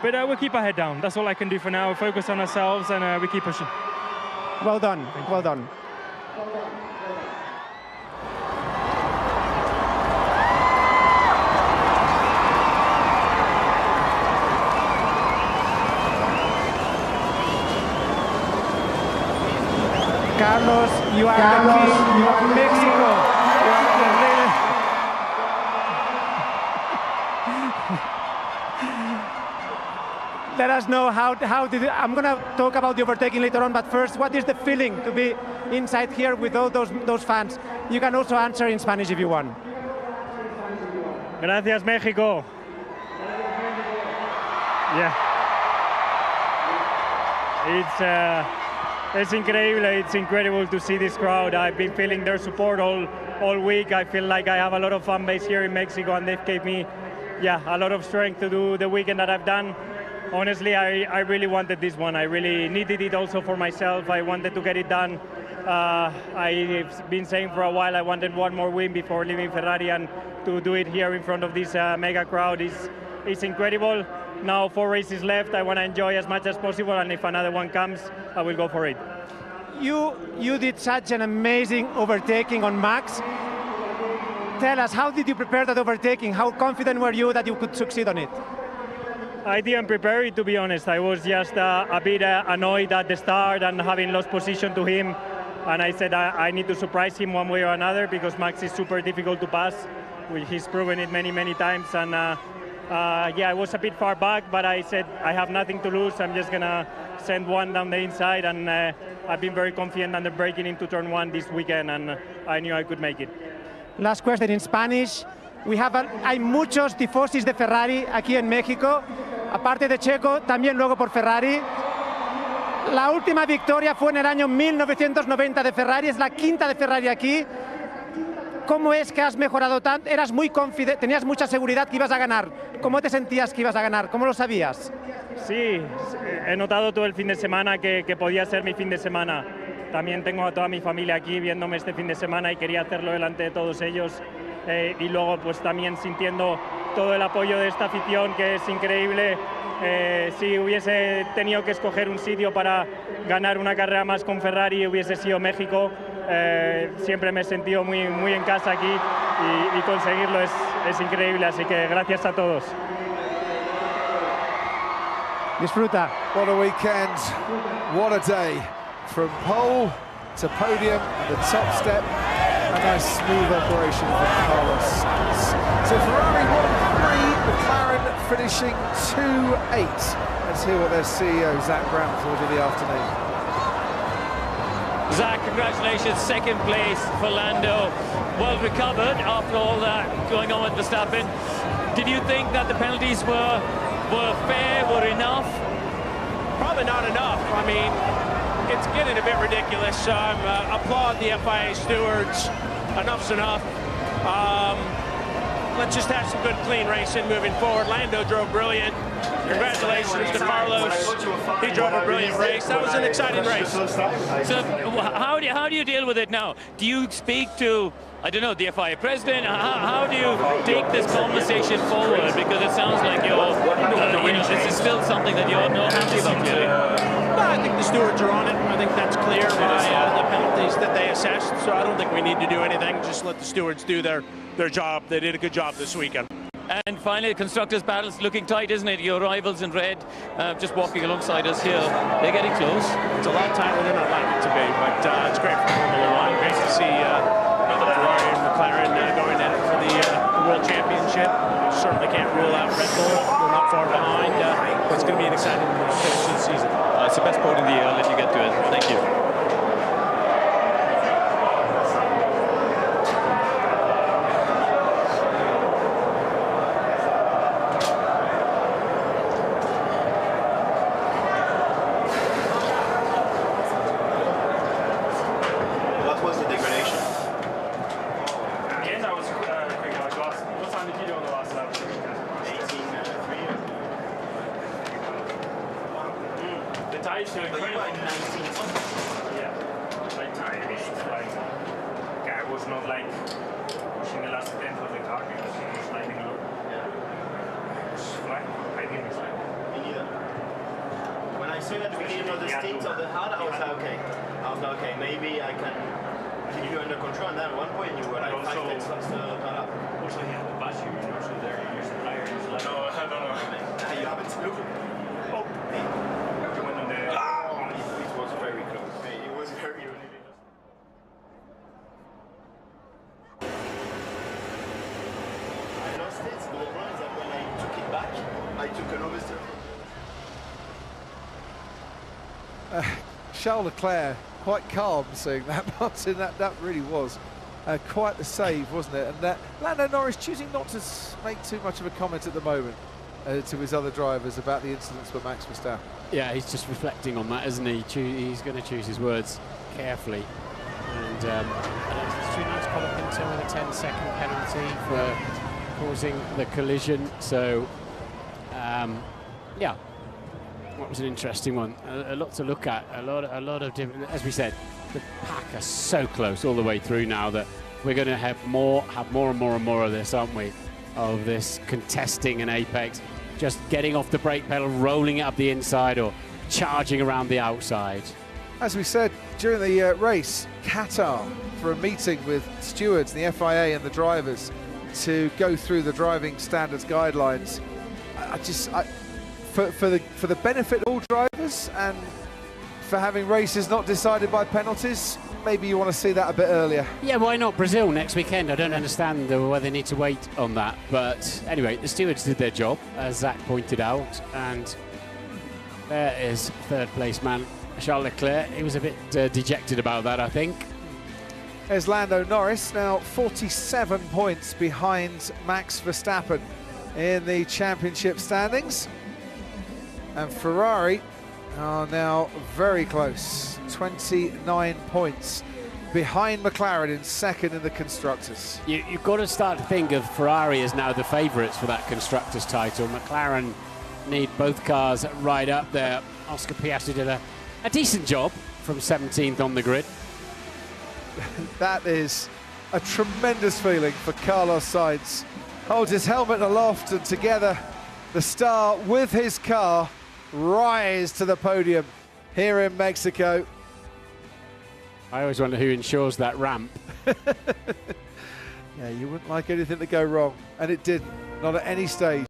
But we'll keep our head down. That's all I can do for now. We focus on ourselves, and we keep pushing. Well done. Well done. Carlos, you are the king of Mexico. Let us know how did it, I'm going to talk about the overtaking later on, but first, what is the feeling to be inside here with all those fans? You can also answer in Spanish if you want. Gracias, México. Yeah. It's incredible. It's incredible to see this crowd. I've been feeling their support all week. I feel like I have a lot of fan base here in Mexico, and they've gave me, yeah, a lot of strength to do the weekend that I've done. Honestly, I really wanted this one. I really needed it also for myself. I wanted to get it done. I've been saying for a while I wanted one more win before leaving Ferrari, and to do it here in front of this mega crowd is incredible. Now 4 races left. I want to enjoy as much as possible, and if another one comes, I will go for it. You did such an amazing overtaking on Max. Tell us, how did you prepare that overtaking? How confident were you that you could succeed on it? I didn't prepare it, to be honest. I was just a bit annoyed at the start and having lost position to him. And I said I need to surprise him one way or another, because Max is super difficult to pass. He's proven it many, many times. And yeah, I was a bit far back, but I said I have nothing to lose. I'm just going to send one down the inside. And I've been very confident under breaking into turn 1 this weekend, and I knew I could make it. Last question in Spanish. hay muchos tifosis de Ferrari aquí en México, aparte de Checo, también luego por Ferrari. La última victoria fue en el año 1990 de Ferrari, es la quinta de Ferrari aquí. ¿Cómo es que has mejorado tanto? Eras muy confidente, tenías mucha seguridad que ibas a ganar. ¿Cómo te sentías que ibas a ganar? ¿Cómo lo sabías? Sí, he notado todo el fin de semana que podía ser mi fin de semana. También tengo a toda mi familia aquí viéndome este fin de semana y quería hacerlo delante de todos ellos. Y luego pues también sintiendo todo el apoyo de esta afición, que es increíble. Si hubiese tenido que escoger un sitio para ganar una carrera más con Ferrari, hubiese sido México. Siempre me he sentido muy en casa aquí y conseguirlo es increíble, así que gracias a todos. Disfruta. What a weekend, what a day. From pole to podium and the top step, a nice smooth operation for Carlos. So Ferrari won 3, McLaren finishing 2-8. Let's hear what their CEO, Zach Brown, thought of the afternoon. Zach, congratulations, second place for Lando. Well recovered after all that going on with Verstappen. Did you think that the penalties were fair, were enough? Probably not enough. I mean, it's getting a bit ridiculous. Applaud the FIA stewards. Enough's enough. Let's just have some good, clean racing moving forward. Lando drove brilliant. Congratulations to Carlos. He drove a brilliant race. That was an exciting race. So how do you deal with it now? Do you speak to, I don't know, the FIA president? How do you take this conversation forward? Because it sounds like this is still something that you're not happy about, really. I think the stewards are on it. I think that's clear by the penalties that they assessed. So I don't think we need to do anything. Just let the stewards do their job. They did a good job this weekend. And finally, the constructors' battle's looking tight, isn't it? Your rivals in red, just walking alongside us here. They're getting close. It's a lot tighter than I'd like it to be, but it's great for Formula 1. Great to see Ferrari and McLaren going at it for the World Championship. Certainly can't rule out Red Bull. We're not far behind. It's going to be an exciting finish to the season. It's the best podium of the year. I'll let you get to it. Thank you. Charles Leclerc quite calm seeing that, Martin. That really was quite the save, wasn't it? And Lando Norris choosing not to make too much of a comment at the moment to his other drivers about the incidents with Max Verstappen. Yeah, he's just reflecting on that, isn't he? He's going to choose his words carefully. And it's too nice to call up until with a 10-second penalty for causing the collision. So, yeah. That was an interesting one. A lot to look at. A lot of different. As we said, the pack are so close all the way through now that we're going to have more and more of this, aren't we? Of this contesting an apex, just getting off the brake pedal, rolling it up the inside, or charging around the outside. As we said during the race, Qatar for a meeting with stewards, the FIA, and the drivers to go through the driving standards guidelines. For the benefit of all drivers and for having races not decided by penalties, maybe you want to see that a bit earlier. Yeah, why not Brazil next weekend? I don't understand why they need to wait on that. But anyway, the stewards did their job, as Zach pointed out, and there is third place man Charles Leclerc. He was a bit dejected about that, I think. There's Lando Norris, now 47 points behind Max Verstappen in the championship standings. And Ferrari are now very close, 29 points behind McLaren in second in the Constructors. You've got to start to think of Ferrari as now the favourites for that Constructors title. McLaren need both cars right up there. Oscar Piastri did a decent job from 17th on the grid. That is a tremendous feeling for Carlos Sainz. Holds his helmet aloft, and together the star with his car rise to the podium here in Mexico. I always wonder who ensures that ramp. Yeah, you wouldn't like anything to go wrong, and it didn't, not at any stage.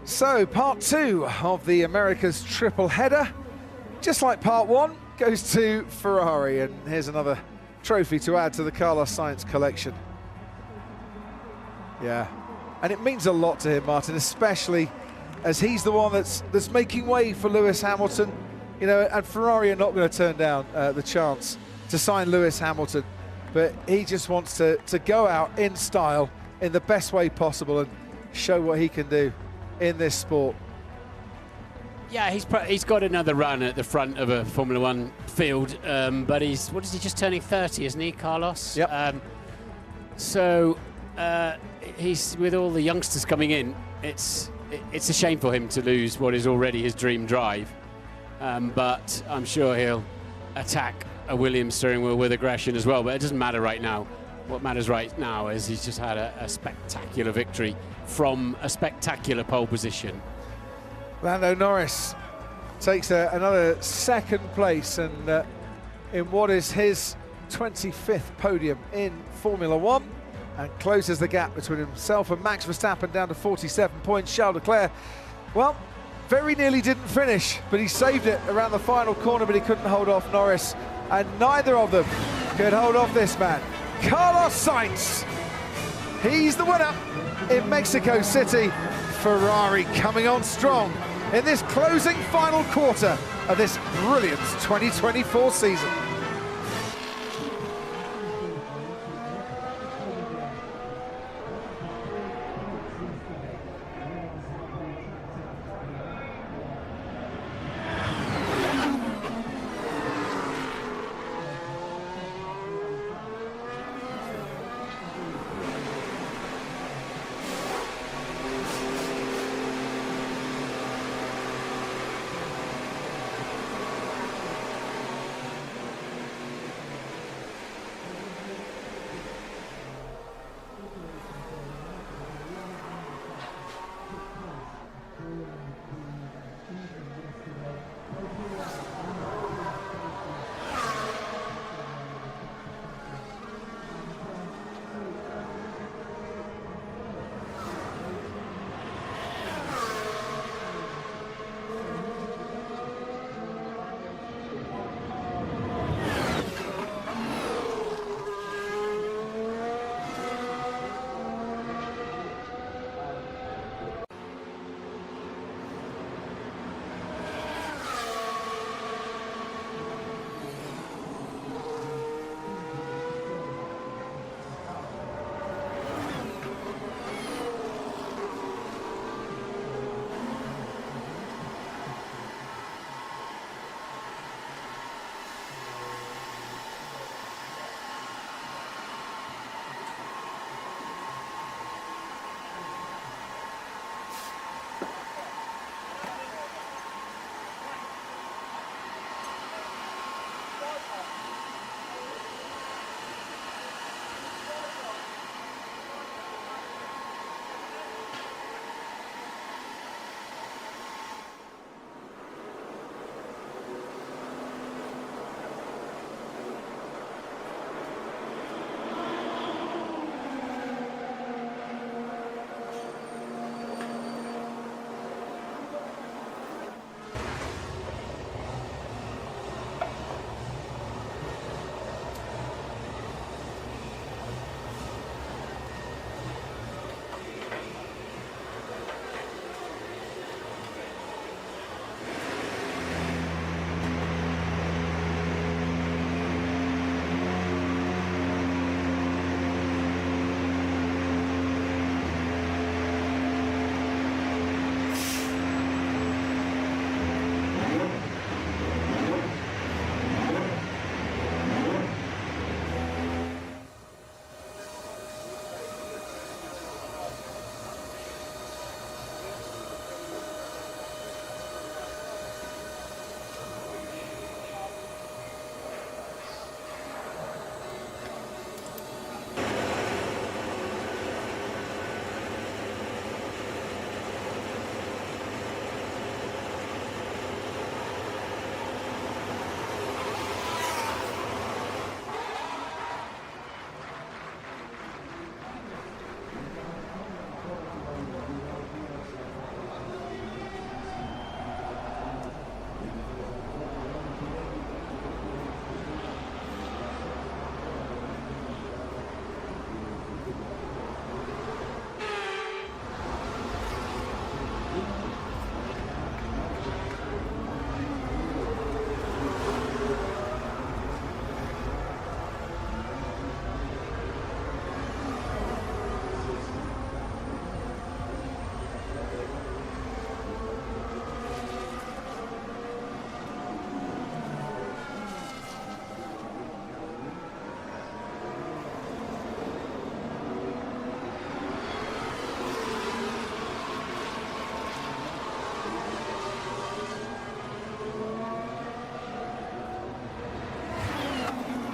So, part two of the America's triple header, just like part one, goes to Ferrari, and here's another trophy to add to the Carlos Sainz collection. Yeah, and it means a lot to him, Martin, especially as he's the one that's making way for Lewis Hamilton. You know, and Ferrari are not going to turn down the chance to sign Lewis Hamilton, but he just wants to go out in style in the best way possible and show what he can do in this sport. Yeah, he's got another run at the front of a Formula One field, but he's just turning 30, isn't he, Carlos? Yep. So he's, with all the youngsters coming in, it's a shame for him to lose what is already his dream drive, but I'm sure he'll attack a Williams steering wheel with aggression as well, but it doesn't matter right now. What matters right now is he's just had a spectacular victory from a spectacular pole position. Lando Norris takes another second place, and in what is his 25th podium in Formula One, and closes the gap between himself and Max Verstappen down to 47 points. Charles Leclerc, well, very nearly didn't finish, but he saved it around the final corner, but he couldn't hold off Norris, and neither of them could hold off this man. Carlos Sainz, he's the winner in Mexico City. Ferrari coming on strong in this closing final quarter of this brilliant 2024 season.